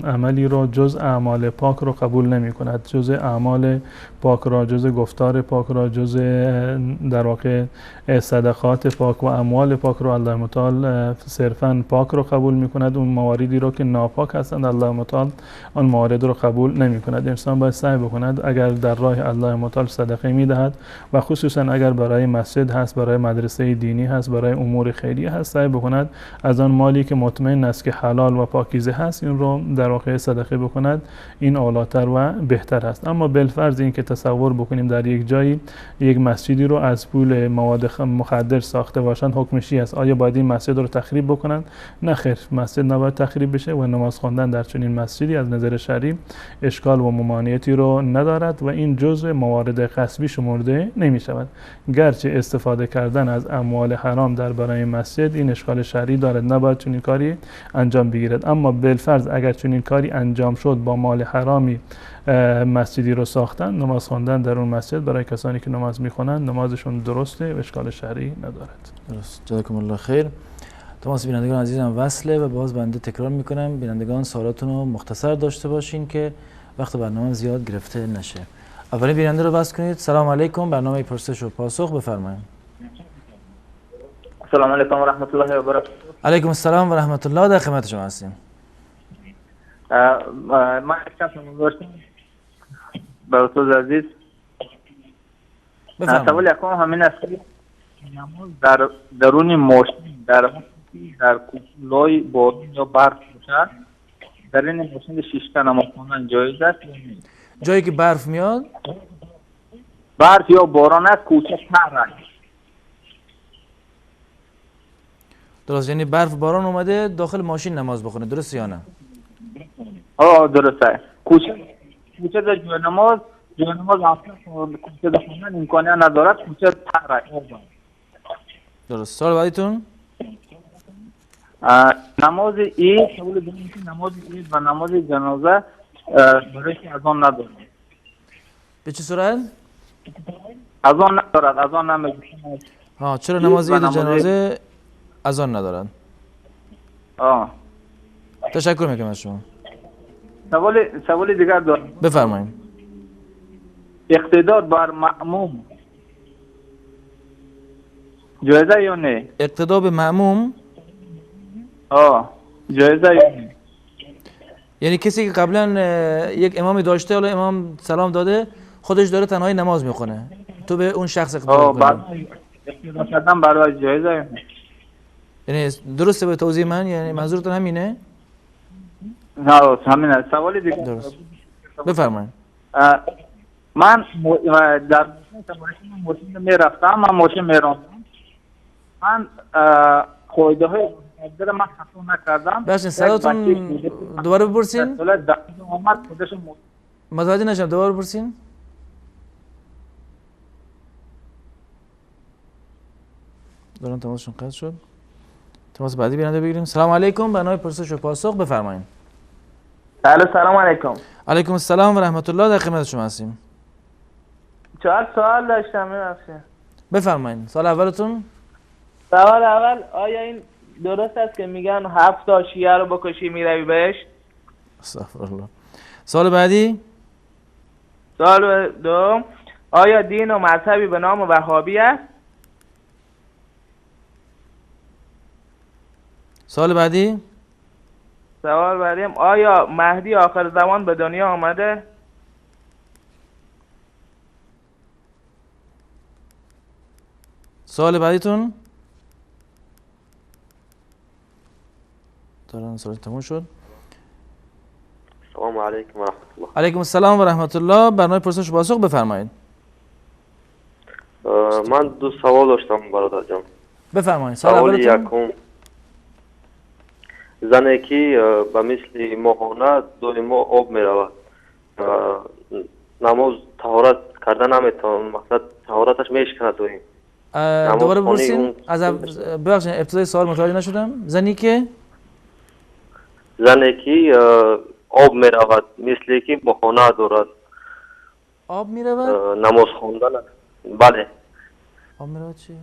[SPEAKER 4] عملی را جز اعمال پاک رو قبول نمی کند، جز اعمال پاک را، جز گفتار پاک را، جز در واقع صدقات پاک و اموال پاک رو الله متعال صرفاً پاک رو قبول می کند. اون مواردی رو که ناپاک هستند الله متعال آن موارد رو قبول نمی کند. انسان باید سعی بکند اگر در راه الله متعال صدقه می دهد و خصوصاً اگر برای مسجد هست، برای مدرسه دینی هست، برای امور خیریه هست، سعی بکند از آن مالی که مطمئن است که حلال و پاکیزه هست این رو در واقع صدقه بکند. این اولاتر و بهتر است. اما بالفرض این که تصور بکنیم در یک جایی یک مسجدی رو از پول مواد مخدر ساخته باشند حکمش چی است؟ آیا باید این مسجد رو تخریب بکنند؟ نه خیر، مسجد نباید تخریب بشه و نماز خواندن در چنین مسجدی از نظر شرعی اشکال و ممانعتی رو ندارد و این جزء موارد غصبی شمرده نمی شود. گرچه استفاده کردن از اموال حرام در برای مسجد این اشکال شرعی دارد، نباید چنین کاری انجام بگیرد. اما بالفرض اگر چنین کاری انجام شد با مال حرامی مسجدی رو ساختن، نماز خواندن در اون مسجد برای کسانی که نماز میخونن نمازشون درسته و اشکال شرعی ندارد.
[SPEAKER 3] درست. جزاکم الله خیر. تماس بینندگان عزیزم وصله و باز بنده تکرار میکنم بینندگان سوالاتون رو مختصر داشته باشین که وقت برنامه زیاد گرفته نشه. اولین بیننده رو وصل کنید. سلام علیکم، برنامه پرسش و پاسخ، بفرمایید.
[SPEAKER 17] سلام علیکم و رحمت الله و برکاته.
[SPEAKER 3] علیکم السلام و رحمت الله، در خدمت شما هستیم.
[SPEAKER 17] من چند داشتم برای تو عزیز. سوال یکم همین است که نماز در درون ماشین در کوچولوی بارون یا برف باشد در این ماشین 6 تا نماز خواندن جایز است یا نه؟
[SPEAKER 3] جایی که برف میاد؟
[SPEAKER 17] برف یا باران است کوچکتر است.
[SPEAKER 3] درست، یعنی برف باران اومده داخل ماشین نماز بخونه، درست یا نه؟
[SPEAKER 17] درسته. کوچه در جای نماز اصلا کوچه در خوندن امکانی ندارد، کوچه تر است.
[SPEAKER 3] درست. سوال بعدیتون؟
[SPEAKER 17] نماز عید، سوال دوم که نماز عید و نماز جنازه برای اذان ندارد.
[SPEAKER 3] به چه صورت؟
[SPEAKER 17] اذان ندارد، اذان نمیگه.
[SPEAKER 3] چرا نماز عید و جنازه اذان ندارد؟ تشکر میکنم از شما.
[SPEAKER 17] سوال دیگر دارم.
[SPEAKER 3] بفرمایید.
[SPEAKER 17] اقتدار بر مأموم جایزه یا نه؟
[SPEAKER 3] اقتدا به مأموم؟
[SPEAKER 17] جایزه یا نه؟
[SPEAKER 3] یعنی کسی که قبلا یک امامی داشته، حالا امام سلام داده خودش داره تنهایی نماز میخونه، تو به اون شخص اقتدا کنی؟
[SPEAKER 17] اقتدا کردن برای جایزه یا نه؟
[SPEAKER 3] یعنی درسته به توضیح من؟ یعنی منظورتون همینه؟
[SPEAKER 17] نه همینه. سوال دیگه
[SPEAKER 3] درست. بفرمایید.
[SPEAKER 17] من در ماشین میرفتم، من ماشین میراندم، من قاعده های مقدر من خطا نکردم.
[SPEAKER 3] باشین صداتون دوباره بپرسین. متوجه نشدم، دوباره بپرسین. دارن تماسشون قطع شد. تماس بعدی بیننده بگیریم. سلام علیکم، برنامه پرسش و پاسخ، بفرمایید.
[SPEAKER 17] سلام علیکم.
[SPEAKER 3] علیکم السلام و رحمت الله، در خدمت شما هستیم.
[SPEAKER 17] 4 سوال داشتم.
[SPEAKER 3] بفرمایید. سوال اولتون؟
[SPEAKER 17] سوال اول، آیا این درست است که میگن 7 تا شیعه رو بکشی میروی بهش؟
[SPEAKER 3] استغفرالله. سوال بعدی؟
[SPEAKER 17] سوال دوم، آیا دین و مذهبی به نام وهابی است؟
[SPEAKER 3] سوال بعدی؟
[SPEAKER 17] سوال بعدی، آیا مهدی آخر زمان به دنیا آمده؟
[SPEAKER 3] سوال بعدیتون؟ دارن سوال تموم شد.
[SPEAKER 18] سلام علیکم و رحمت الله.
[SPEAKER 3] علیکم السلام و رحمت الله، برنامه پرسش و پاسخ، بفرمایید.
[SPEAKER 18] من 2 سوال داشتم برادر جان.
[SPEAKER 3] بفرمایید.
[SPEAKER 18] سوال یکم، زنی که به مثل ماهانه دائما آب می رود، نماز طهارت کردن نمیتواند، مقصد طهارتش میشکنه دویم.
[SPEAKER 3] دوباره بپرسین. ببخشید ابتدای سوال متوجه نشدم. زنی که
[SPEAKER 18] آب می رود، مثل که ماهانه دارد.
[SPEAKER 3] آب می رود؟
[SPEAKER 18] نماز خواندن. بله.
[SPEAKER 3] آب می رود چیه؟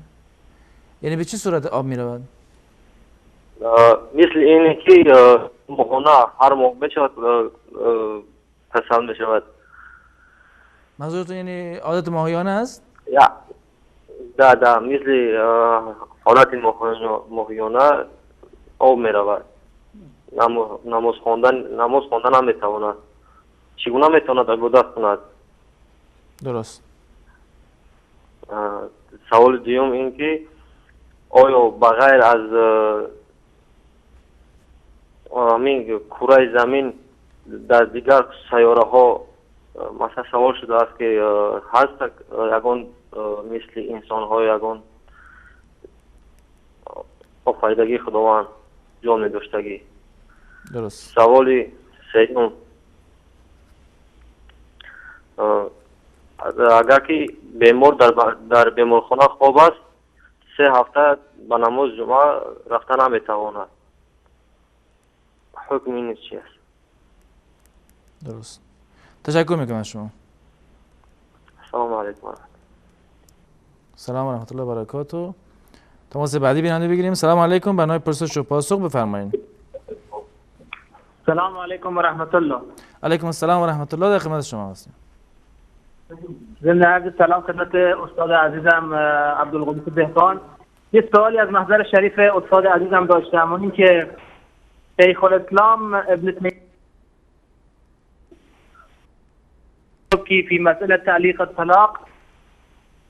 [SPEAKER 3] یعنی به چه صورت آب می رود؟
[SPEAKER 18] مثل اینه که ماهانه هر ماه میشود تصل میشود.
[SPEAKER 3] منظورتون یعنی عادت ماهیانه است؟
[SPEAKER 18] یا ده مثل حالت ماهیانه آب میرود. نماز خواندن هم میتواند. چگونه میتواند عبادت کند؟
[SPEAKER 3] درست.
[SPEAKER 18] سوال دوم این که آیا بغیر از همین کره زمین در دیگر سیاره ها مثلا سوال شده است که هست یگان مثل انسان ها یگان آفریدگی خداوند جان داشتگی.
[SPEAKER 3] درست.
[SPEAKER 18] سوالی سوم اگر که بیمار در بیمارخانه خواب است 3 هفته به نماز جمعه رفتن نمیتواند. حکم این چی است؟
[SPEAKER 3] درست. تشکر میکنم از شما.
[SPEAKER 18] سلام علیکم.
[SPEAKER 3] سلام و رحمت الله و برکاته. تماس بعدی بیننده بگیریم. سلام علیکم. برنامه پرسش و پاسخ بفرمایید.
[SPEAKER 19] سلام علیکم و رحمت الله.
[SPEAKER 3] علیکم السلام و رحمت الله. در خدمت شما هستیم.
[SPEAKER 19] ضمن عرض سلام خدمت استاد عزیزم عبدالقدوس دهقان. یه سوالی از محضر شریف استاد عزیزم داشتم، اون این که شیخ الاسلام ابن تیمیه فی مسئله تعلیق الطلاق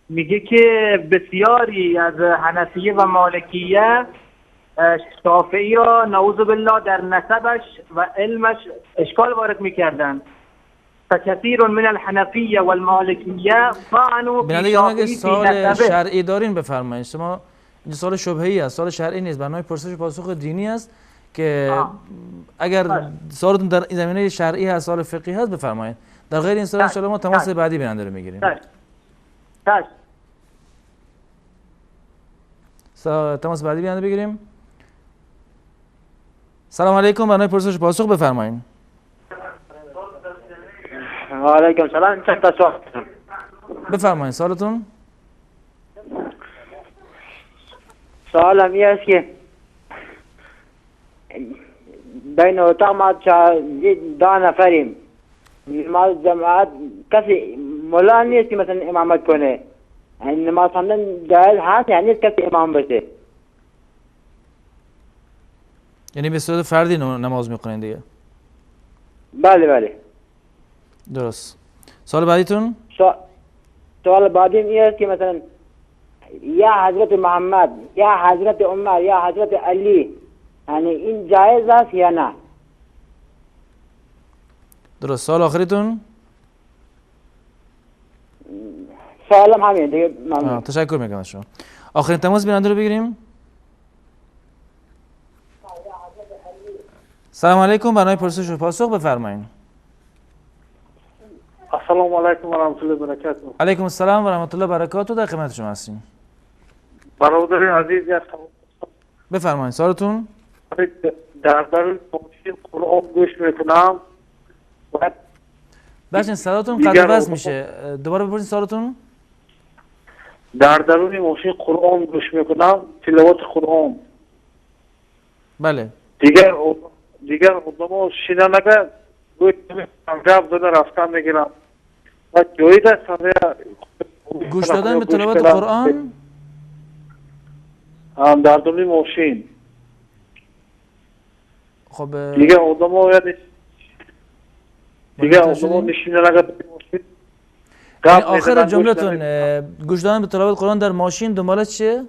[SPEAKER 19] میگه که بسیاری از حنفیه و مالکیه شافعی را نعوذ بالله در نسبش و علمش اشکال وارد میکردن. فکثیر من الحنفیه والمالکیه طعنوا فی شافعی فی
[SPEAKER 3] سوال
[SPEAKER 19] نسبه.
[SPEAKER 3] شرعی دارین بفرمایید. شما این سوال شبهه‌ای است، سوال شرعی نیست. برنامه پرسش و پاسخ دینی است که اگر سوالتون در زمینه شرعی هست، سوال فقهی هست بفرمایید. در غیر این سوال ان شاء الله ما تماس بعدی بیننده رو میگیریم. تماس بعدی بیننده بگیریم. سلام علیکم. برنامه پرسش و پاسخ بفرمایید.
[SPEAKER 10] و علیکم سلام. چند تا سوال
[SPEAKER 3] بفرمایید سوالتون.
[SPEAKER 10] سوالم این است که بین اتاق ما 10 نفریم، نماز جماعت کسی مولا نیست که مثلا امامت کنه، یعنی نماز خواندن جایز هست، یعنی نیست کسی امام بشه.
[SPEAKER 3] یعنی به صورت فردی نماز میخونین دیگه؟
[SPEAKER 10] بله.
[SPEAKER 3] درست. سوال بعدیتون؟
[SPEAKER 10] سوال بعدیم این است که مثلا یا حضرت محمد یا حضرت عمر یا حضرت علی، یعنی این جایز است یا نه؟
[SPEAKER 3] درست. سوال آخریتون؟
[SPEAKER 10] سوالم همین دیگه. ممنون.
[SPEAKER 3] تشکر میکنم از شما. آخرین تماس بیننده رو بگیریم. سلام علیکم. برنامه پرسش و پاسخ بفرمایید.
[SPEAKER 20] السلام علیکم و رحمت الله و برکاته.
[SPEAKER 3] علیکم السلام و رحمت الله و برکاته. در خدمت شما هستیم.
[SPEAKER 20] برادر عزیز
[SPEAKER 3] بفرمایید سوالتون.
[SPEAKER 20] در قرآن گوش میکنم.
[SPEAKER 3] بچه‌ها صداتون قطع وصل میشه. دوباره بپرسید سوالتون.
[SPEAKER 20] در درون ماشین قرآن گوش میکنم، تلاوت قرآن.
[SPEAKER 3] بله.
[SPEAKER 20] دیگر آدم‌ها شیده نگه گوش میکنم، جواب داده رفتن میگیرم و جایی دست
[SPEAKER 3] گوش دادن به تلاوت قرآن
[SPEAKER 20] هم در درون ماشین.
[SPEAKER 3] خب
[SPEAKER 20] دیگه آدم‌ها نشینه نگه
[SPEAKER 3] یعنی آخر جملتون گوش دادن به تلاوت قرآن در ماشین دنبالش چیه؟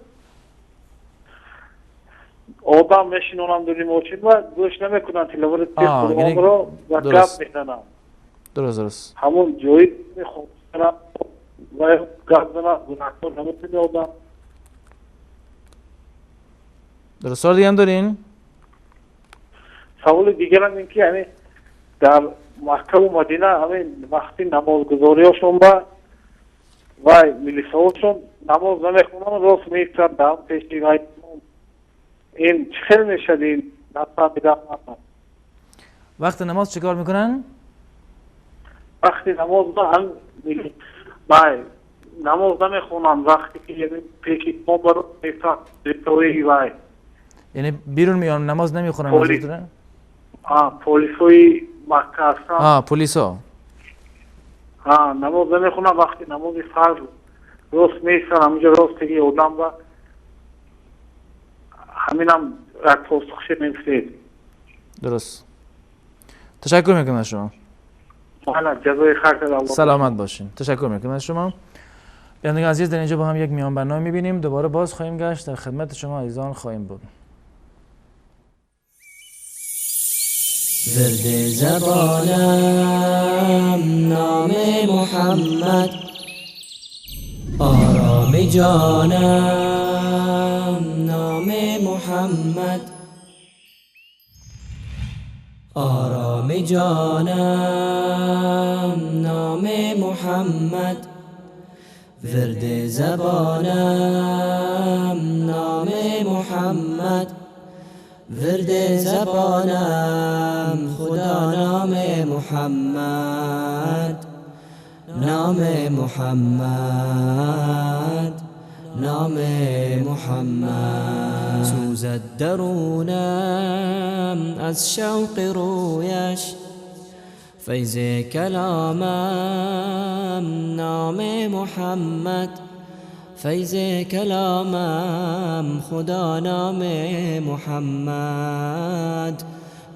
[SPEAKER 20] آدم میشینونم دوری ماشین و گوش نمیکنن تلاوت قرآن رو و گپ میزنن.
[SPEAKER 3] درست.
[SPEAKER 20] همون جایی میخونن و گپ زنن گناهکار نمیتونه آدم.
[SPEAKER 3] درست. سوال دیگه هم دارین؟
[SPEAKER 20] سوال دیگر هم این که یعنی در مکه و مدینه همین وقتی نمازگذاری هاشون و ملیسه هاشون نماز نمیخونن، راست میستن در هم پیشی و این چه خیلی میشد این نفهمیدم.
[SPEAKER 3] وقت نماز چه کار میکنن؟
[SPEAKER 20] وقتی نماز نماز نمیخونن، وقتی که پیشی ما برو میستن دیتوی وای.
[SPEAKER 3] یعنی بیرون میان نماز نمیخونن منظورتونه؟
[SPEAKER 20] پلیسوی مکه هستن.
[SPEAKER 3] پلیسا
[SPEAKER 20] نماز نمیخونن، وقتی نماز فرض راست میستن همینجا راست تگی اودم و همینم یک پاسخش نمیستید.
[SPEAKER 3] درست. تشکر میکنم از شما.
[SPEAKER 20] جزای خیر الله.
[SPEAKER 3] سلامت باشین. تشکر میکنم از شما. بینندگان عزیز، در اینجا با هم یک میان برنامه میبینیم، دوباره باز خواهیم گشت، در خدمت شما عزیزان خواهیم بود.
[SPEAKER 2] ورد زبانم نام محمد، آرام جانم نام محمد، آرام جانم نام محمد، ورد زبانم نام محمد، ورد زبانم خدا نام محمد، نام محمد، نام محمد. سوزد درونم از شوق رویش، فیض کلامم نام محمد، فیض کلامم خدا نام محمد،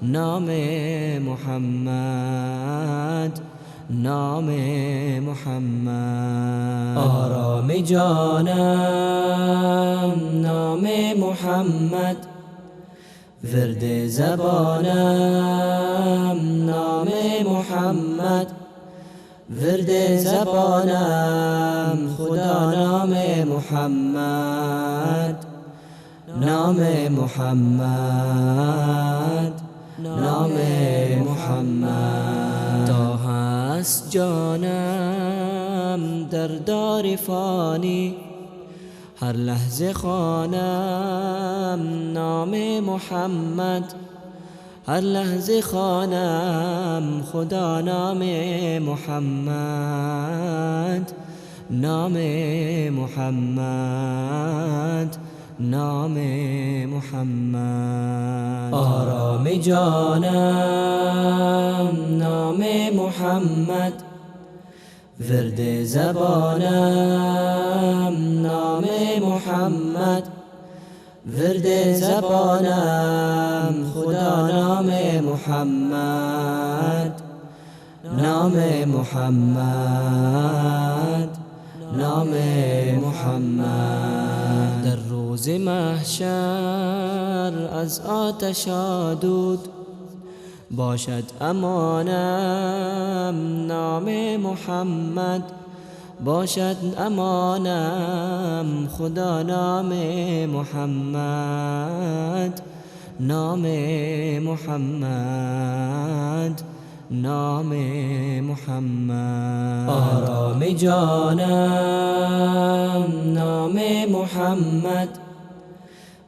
[SPEAKER 2] نام محمد، نام محمد. آرام جانم نام محمد، ورد زبانم نام محمد، ورد زبانم خدا نام محمد، نام محمد، نام محمد. تا هست جانم در دار فانی، هر لحظه خوانم نام محمد، هر لحظه خوانم خدا نام محمد، نام محمد، نام محمد. آرام جانم نام محمد، ورد زبانم نام محمد، ورد زبانم خدا نام محمد، نام محمد، نام محمد. در روز محشر از آتش آلود باشد امانم نام محمد، باشد امانم خدا نام محمد، نام محمد، نام محمد. آرام جانم نام محمد،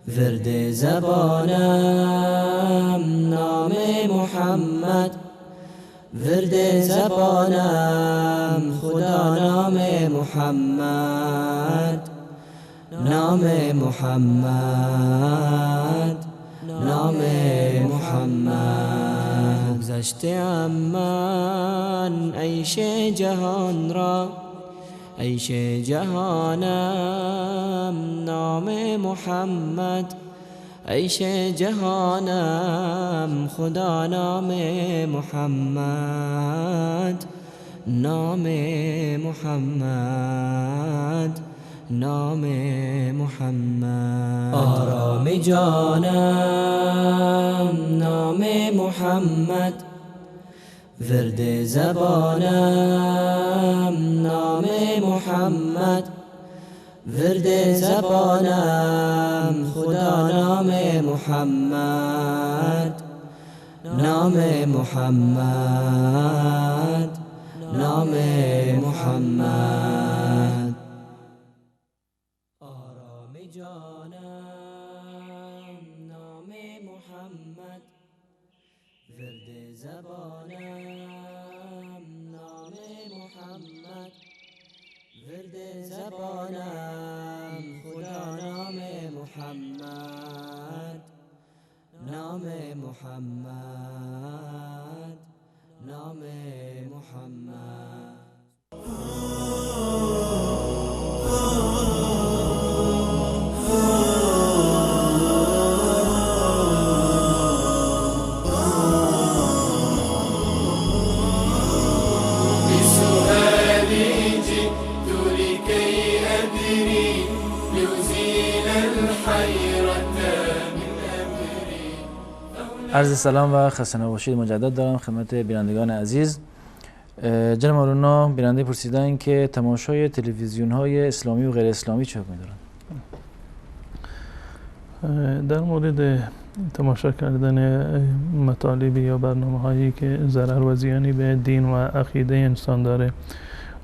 [SPEAKER 2] ورد زبانم نام محمد، ورد زبانم خدا نام محمد، نام محمد، نام محمد. گذشته من عیش جهان را، عیش جهانم نام محمد، عیش جهانم خدا نام محمد، نام محمد، نام محمد. آرام جانم نام محمد، ورد زبانم نام محمد، ورد زبانم خدا نام محمد، نام محمد، نام محمد. آرام جانم نام محمد، ورد زبانم نام محمد، ورد زبانم خدا نام محمد، نام محمد نام محمد
[SPEAKER 1] بسؤالي جئت لكي أدري لأزيل الحيرة من أمري.
[SPEAKER 3] عرض سلام و خسته نباشید مجدد دارم خدمت بینندگان عزیز. جناب مولانا بیننده پرسیدن که تماشای تلویزیون های اسلامی و غیر اسلامی چه حکمی دارن؟
[SPEAKER 4] در مورد تماشا کردن مطالبی یا برنامه هایی که ضرر و زیانی به دین و عقیده انسان داره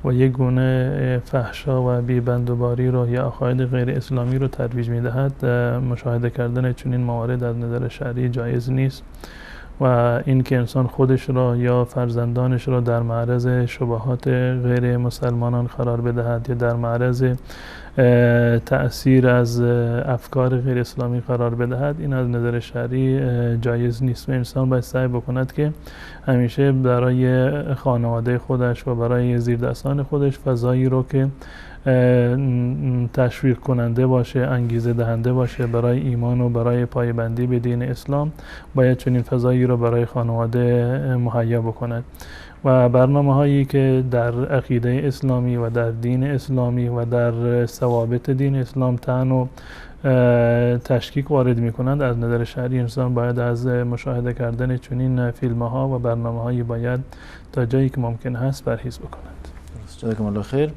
[SPEAKER 4] و یک گونه فحشا و بی‌بندوباری رو یا عقاید غیر اسلامی رو ترویج میدهد، مشاهده کردن چنین موارد از نظر شرعی جایز نیست و این که انسان خودش را یا فرزندانش را در معرض شبهات غیر مسلمانان قرار بدهد یا در معرض تأثیر از افکار غیر اسلامی قرار بدهد، این از نظر شرعی جایز نیست و انسان باید سعی بکند که همیشه برای خانواده خودش و برای زیردستان خودش فضایی رو که تشویق کننده باشه، انگیزه دهنده باشه برای ایمان و برای پایبندی به دین اسلام، باید چنین فضایی رو برای خانواده مهیا بکند و برنامه هایی که در عقیده اسلامی و در دین اسلامی و در ثوابت دین اسلام طعن و تشکیک وارد می کنند، از نظر شرعی انسان باید از مشاهده کردن چنین فیلم ها و برنامه هایی باید تا جایی که ممکن هست پرهیز بکنند.
[SPEAKER 3] جزاکم الله خیر.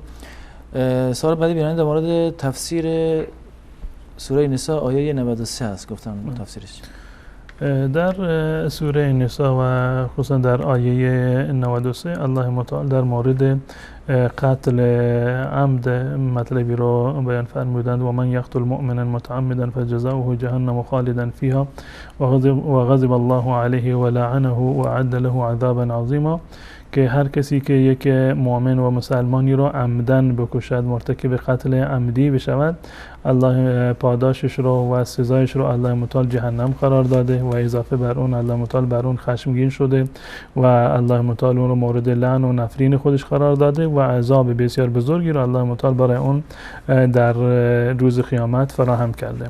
[SPEAKER 3] سوال بعدی بیننده در مورد تفسیر سوره نساء آیه 93 هست، گفتم تفسیرش. در سوره نساء و خصوصا در آیه 93 الله متعال در مورد قتل عمد مطلبی رو بیان فرمودند: و من یقتل مؤمنا متعمدا فجزاؤه جهنم خالدا فيها و غضب الله علیه و لعنه و اعد له عذابا عظیما، که هر کسی که یک مؤمن و مسلمانی رو عمدن بکشد، مرتکب قتل عمدی بشود، الله پاداشش رو و سزایش رو الله متعال جهنم قرار داده و اضافه بر اون الله متعال بر اون خشمگین شده و الله متعال اون رو مورد لعن و نفرین خودش قرار داده و عذاب بسیار بزرگی رو الله متعال برای اون در روز قیامت فراهم کرده.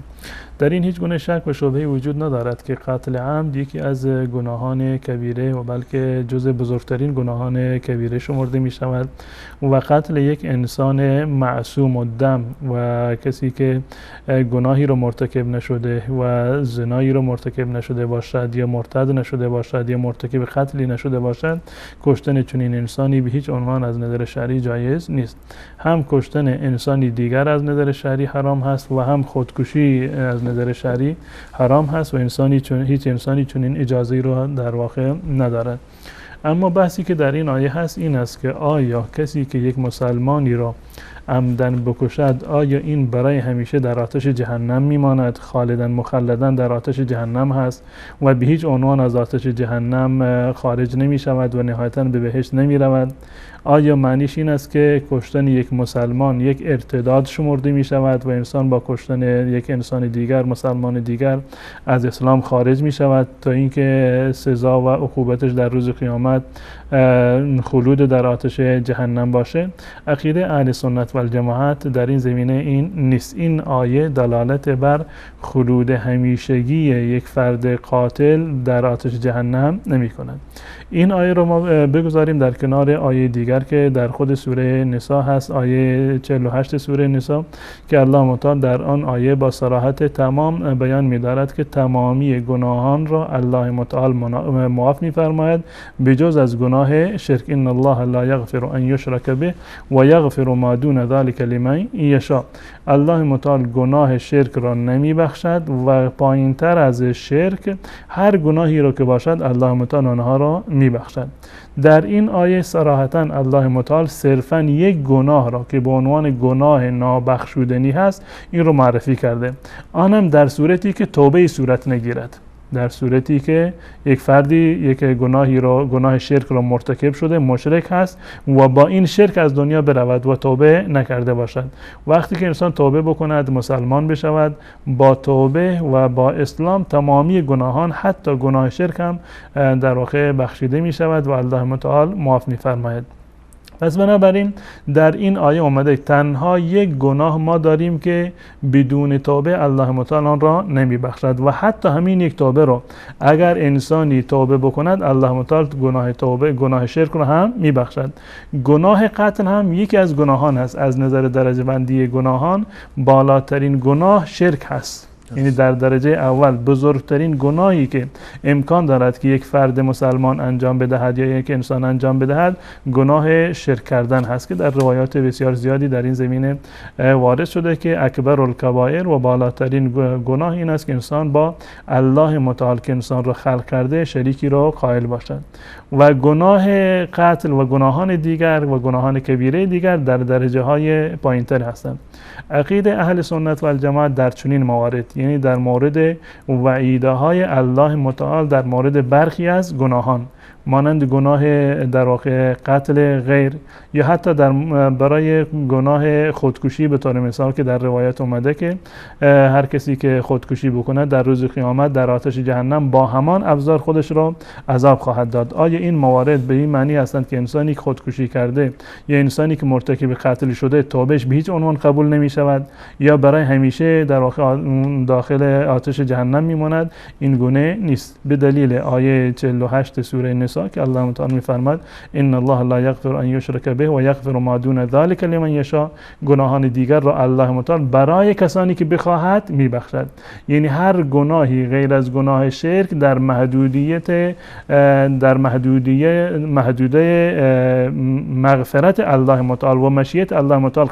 [SPEAKER 3] در این هیچ گونه شک و شبهه وجود ندارد که قتل عمد یکی از گناهان کبیره و بلکه جزء بزرگترین گناهان کبیره شمرده می شود و قتل یک انسان معصوم الدم و کسی که گناهی رو مرتکب نشده و زنایی رو مرتکب نشده باشد یا مرتد نشده باشد یا مرتکب قتلی نشده باشد، کشتن چنین انسانی به هیچ عنوان از نظر شرعی جایز نیست. هم کشتن انسانی دیگر از نظر شرعی حرام هست و هم خودکشی از نظر شرعی حرام هست و هیچ انسانی چنین اجازه رو در واقع ندارد. اما بحثی که در این آیه هست این است که آیا کسی که یک مسلمانی را عمدن بکشد، آیا این برای همیشه در آتش جهنم میماند، خالدن مخلدن در آتش جهنم هست و به هیچ عنوان از آتش جهنم خارج نمی شود و نهایتاً به بهشت نمی رود؟ آیا معنیش این است که کشتن یک مسلمان یک ارتداد شمرده می شود و انسان با کشتن یک انسان دیگر، مسلمان دیگر، از اسلام خارج می شود تا اینکه سزا و عقوبتش در روز قیامت خلود در آتش جهنم باشه؟ عقیده اهل سنت و الجماعت در این زمینه این نیست. این آیه دلالت بر خلود همیشگی یک فرد قاتل در آتش جهنم نمی کند. این آیه رو ما بگذاریم در کنار آیه دیگر که در خود سوره نساء هست، آیه 48 سوره نساء، که الله متعال در آن آیه با صراحت تمام بیان می‌دارد که تمامی گناهان را الله متعال معاف می‌فرماید بجز از گناه شرک. ان الله لا یغفر ان یشرک به و یغفر ما دون ذلك لمن یشاء. الله متعال گناه شرک را نمی‌بخشد و پایین‌تر از شرک هر گناهی را که باشد الله متعال آنها را می‌بخشد. در این آیه صراحتاً الله متعال صرفاً یک گناه را که به عنوان گناه نابخشودنی هست این رو معرفی کرده، آنم در صورتی که توبه صورت نگیرد.
[SPEAKER 4] در صورتی که یک فردی یک گناه شرک را مرتکب شده، مشرک هست و با این شرک از دنیا برود و توبه نکرده باشد. وقتی که انسان توبه بکند، مسلمان بشود، با توبه و با اسلام تمامی گناهان حتی گناه شرک هم در واقع بخشیده می شود و الله متعال معاف می فرماید. پس بنابراین در این آیه اومده تنها یک گناه ما داریم که بدون توبه الله متعال آن را نمی بخشد و حتی همین یک توبه رو اگر انسانی توبه بکند الله متعال گناه شرک رو هم می بخشد. گناه قتل هم یکی از گناهان هست. از نظر درجه بندی گناهان بالاترین گناه شرک هست. یعنی در درجه اول بزرگترین گناهی که امکان دارد که یک فرد مسلمان انجام بدهد یا یک انسان انجام بدهد گناه شرک کردن هست که در روایات بسیار زیادی در این زمینه وارد شده که اکبر الکبائر و بالاترین گناه این است که انسان با الله متعال که انسان را خلق کرده شریکی را قائل باشد و گناه قتل و گناهان دیگر و گناهان کبیره دیگر در درجه های پایین تر هستند. عقیده اهل سنت و الجماعت در چنین موارد، یعنی در مورد وعیده های الله متعال در مورد برخی از گناهان مانند گناه در واقع قتل غیر یا حتی برای گناه خودکشی به طور مثال که در روایت اومده که هر کسی که خودکشی بکنه در روز قیامت در آتش جهنم با همان ابزار خودش را عذاب خواهد داد. آیا این موارد به این معنی هستند که انسانی که خودکشی کرده یا انسانی که مرتکب قتل شده توبهش به هیچ عنوان قبول نمی شود یا برای همیشه در واقع داخل آتش جهنم میماند؟ این گونه نیست. به دلیل آیه 48 سوره نساء که الله متعال میفرماد ان الله لا یغفر ان یشرک به و یغفر ما دون ذلك لمن یشاء، گناهان دیگر را الله متعال برای کسانی که بخواهد میبخشد. یعنی هر گناهی غیر از گناه شرک در محدوده مغفرت الله متعال و مشیت الله متعال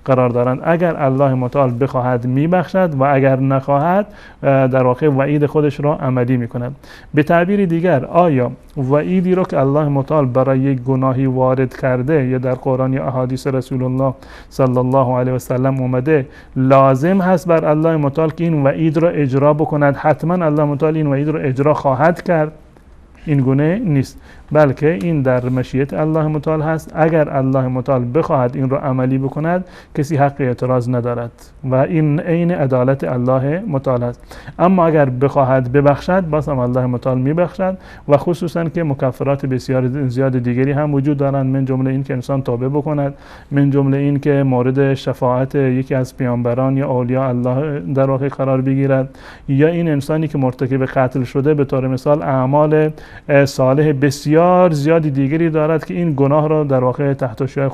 [SPEAKER 4] قرار دارند. اگر الله متعال بخواهد میبخشد و اگر نخواهد در واقع وعید خودش را عملی میکند. به تعبیر دیگر آیا وعیدی رو که الله متعال برای یک گناهی وارد کرده یا در قرآن یا احادیث رسول الله صلی الله علیه و سلم اومده لازم هست بر الله متعال که این وعید را اجرا بکند؟ حتما الله متعال این وعید را اجرا خواهد کرد؟ این گونه نیست، بلکه این در مشیت الله متعال هست. اگر الله متعال بخواهد این را عملی بکند کسی حق اعتراض ندارد و این عین عدالت الله متعال است. اما اگر بخواهد ببخشد باز هم الله متعال میبخشد و خصوصا که مکفرات بسیار زیاد دیگری هم وجود دارند، من جمله این که انسان توبه بکند، من جمله این که مورد شفاعت یکی از پیامبران یا اولیاء الله در واقع قرار بگیرد، یا این انسانی که مرتکب قتل شده به طور مثال اعمال صالح بسیار زیادی دیگری دارد که این گناه را در واقع تحت شعاع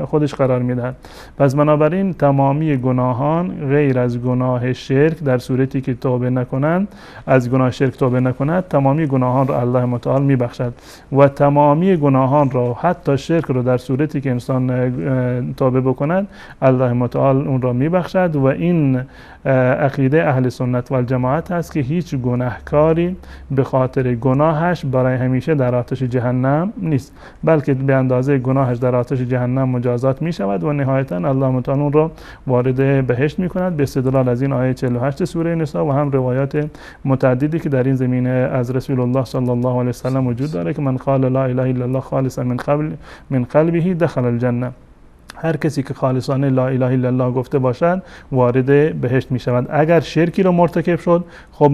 [SPEAKER 4] خودش قرار میدهد. پس بنابراین تمامی گناهان غیر از گناه شرک در صورتی که توبه نکنند، از گناه شرک توبه نکند، تمامی گناهان را الله متعال میبخشد و تمامی گناهان را حتی شرک را در صورتی که انسان توبه بکند الله متعال اون را میبخشد و این عقیده اهل سنت و الجماعت هست که هیچ گناهکاری به خاطر گناهش برای همیشه در آتش جهنم نیست، بلکه به اندازه گناهش در آتش جهنم مجازات می شود و نهایتا الله متعال اون را وارد بهشت می کند به استدلال از این آیه 48 سوره نساء و هم روایات متعددی که در این زمینه از رسول الله صلی الله علیه و سلم وجود داره که من قال لا اله الا الله خالصا من قلبه دخل الجنه. هر کسی که خالصانه لا اله الا الله گفته باشد وارد بهشت می شود. اگر شرکی رو مرتکب شد خب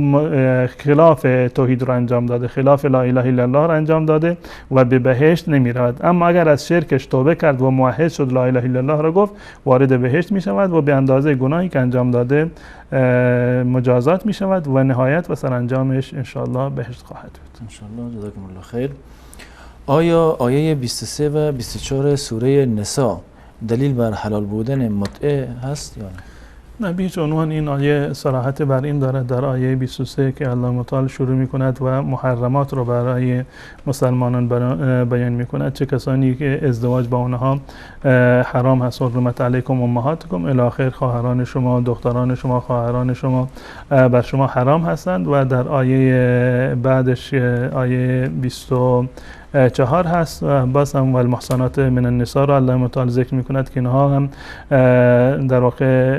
[SPEAKER 4] خلاف توحید رو انجام داده، خلاف لا اله الا الله رو انجام داده و به بهشت نمی رود. اما اگر از شرکش توبه کرد و موحد شد لا اله الا الله رو گفت وارد بهشت می شود و به اندازه گناهی که انجام داده مجازات می شود و نهایت و سرانجامش انشاءالله بهشت خواهد بود.
[SPEAKER 3] انشاءالله. جزاکم الله خیر. آیا آیه 23 و 24 سوره نساء دلیل بر حلال بودن متعه هست یا نه؟
[SPEAKER 4] نه، به هیچ عنوان این آیه صراحت بر این دارد. در آیه 23 که الله متعال شروع می کند و محرمات رو برای مسلمانان بیان می کند، چه کسانی که ازدواج با اونها حرام هست، حرمت علیکم امهاتکم الی آخر، خواهران شما، دختران شما، خواهران شما بر شما حرام هستند. و در آیه بعدش آیه 25 4 هست و باز هم والمحصنات من النساء را الله متعال ذکر میکند که اینها هم در واقع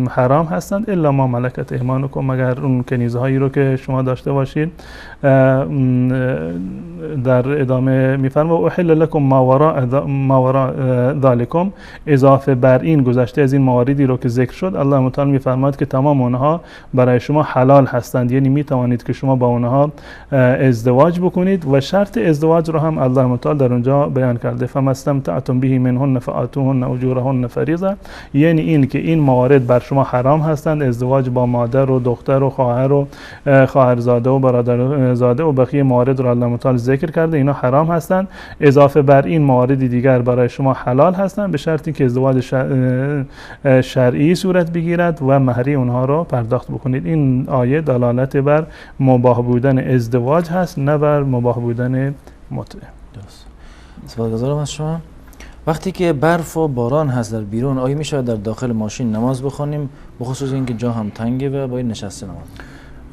[SPEAKER 4] حرام هستند الا ما ملکت ایمانکم، مگر اون کنیزه هایی رو که شما داشته باشید. در ادامه میفرما احل لكم ما وراء ذالکم، اضافه بر این گذشته از این مواردی رو که ذکر شد الله متعال میفرماد که تمام اونها برای شما حلال هستند، یعنی میتوانید که شما با اونها ازدواج بکنید و شرط ازدواج رو هم الله متعال در اونجا بیان کرده فما استمتعتم به منهن فآتوهن اجورهن فریضه، یعنی این که این موارد بر شما حرام هستند، ازدواج با مادر و دختر و خواهر و خواهرزاده و برادرزاده و بقیه موارد رو الله متعال ذکر کرده، اینا حرام هستند. اضافه بر این موارد دیگر برای شما حلال هستند به شرطی که ازدواج شرعی صورت بگیرد و مهری اونها رو پرداخت بکنید. این آیه دلالت بر مباح بودن ازدواج هست نه بر مباح بودن متعه.
[SPEAKER 3] درست. سپاسگزارم از شما. وقتی که برف و باران هست در بیرون آیا میشه در داخل ماشین نماز بخونیم، بخصوص اینکه جا هم تنگه و باید نشسته نماز؟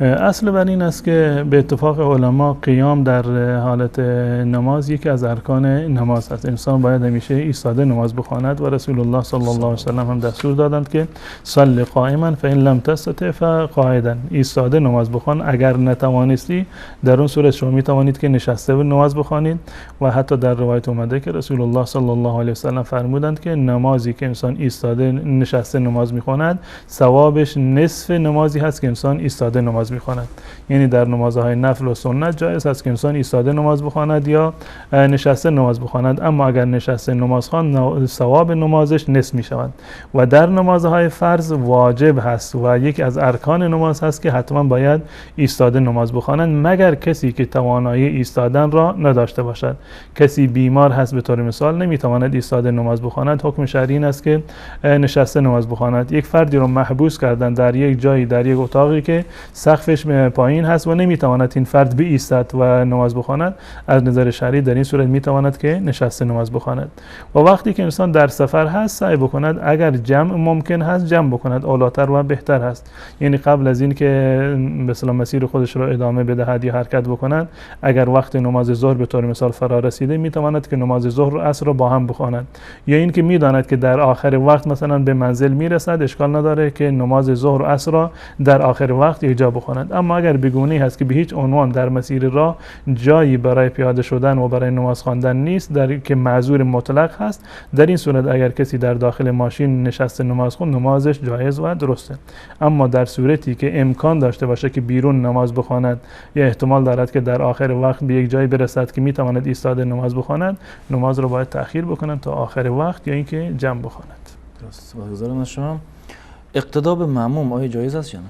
[SPEAKER 4] اصل بر این است که به اتفاق علما قیام در حالت نماز یکی از ارکان نماز است. انسان باید همیشه ایستاده نماز بخواند و رسول الله صلی الله علیه و سلم هم دستور دادند که صل قائما فإن لم تستطع فقاعدا، ایستاده نماز بخوان، اگر نتوانستی در اون صورت شما می توانید که نشسته نماز بخوانید. و حتی در روایت اومده که رسول الله صلی الله علیه و سلم فرمودند که نمازی که انسان ایستاده نشسته نماز میخواند ثوابش نصف نمازی هست که انسان ایستاده نماز میخواند. یعنی در نمازهای نفل و سنت جایز است که انسان ایستاده نماز بخواند یا نشسته نماز بخواند، اما اگر نشسته نماز خواند ثواب نمازش نصف میشود. و در نمازهای فرض واجب هست و یکی از ارکان نماز هست که حتما باید ایستاده نماز بخوانند، مگر کسی که توانایی ایستادن را نداشته باشد. کسی بیمار هست به طور مثال نمیتواند ایستاده نماز بخواند، حکم شرعی این است که نشسته نماز بخواند. یک فردی رو محبوس کردن در یک جایی، در یک اتاقی که سقفش پایین هست و نمیتواند این فرد بایستد و نماز بخواند، از نظر شرعی در این صورت میتواند که نشسته نماز بخواند. و وقتی که انسان در سفر هست سعی بکند اگر جمع ممکن هست جمع بکند، اولاتر و بهتر هست. یعنی قبل از این که به اصطلاح مسیر خودش رو ادامه بدهد یا حرکت بکند، اگر وقت نماز ظهر به طور مثال فرا رسیده میتواند که نماز ظهر و عصر رو با هم بخواند، یا این که میداند که در آخر وقت مثلا به منزل میرسد، اشکال نداره که نماز ظهر و عصر را در آخر وقت یکجا بخواند. اما اگر بگونی هست که به هیچ عنوان در مسیر راه جایی برای پیاده شدن و برای نماز خواندن نیست، در که معذور مطلق هست، در این صورت اگر کسی در داخل ماشین نشسته نماز خوند نمازش جایز و درسته. اما در صورتی که امکان داشته باشه که بیرون نماز بخواند یا احتمال دارد که در آخر وقت به یک جایی برسد که میتواند ایستاده نماز بخواند، نماز رو باید تأخیر بکنند تا آخر وقت یا اینکه جمع بخواند.
[SPEAKER 3] درست. سپاسگزارم از شما. اقتدا به مأموم آیا جایز است یا نه؟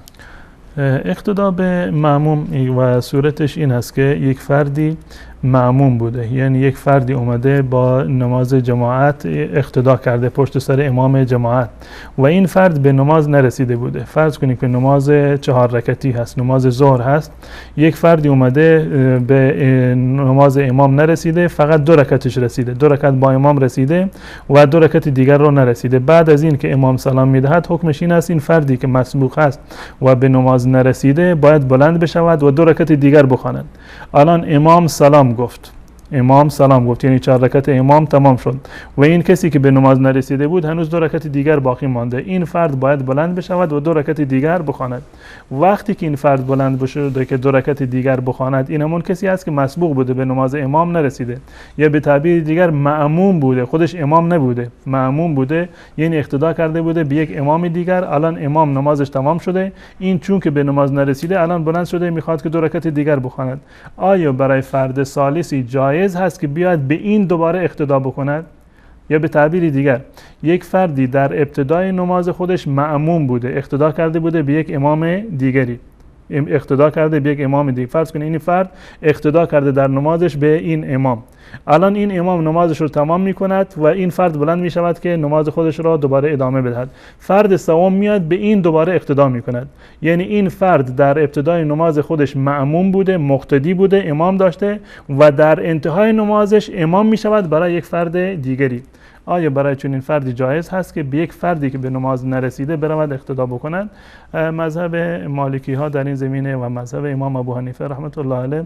[SPEAKER 4] اقتدا به مأموم و صورتش این هست که یک فردی مأموم بوده، یعنی یک فردی اومده با نماز جماعت اقتدا کرده پشت سر امام جماعت و این فرد به نماز نرسیده بوده. فرض کنید که نماز 4 رکعتی هست، نماز ظهر هست، یک فردی اومده به نماز امام نرسیده، فقط 2 رکعتش رسیده، 2 رکعت با امام رسیده و 2 رکعت دیگر رو نرسیده. بعد از این که امام سلام میدهد حکمش این است این فردی که مسبوق است و به نماز نرسیده باید بلند بشود و 2 رکعت دیگر بخواند. الان امام سلام گفت، امام سلام گفت، یعنی 4 رکعت امام تمام شد و این کسی که به نماز نرسیده بود هنوز 2 رکعت دیگر باقی مانده. این فرد باید بلند بشود و 2 رکعت دیگر بخواند. وقتی که این فرد بلند بشه که 2 رکعت دیگر بخواند، این همون کسی است که مسبوق بوده به نماز امام نرسیده، یا به تعبیر دیگر مأموم بوده، خودش امام نبوده، مأموم بوده، یعنی اقتدا کرده بوده به یک امام دیگر. الان امام نمازش تمام شده، این چون که به نماز نرسیده الان بلند شده میخواد که 2 رکعت دیگر بخواند. آیا برای فرد ثالثی جایز هست که بیاد به این دوباره اقتدا بکند؟ یا به تعبیر دیگر یک فردی در ابتدای نماز خودش مأموم بوده، اقتدا کرده بوده به یک امام دیگری، اقتدا کرده به یک امام دیگر. فرض کنید این فرد اقتدا کرده در نمازش به این امام، الان این امام نمازش رو تمام می کند و این فرد بلند می شود که نماز خودش را دوباره ادامه بدهد. فرد سوم میاد به این دوباره اقتدا می کند، یعنی این فرد در ابتدای نماز خودش مأموم بوده، مقتدی بوده، امام داشته و در انتهای نمازش امام می شود برای یک فرد دیگری. آیا برای چنین فردی جایز هست که به یک فردی که به نماز نرسیده برود اقتدا بکنند؟ مذهب مالکی ها در این زمینه و مذهب امام ابو حنیفه رحمت الله علیه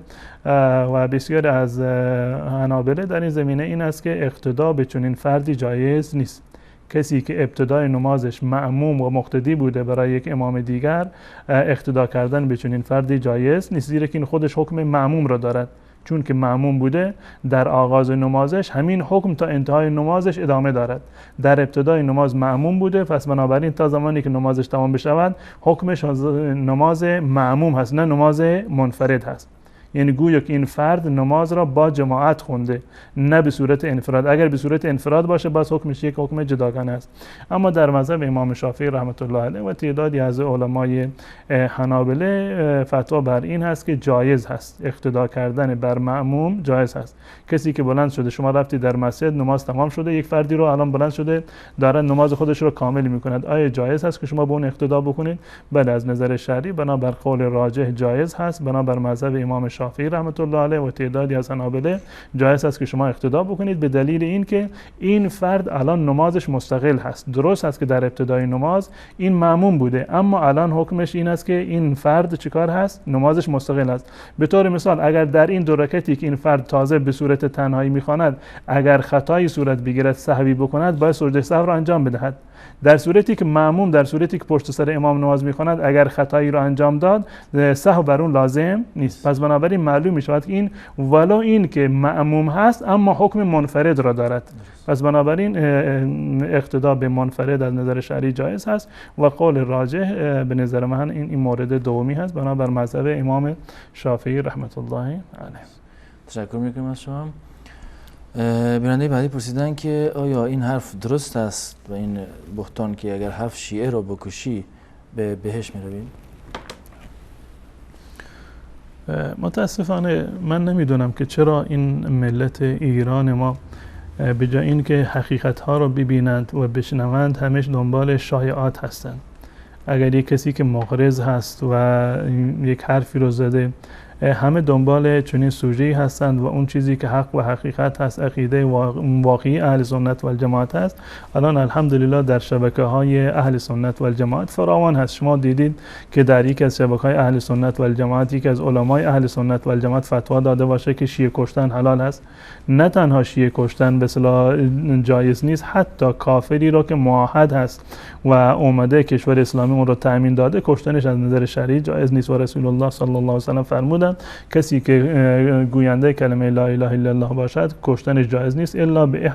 [SPEAKER 4] و بسیار از حنابله در این زمینه این است که اقتدا به چنین فردی جایز نیست. کسی که ابتدای نمازش مأموم و مقتدی بوده برای یک امام دیگر، اقتدا کردن به چنین فردی جایز نیست، زیرا که این خودش حکم مأموم را دارد. چون که مأموم بوده در آغاز نمازش همین حکم تا انتهای نمازش ادامه دارد. در ابتدای نماز مأموم بوده، پس بنابراین تا زمانی که نمازش تمام بشود حکمش نماز مأموم هست، نه نماز منفرد هست. یعنی گویا که این فرد نماز را با جماعت خونده، نه به صورت انفراد. اگر به صورت انفراد باشه باز حکمش یک حکم جداگانه است. اما در مذهب امام شافعی رحمت الله علیه و تعدادی از علمای حنابله فتوا بر این هست که جایز هست اقتدا کردن بر مأموم، جایز هست. کسی که بلند شده، شما رفتی در مسجد نماز تمام شده، یک فردی رو الان بلند شده داره نماز خودش رو کامل میکند، آیا جایز هست که شما به اون اقتدا بکنید؟ بله، از نظر شرعی بنابر قول راجح جایز هست. بنابر مذهب امام شافعی رحمت الله علیه و تعدادی از حنابله جایز است که شما اقتدا بکنید، به دلیل اینکه این فرد الان نمازش مستقل هست. درست است که در ابتدای نماز این مأموم بوده، اما الان حکمش این است که این فرد چیکار هست؟ نمازش مستقل است. به طور مثال اگر در این دو رکعتی که این فرد تازه به صورت تنهایی میخواند اگر خطایی صورت بگیرد، سهوی بکند، باید سجده سهو را انجام بدهد. در صورتی که مأموم در صورتی که پشت سر امام نماز میخواند اگر خطایی را انجام داد، سهو بر اون لازم نیست. پس بنابراین معلوم میشود که این ولو این که مأموم هست اما حکم منفرد را دارد. پس بنابراین اقتدا به منفرد از نظر شرعی جایز هست و قول راجح به نظر من این مورد دومی هست بنابر مذهب امام شافعی رحمت الله علیه.
[SPEAKER 3] تشکر میکنم از شما. بیننده بعدی پرسیدن که آیا این حرف درست است و این بهتان که اگر 7 شیعه را بکشی به بهشت میروی؟
[SPEAKER 4] متاسفانه من نمیدونم که چرا این ملت ایران ما به جای این که حقیقت ها رو ببینند و بشنوند همش دنبال شایعات هستند. اگر یک کسی که مغرض هست و یک حرفی رو زده، همه دنبال چنین سوژه‌ای هستند و اون چیزی که حق و حقیقت هست، عقیده واقعی اهل سنت و الجماعت هست، الان الحمدلله در شبکه‌های اهل سنت و الجماعت فراوان هست. شما دیدید که در یک از شبکه‌های اهل سنت و الجماعت یک از علمای اهل سنت و الجماعت فتوا داده باشه که شیعه کشتن حلال است. نه تنها شیعه کشتن به اصطلاح جایز نیست، حتی کافری را که معاهد هست و اومده کشور اسلامی اون رو تأمین داده، کشتنش از نظر شرعی جایز نیست و رسول الله صلی الله علیه و سلم فرمودند کسی که گوینده کلمه لا اله الا الله باشد کشتنش جایز نیست الا به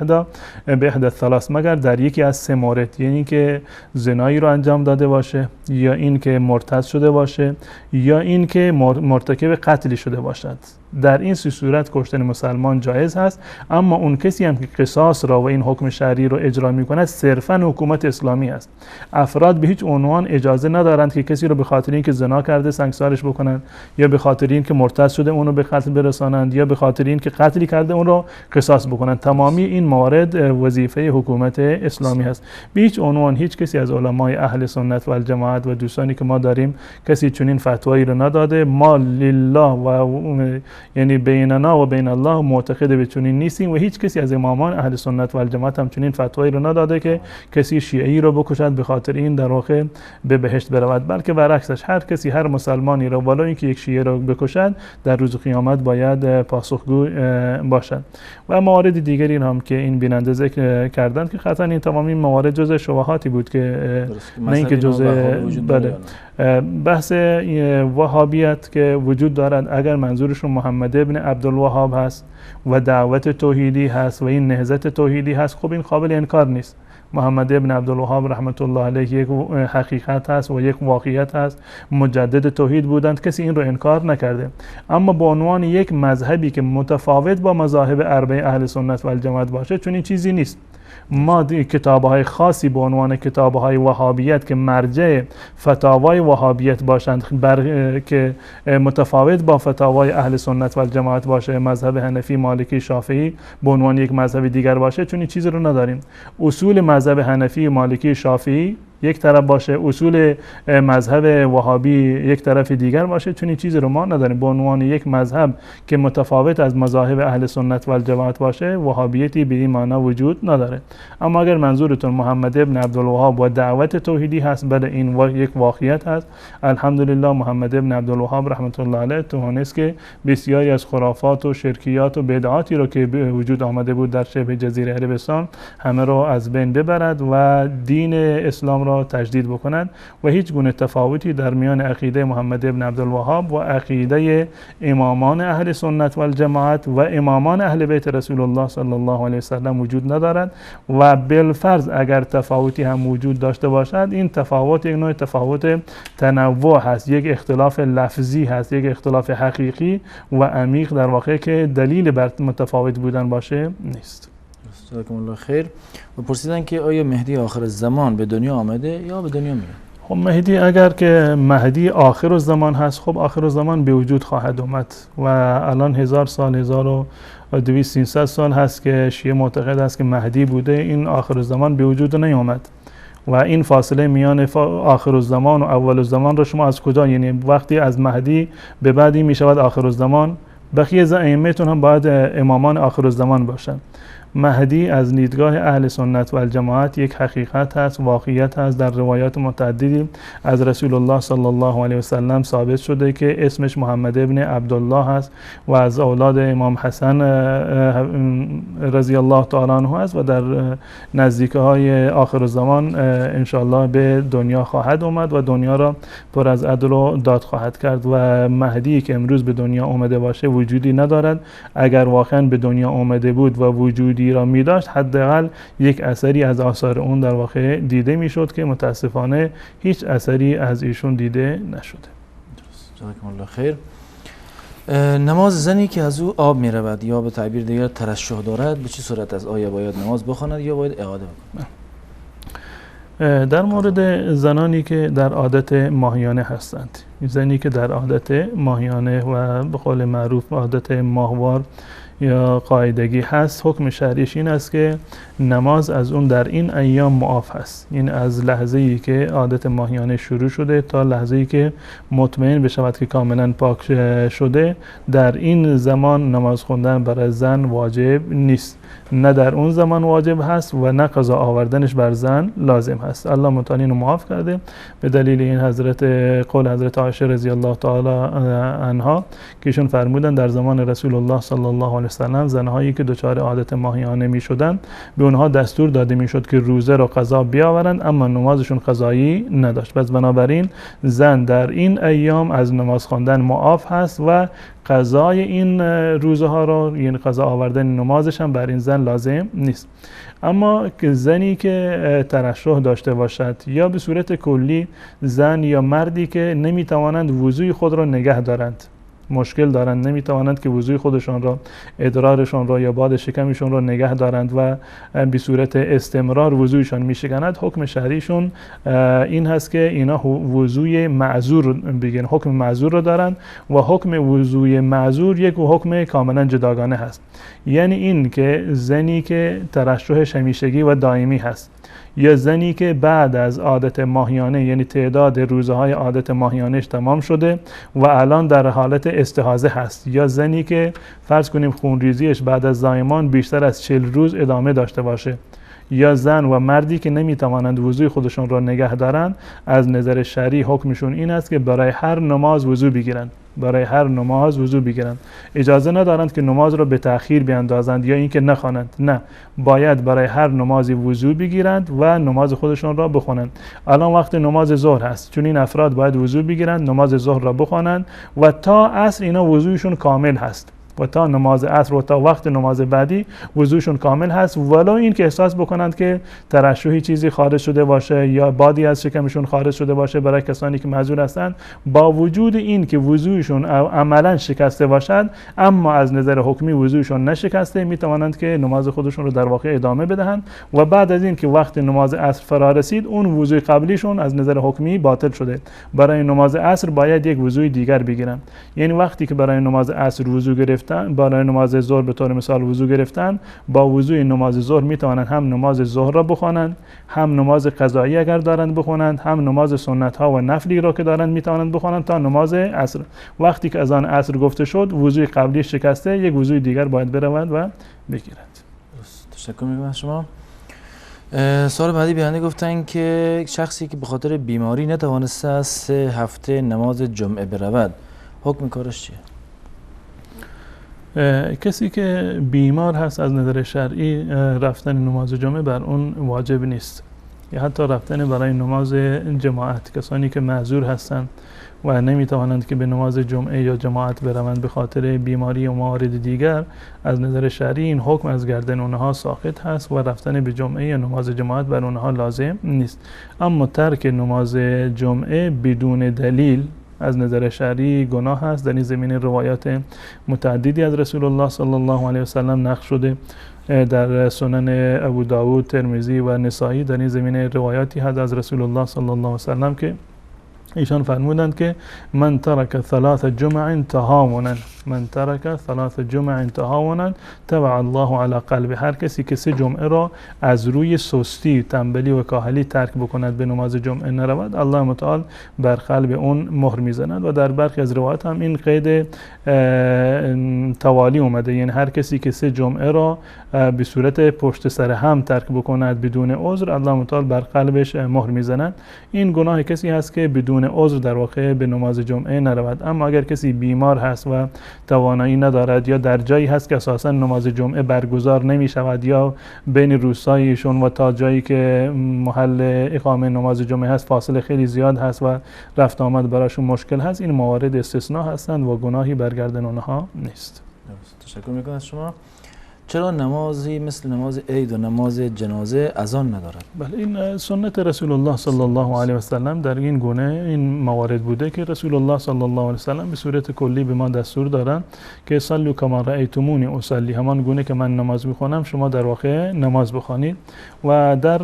[SPEAKER 4] احدى الثلاث، مگر در یکی از 3 مورد، یعنی که زنایی رو انجام داده باشه، یا این که مرتد شده باشه، یا این که مرتکب قتلی شده باشد. در این 3 صورت کشتن مسلمان جایز هست. اما اون کسی هم که قصاص را و این حکم شرعی رو اجرا می‌کند صرفاً حکومت اسلامی است. افراد به هیچ عنوان اجازه ندارند که کسی رو به خاطر اینکه زنا کرده سنگسارش بکنند، یا به خاطر اینکه مرتد شده اون رو به قتل برسانند، یا به خاطر اینکه قتلی کرده اون رو قصاص بکنند. تمامی این موارد وظیفه حکومت اسلامی است. به هیچ عنوان هیچ کسی از علمای اهل سنت و الجماعت و دوستانی که ما داریم کسی چنین فتوایی رو نداده. ما لله و یعنی بیننا و بین الله معتقد به چنین نیستیم و هیچ کسی از امامان اهل سنت و الجماعت هم چنین فتوایی رو نداده که کسی شیعی رو بکشد به خاطر این در واقع به بهشت برود، بلکه برعکسش هر کسی، هر مسلمانی رو ولو اینکه یک شیعه رو بکشد در روز قیامت باید پاسخگو باشد. و موارد دیگری هم که این بیننده ذکر کردن که قطعا این تمامی موارد جزء شبهاتی بود که نه اینکه جزء بحث وهابیت که وجود دارد. اگر منظورشون محمد ابن عبدالوهاب هست و دعوت توحیدی هست و این نهضت توحیدی هست، خب این قابل انکار نیست. محمد ابن عبدالوهاب رحمت الله علیه یک حقیقت هست و یک واقعیت هست، مجدد توحید بودند، کسی این رو انکار نکرده. اما به عنوان یک مذهبی که متفاوت با مذاهب اربعه اهل سنت و الجماعت باشه، چون این چیزی نیست. ما کتاب‌های خاصی به عنوان کتاب‌های وهابیت که مرجع فتاوای وهابیت باشند که متفاوت با فتاوای اهل سنت و الجماعت باشه، مذهب حنفی، مالکی، شافعی به عنوان یک مذهب دیگر باشه، چون این چیزی رو نداریم. اصول مذهب حنفی، مالکی، شافعی یک طرف باشه، اصول مذهب وهابی یک طرف دیگر باشه، چون این چیزی رو ما نداریم. به عنوان یک مذهب که متفاوت از مذاهب اهل سنت و الجماعت باشه، وهابیتی به این معنی وجود نداره. اما اگر منظورتون محمد ابن عبدالوهاب و دعوت توحیدی هست، بله این یک واقعیت هست. الحمدلله محمد ابن عبدالوهاب رحمت الله علیه توانست که بسیاری از خرافات و شرکیات و بدعاتی رو که به وجود آمده بود در شبه جزیره عربستان همه رو از بین ببرد و دین اسلام را تجدید بکنند و هیچ گونه تفاوتی در میان عقیده محمد ابن عبدالوهاب و عقیده امامان اهل سنت و الجماعت و امامان اهل بیت رسول الله صلی الله علیه وسلم وجود ندارد و بالفرض اگر تفاوتی هم وجود داشته باشد، این تفاوت یک نوع تفاوت تنوع هست، یک اختلاف لفظی هست، یک اختلاف حقیقی و عمیق در واقع که دلیل بر متفاوت بودن باشه نیست.
[SPEAKER 3] جزاکم الله خیر. و پرسیدن که آیا مهدی آخر الزمان به دنیا آمده یا به دنیا میره؟
[SPEAKER 4] خب مهدی اگر که مهدی آخر الزمان هست، خب آخر الزمان به وجود خواهد اومد و الان 1000 سال 1200 سال هست که شیعه معتقد است که مهدی بوده، این آخر الزمان به وجود نیامد. و این فاصله میان آخر الزمان و اول الزمان رو شما از کجا، یعنی وقتی از مهدی به بعدی میشود آخر الزمان، بقیه ائمه‌تون هم باید امامان آخر الزمان باشن. مهدی از دیدگاه اهل سنت و الجماعت یک حقیقت هست، واقعیت هست. در روایات متعددی از رسول الله صلی الله علیه و سلم ثابت شده که اسمش محمد ابن عبدالله هست و از اولاد امام حسن رضی الله تعالی عنه است و در نزدیکه های آخر زمان ان شاء الله به دنیا خواهد اومد و دنیا را پر از عدل و داد خواهد کرد. و مهدی که امروز به دنیا اومده باشه وجودی ندارد. اگر واقعا به دنیا اومده بود و وجودی را می داشت، حداقل یک اثری از آثار اون در واقع دیده می شد که متاسفانه هیچ اثری از ایشون دیده نشده.
[SPEAKER 3] جزاکم الله خیر. نماز زنی که از او آب می رود یا به تعبیر دیگر ترشح دارد، به چه صورت از آیا باید نماز بخواند یا باید اعاده بکند؟
[SPEAKER 4] در مورد زنانی که در عادت ماهیانه هستند، زنی که در عادت ماهیانه و به قول معروف عادت ماهوار یا قاعدگی هست، حکم شرعیش این است که نماز از اون در این ایام معاف هست. این از لحظه ای که عادت ماهیانه شروع شده تا لحظه ای که مطمئن بشود که کاملا پاک شده، در این زمان نماز خوندن برای زن واجب نیست. نه در اون زمان واجب هست و نه قضا آوردنش بر زن لازم هست. الله متعال اینو معاف کرده به دلیل این قول حضرت عایشه رضی الله تعالی عنها که ایشون فرمودن در زمان رسول الله صلی الله علیه وسلم زنهایی که دچار عادت ماهیانه می شدند به اونها دستور داده می شد که روزه را قضا بیاورند، اما نمازشون قضایی نداشت. پس بنابراین زن در این ایام از نماز خواندن معاف هست و قضای این روزه ها رو، یعنی قضا آوردن نمازش هم بر این زن لازم نیست. اما که زنی که ترشح داشته باشد یا به صورت کلی زن یا مردی که نمیتوانند وضوی خود را نگه دارند، مشکل دارند، نمیتوانند که وضوی خودشان را، ادرارشان را یا باد شکمشون را نگه دارند و به صورت استمرار وضویشان میشکند، حکم شرعیشون این هست که اینا وضوی معذور بگن، حکم معذور را دارند و حکم وضوی معذور یک حکم کاملا جداگانه هست. یعنی این که زنی که ترشحش همیشگی و دائمی هست یا زنی که بعد از عادت ماهیانه، یعنی تعداد روزهای عادت ماهیانهش تمام شده و الان در حالت استحاضه هست، یا زنی که فرض کنیم خونریزیش بعد از زایمان بیشتر از 40 روز ادامه داشته باشه، یا زن و مردی که نمیتوانند وضوی خودشون را نگه دارند، از نظر شرعی حکمشون این است که برای هر نماز وضو بگیرند. برای هر نماز وضو بگیرند. اجازه ندارند که نماز را به تأخیر بیاندازند یا اینکه نخوانند. نه، باید برای هر نمازی وضو بگیرند و نماز خودشون را بخوانند. الان وقت نماز ظهر هست، چون این افراد باید وضو بگیرند، نماز ظهر را بخوانند و تا عصر اینا وضویشون کامل هست و تا نماز عصر و تا وقت نماز بعدی وضوشون کامل هست، ولو این که احساس بکنند که ترشحی چیزی خارج شده باشه یا بادی از شکمشون خارج شده باشه برای کسانی که معذور هستند، با وجود این که وضوشون عملا شکسته باشد اما از نظر حکمی وضوشون نشکسته، میتوانند که نماز خودشون رو در واقع ادامه بدهند و بعد از این که وقت نماز عصر فرا رسید اون وضوی قبلیشون از نظر حکمی باطل شده، برای نماز عصر باید یک وضوی دیگر بگیرن. یعنی وقتی که برای نماز عصر وضو گرفت گرفتن، برای نماز ظهر به طور مثال وضو گرفتن، با وضوی نماز ظهر میتوانند هم نماز ظهر را بخوانند، هم نماز قضایی اگر دارند بخوانند، هم نماز سنت ها و نفلی را که دارند میتوانند بخوانند تا نماز عصر. وقتی که از آن عصر گفته شد وضوی قبلی شکسته، یک وضوی دیگر باید برود و بگیرند.
[SPEAKER 3] تشکر میکنم از شما. سوال بعدی بیانده گفتن که شخصی که به خاطر بیماری نتوانسته از 3 هفته نماز جمعه برود، حکم کارش چیه؟
[SPEAKER 4] کسی که بیمار هست از نظر شرعی رفتن نماز جمعه بر اون واجب نیست، یا حتی رفتن برای نماز جماعت. کسانی که معذور هستند و نمیتوانند که به نماز جمعه یا جماعت بروند به خاطر بیماری و موارد دیگر، از نظر شرعی این حکم از گردن اونها ساقط هست و رفتن به جمعه یا نماز جماعت بر اونها لازم نیست. اما ترک نماز جمعه بدون دلیل از نظر شرعی گناه است. در این زمینه روایات متعددی از رسول الله صلی الله علیه و سلم نقل شده. در سنن ابو داود، ترمذی و نسائی در این زمینه روایاتی هست از رسول الله صلی الله علیه و سلم که ایشان فرمودند که من ترک 3 جمع تهاونا، من ترک 3 جمع تهاونا تبع الله علی قلبه. هر کسی که 3 جمعه را از روی سستی، تنبلی و کاهلی ترک بکند به نماز جمعه نرود، الله متعال بر قلب اون مهر میزند. و در برخی از روایات هم این قید توالی اومده، یعنی هر کسی که 3 جمعه را به صورت پشت سر هم ترک بکند بدون عذر، الله متعال بر قلبش مهر میزند. این گناه کسی هست که بدون عذر در واقع به نماز جمعه نرود. اما اگر کسی بیمار هست و توانایی ندارد، یا در جایی هست که اساسا نماز جمعه برگزار نمی شود، یا بین روستایشون و تا جایی که محل اقامه نماز جمعه هست فاصله خیلی زیاد هست و رفت آمد براشون مشکل هست، این موارد استثناء هستند و گناهی برگردن اونها نیست.
[SPEAKER 3] تشکر میکنم از شما. چرا نمازی مثل نماز عید و نماز جنازه اذان ندارد؟
[SPEAKER 4] بله، این سنت رسول الله صلی الله علیه و سلم در این گونه این موارد بوده که رسول الله صلی الله علیه و سلم به صورت کلی به ما دستور دارن که صلوا کما رأیتمونی اصلی، همان گونه که من نماز میخوانم شما در واقع نماز بخوانید. و در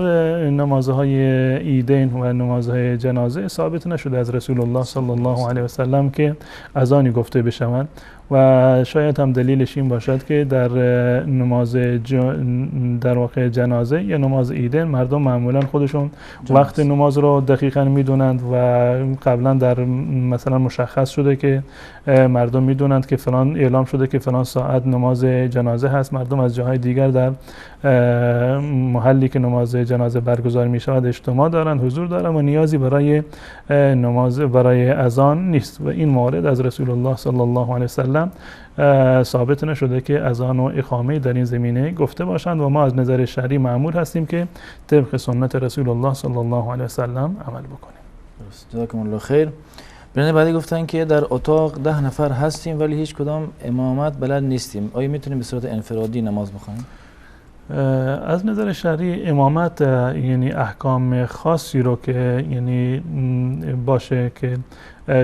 [SPEAKER 4] نمازهای عیدین و نمازهای جنازه ثابت نشده از رسول الله صلی الله علیه و سلم که اذانی گفته بشود. و شاید هم دلیلش این باشد که در نماز در واقع جنازه یا نماز عیدین مردم معمولا خودشون وقت نماز رو دقیقاً میدونند و قبلا در مثلا مشخص شده که مردم میدونند که فلان اعلام شده که فلان ساعت نماز جنازه هست. مردم از جاهای دیگر در محلی که نماز جنازه برگزار می شود اجتماع دارند، حضور دارند و نیازی برای نماز برای اذان نیست. و این مورد از رسول الله صلی الله علیه و سلم ثابت نشده که اذان و اقامه در این زمینه گفته باشند و ما از نظر شرعی مأمور هستیم که طبق سنت رسول الله صلی الله علیه و سلم عمل بکنیم.
[SPEAKER 3] جزاکم الله خیر. برنده بعدی گفتن که در اتاق 10 نفر هستیم ولی هیچ کدام امامت بلد نیستیم، آیا میتونیم به صورت انفرادی نماز بخونیم؟
[SPEAKER 4] از نظر شرعی امامت یعنی احکام خاصی رو که یعنی باشه که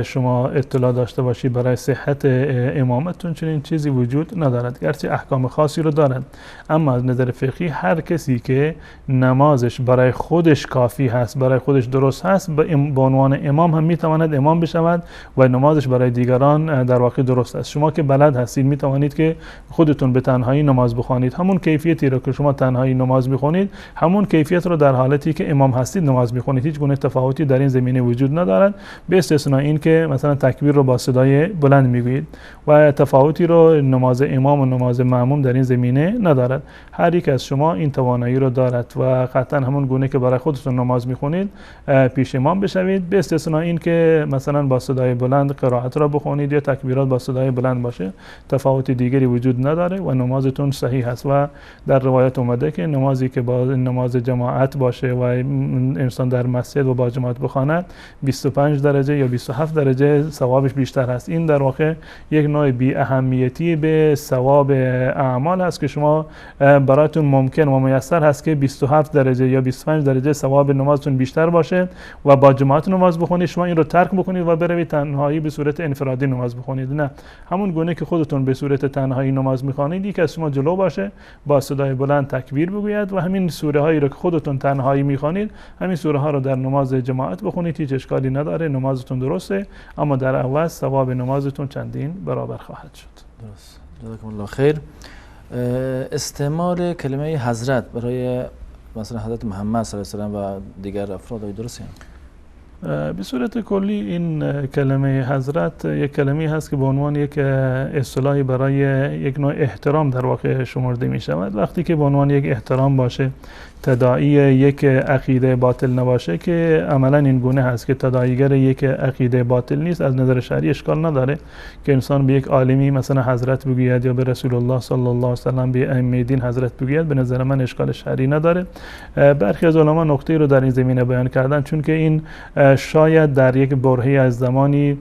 [SPEAKER 4] شما اطلاع داشته باشی برای صحت امامتون چنین چیزی وجود ندارد، گرچه احکام خاصی رو دارند. اما از نظر فقهی هر کسی که نمازش برای خودش کافی هست، برای خودش درست هست، به عنوان امام هم میتواند امام بشود و نمازش برای دیگران در واقع درست است. شما که بلد هستید میتوانید که خودتون به تنهایی نماز بخوانید، همون کیفیتی رو که شما تنهایی نماز میخونید همون کیفیت رو در حالتی که امام هستید نماز میخونید. هیچ گونه تفاوتی در این زمینه وجود ندارد، به استثناء این که مثلا تکبیر رو با صدای بلند میگویید و تفاوتی رو نماز امام و نماز مأموم در این زمینه ندارد. هر یک از شما این توانایی رو دارد و قطعا همون گونه که برای خودتون نماز میخونید پیش امام بشوید، به استثناء این که مثلا با صدای بلند قرائت را بخونید یا تکبیرات با صدای بلند باشه، تفاوت دیگری وجود نداره و نمازتون صحیح است. و در روایت اومده که نمازی که با نماز جماعت باشه و انسان در مسجد و با جماعت بخواند 25 درجه یا 27 درجه ثوابش بیشتر هست. این در واقع یک نوع بی اهمیتی به ثواب اعمال هست که شما براتون ممکن و میسر هست که 27 درجه یا 25 درجه ثواب نمازتون بیشتر باشه و با جماعت نماز بخونید، شما این رو ترک بکنید و بروید تنهایی به صورت انفرادی نماز بخونید. نه، همون گونه که خودتون به صورت تنهایی نماز میخوانید یک از شما جلو باشه با صدای بلند تکبیر بگوید و همین سوره هایی رو که خودتون تنهایی میخوانید همین سوره ها رو در نماز جماعت بخونید، هیچ اشکالی نداره، نمازتون درسته، اما در عوض ثواب نمازتون چندین برابر خواهد شد.
[SPEAKER 3] درست. جزاکم الله خیر. استعمال کلمه حضرت برای مثلا حضرت محمد صلی الله علیه و آله و دیگر افراد درسته؟
[SPEAKER 4] به صورت کلی این کلمه حضرت یک کلمه هست که به عنوان یک اصطلاحی برای یک نوع احترام در واقع شمرده می شود. وقتی که به عنوان یک احترام باشه، تداعی یک عقیده باطل نباشه، که عملا این گونه هست که تداعیگر یک عقیده باطل نیست، از نظر شرعی اشکال نداره که انسان به یک عالمی مثلا حضرت بگوید یا به رسول الله صلی الله علیه و سلم به ائمه دین حضرت بگوید. به نظر من اشکال شرعی نداره. برخی از علما نکته رو در این زمینه بیان کردن، چون که این شاید در یک برهه‌ای از زمانی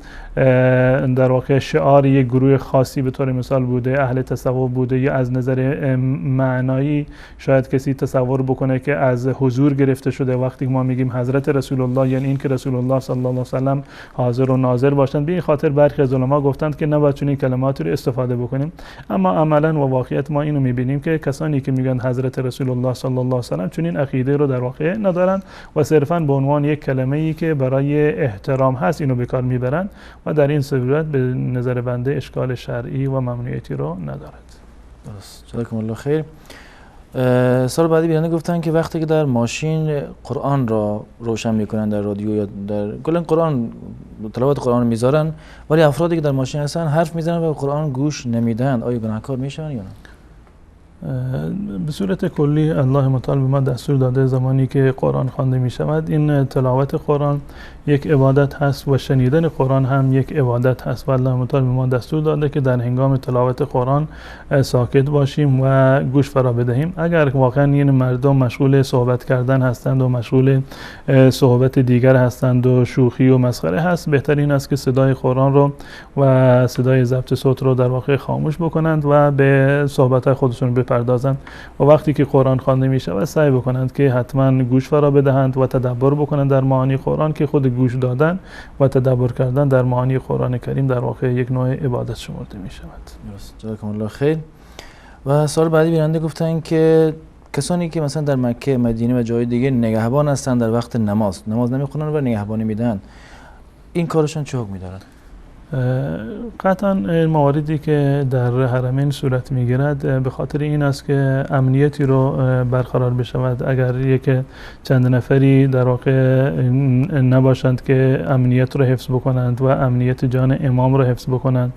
[SPEAKER 4] در واقع شعار یک گروه خاصی به طور مثال بوده، اهل تصوف بوده، یا از نظر معنایی شاید کسی تصور بکنه که از حضور گرفته شده. وقتی ما میگیم حضرت رسول الله یعنی این که رسول الله صلی الله علیه و سلم حاضر و ناظر باشند. به این خاطر برخی از علما گفتند که نباید چنین کلماتی رو استفاده بکنیم. اما عملا و واقعیت ما اینو میبینیم که کسانی که میگن حضرت رسول الله صلی الله علیه و سلم چنین عقیده رو در واقع ندارن و صرفا به عنوان یک کلمه‌ای که برای احترام هست اینو به کار میبرن و در این صورت به نظر بنده اشکال شرعی و ممنوعیتی رو ندارد.
[SPEAKER 3] درست. جزاکم الله خیر. سال بعدی بیننده گفتن که وقتی که در ماشین قرآن را روشن میکنن، در رادیو یا در کلا قرآن تلاوت قرآن میذارن، ولی افرادی که در ماشین هستن حرف میزنن و قرآن گوش نمیدن، آیا گناهکار میشن یا نه؟
[SPEAKER 4] به صورت کلی الله متعال به ما دستور داده زمانی که قرآن خوانده می شود این تلاوت قرآن یک عبادت هست و شنیدن قرآن هم یک عبادت هست و الله متعال به ما دستور داده که در هنگام تلاوت قرآن ساکت باشیم و گوش فرا بدهیم. اگر واقعا این مردم مشغول صحبت کردن هستند و مشغول صحبت دیگر هستند و شوخی و مسخره هست، بهترین است که صدای قرآن رو و صدای ضبط صوت رو در واقع خاموش بکنند و به صحبت خودشون بپردازند و وقتی که قرآن خوانده می شود سعی بکنند که حتما گوش فرا بدهند و تدبر بکنند در معانی قرآن، که خود گوش دادن و تدبر کردن در معانی قرآن کریم در واقع یک نوع عبادت شمرده می شود.
[SPEAKER 3] درست. جزاکم الله خیر. و سال بعدی بیننده گفتن که کسانی که مثلا در مکه، مدینه و جای دیگه نگهبان هستن در وقت نماز نمیخونن و نگهبانی میدن، این کارشون چه حکمی دارد؟
[SPEAKER 4] قطعا مواردی که در حرمین صورت میگیرد به خاطر این است که امنیتی رو برقرار بشود. اگر یک چند نفری در واقع نباشند که امنیت رو حفظ بکنند و امنیت جان امام رو حفظ بکنند،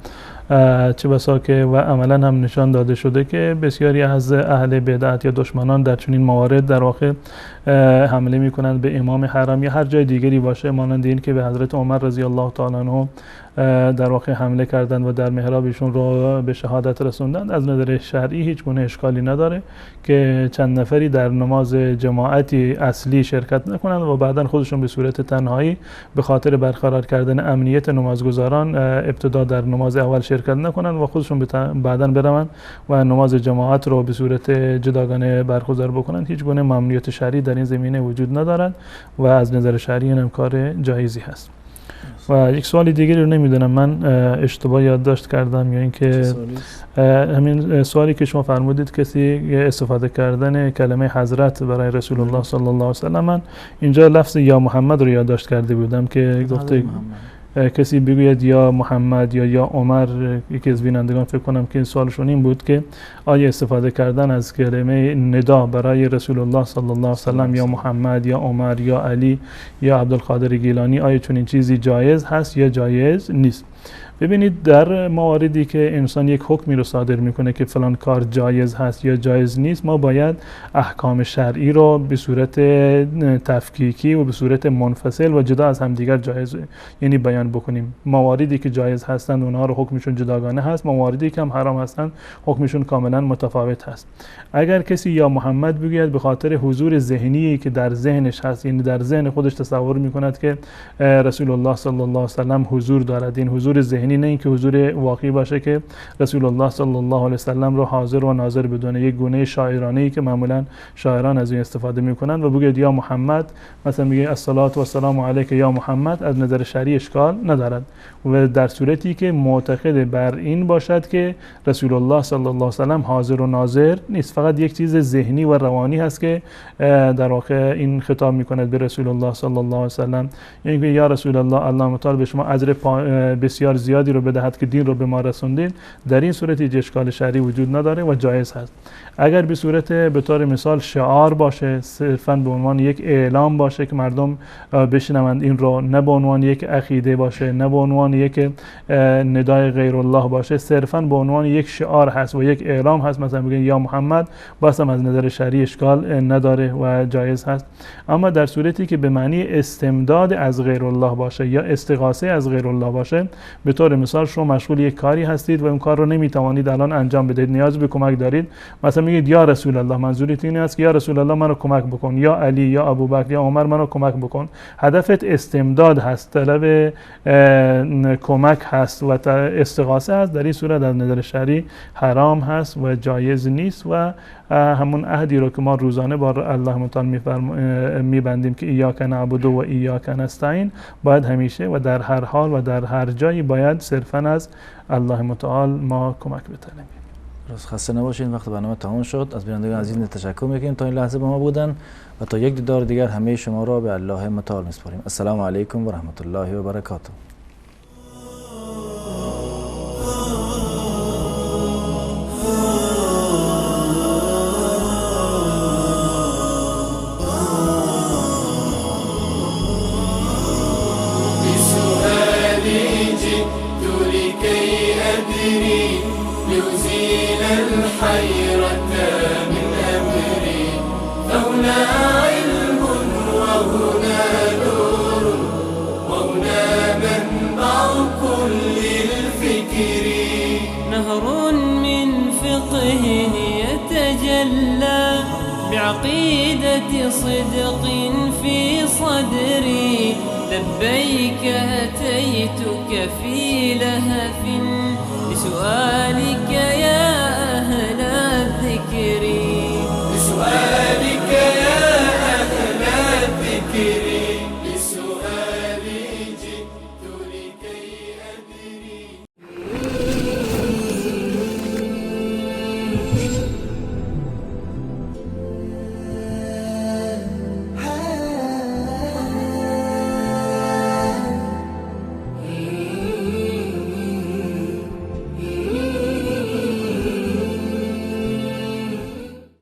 [SPEAKER 4] چه بسا که و عملا هم نشان داده شده که بسیاری از اهل بدعت یا دشمنان در چنین موارد در واقع حمله میکنند به امام حرم یا هر جای دیگری باشه، مانند این که به حضرت عمر رضی الله تعالی عنه در واقع حمله کردند و در محراب ایشون رو به شهادت رسوندند. از نظر شرعی هیچ گونه اشکالی نداره که چند نفری در نماز جماعتی اصلی شرکت نکنند و بعدا خودشون به صورت تنهایی به خاطر برقرار کردن امنیت نمازگزاران ابتدا در نماز اول شرکت نکنند و خودشون بعدا بروند و نماز جماعت رو به صورت جداگانه برگزار بکنند. هیچ گونه ممنوعیت شرعی در این زمینه وجود ندارد و از نظر شرعی این کار جایزی هست. و یک سوال دیگری رو نمیدونم من اشتباه یادداشت کردم یا اینکه همین سوالی که شما فرمودید کسی استفاده کردن کلمه حضرت برای رسول الله صلی الله علیه و سلم، من اینجا لفظ یا محمد رو یادداشت کرده بودم که گفته کسی بگوید یا محمد یا عمر. یکی از بینندگان فکر کنم که سوالشون این بود که آیا استفاده کردن از کلمه ندا برای رسول الله صلی الله علیه و سلم یا محمد یا عمر یا علی یا عبدالقادر گیلانی آیا چنین چیزی جایز هست یا جایز نیست؟ ببینید در مواردی که انسان یک حکمی رو صادر میکنه که فلان کار جایز هست یا جایز نیست، ما باید احکام شرعی رو به صورت تفکیکی و به صورت منفصل و جدا از همدیگر جایز یعنی بیان بکنیم. مواردی که جایز هستند اونها رو حکمشون جداگانه هست، مواردی که هم حرام هستند حکمشون کاملا متفاوت هست. اگر کسی یا محمد بگوید به خاطر حضور ذهنی که در ذهنش هست، یعنی در ذهن خودش تصور میکند که رسول الله صلی الله علیه و سلم حضور دارد، این حضور ذهنی نه اینکه حضور واقعی باشه که رسول الله صلی الله علیه و سلم رو حاضر و ناظر بدونه، یک گونه شاعرانه ای که معمولا شاعران از این استفاده میکنن و بگید یا محمد، مثلا میگه الصلاه و السلام علیک یا محمد، از نظر شرعی اشکال ندارد و در صورتی که معتقد بر این باشد که رسول الله صلی الله علیه و سلم حاضر و ناظر نیست، فقط یک چیز ذهنی و روانی هست که در واقع این خطاب میکند به رسول الله صلی الله علیه و سلم، یعنی یا رسول الله الله تعالی به شما اجر بسیار بسیار زیادی رو بدهد که دین رو به ما رسوندید، در این صورت هیچ اشکال شرعی وجود نداره و جایز هست. اگر به صورت به طور مثال شعار باشه، صرفاً به عنوان یک اعلام باشه که مردم بشنوند این رو، نه به عنوان یک عقیده باشه، نه به عنوان یک ندای غیر الله باشه، صرفاً به عنوان یک شعار هست و یک اعلام هست، مثلا بگن یا محمد، باز هم از نظر شرعی اشکال نداره و جایز هست. اما در صورتی که به معنی استمداد از غیر الله باشه یا استغاثه از غیر الله باشه، به طور مثال شما مشغول یک کاری هستید و اون کار رو نمیتوانید الان انجام بدید، نیاز به کمک دارید، مثلا میگید یا رسول الله، منظورت این است که یا رسول الله منو کمک بکن، یا علی یا ابوبکر یا عمر منو کمک بکن. هدفت استمداد هست، طلب کمک هست و استغاثه هست. در این صورت از نظر شرعی حرام هست و جایز نیست و همون عهدی رو که ما روزانه با الله متعال میبندیم که ایاک نعبد و ایاک نستعین، باید همیشه و در هر حال و در هر جایی باید صرفاً از الله متعال ما کمک بطلبیم.
[SPEAKER 3] روز خسته نباشین، وقت برنامه تمام شد. از بینندگان عزیز تشکر میکنیم تا این لحظه با ما بودن و تا یک دیدار دیگر همه شما را به الله متعال میسپاریم. السلام علیکم و رحمت الله و برکاته.
[SPEAKER 1] الحيرة من أمري، هنا علم وهنا نور وهنا منبع كل الفكر.
[SPEAKER 13] نهر من فقهه يتجلى بعقيدة صدق في صدري، لبيك أتيتك في لهف بسؤالك يا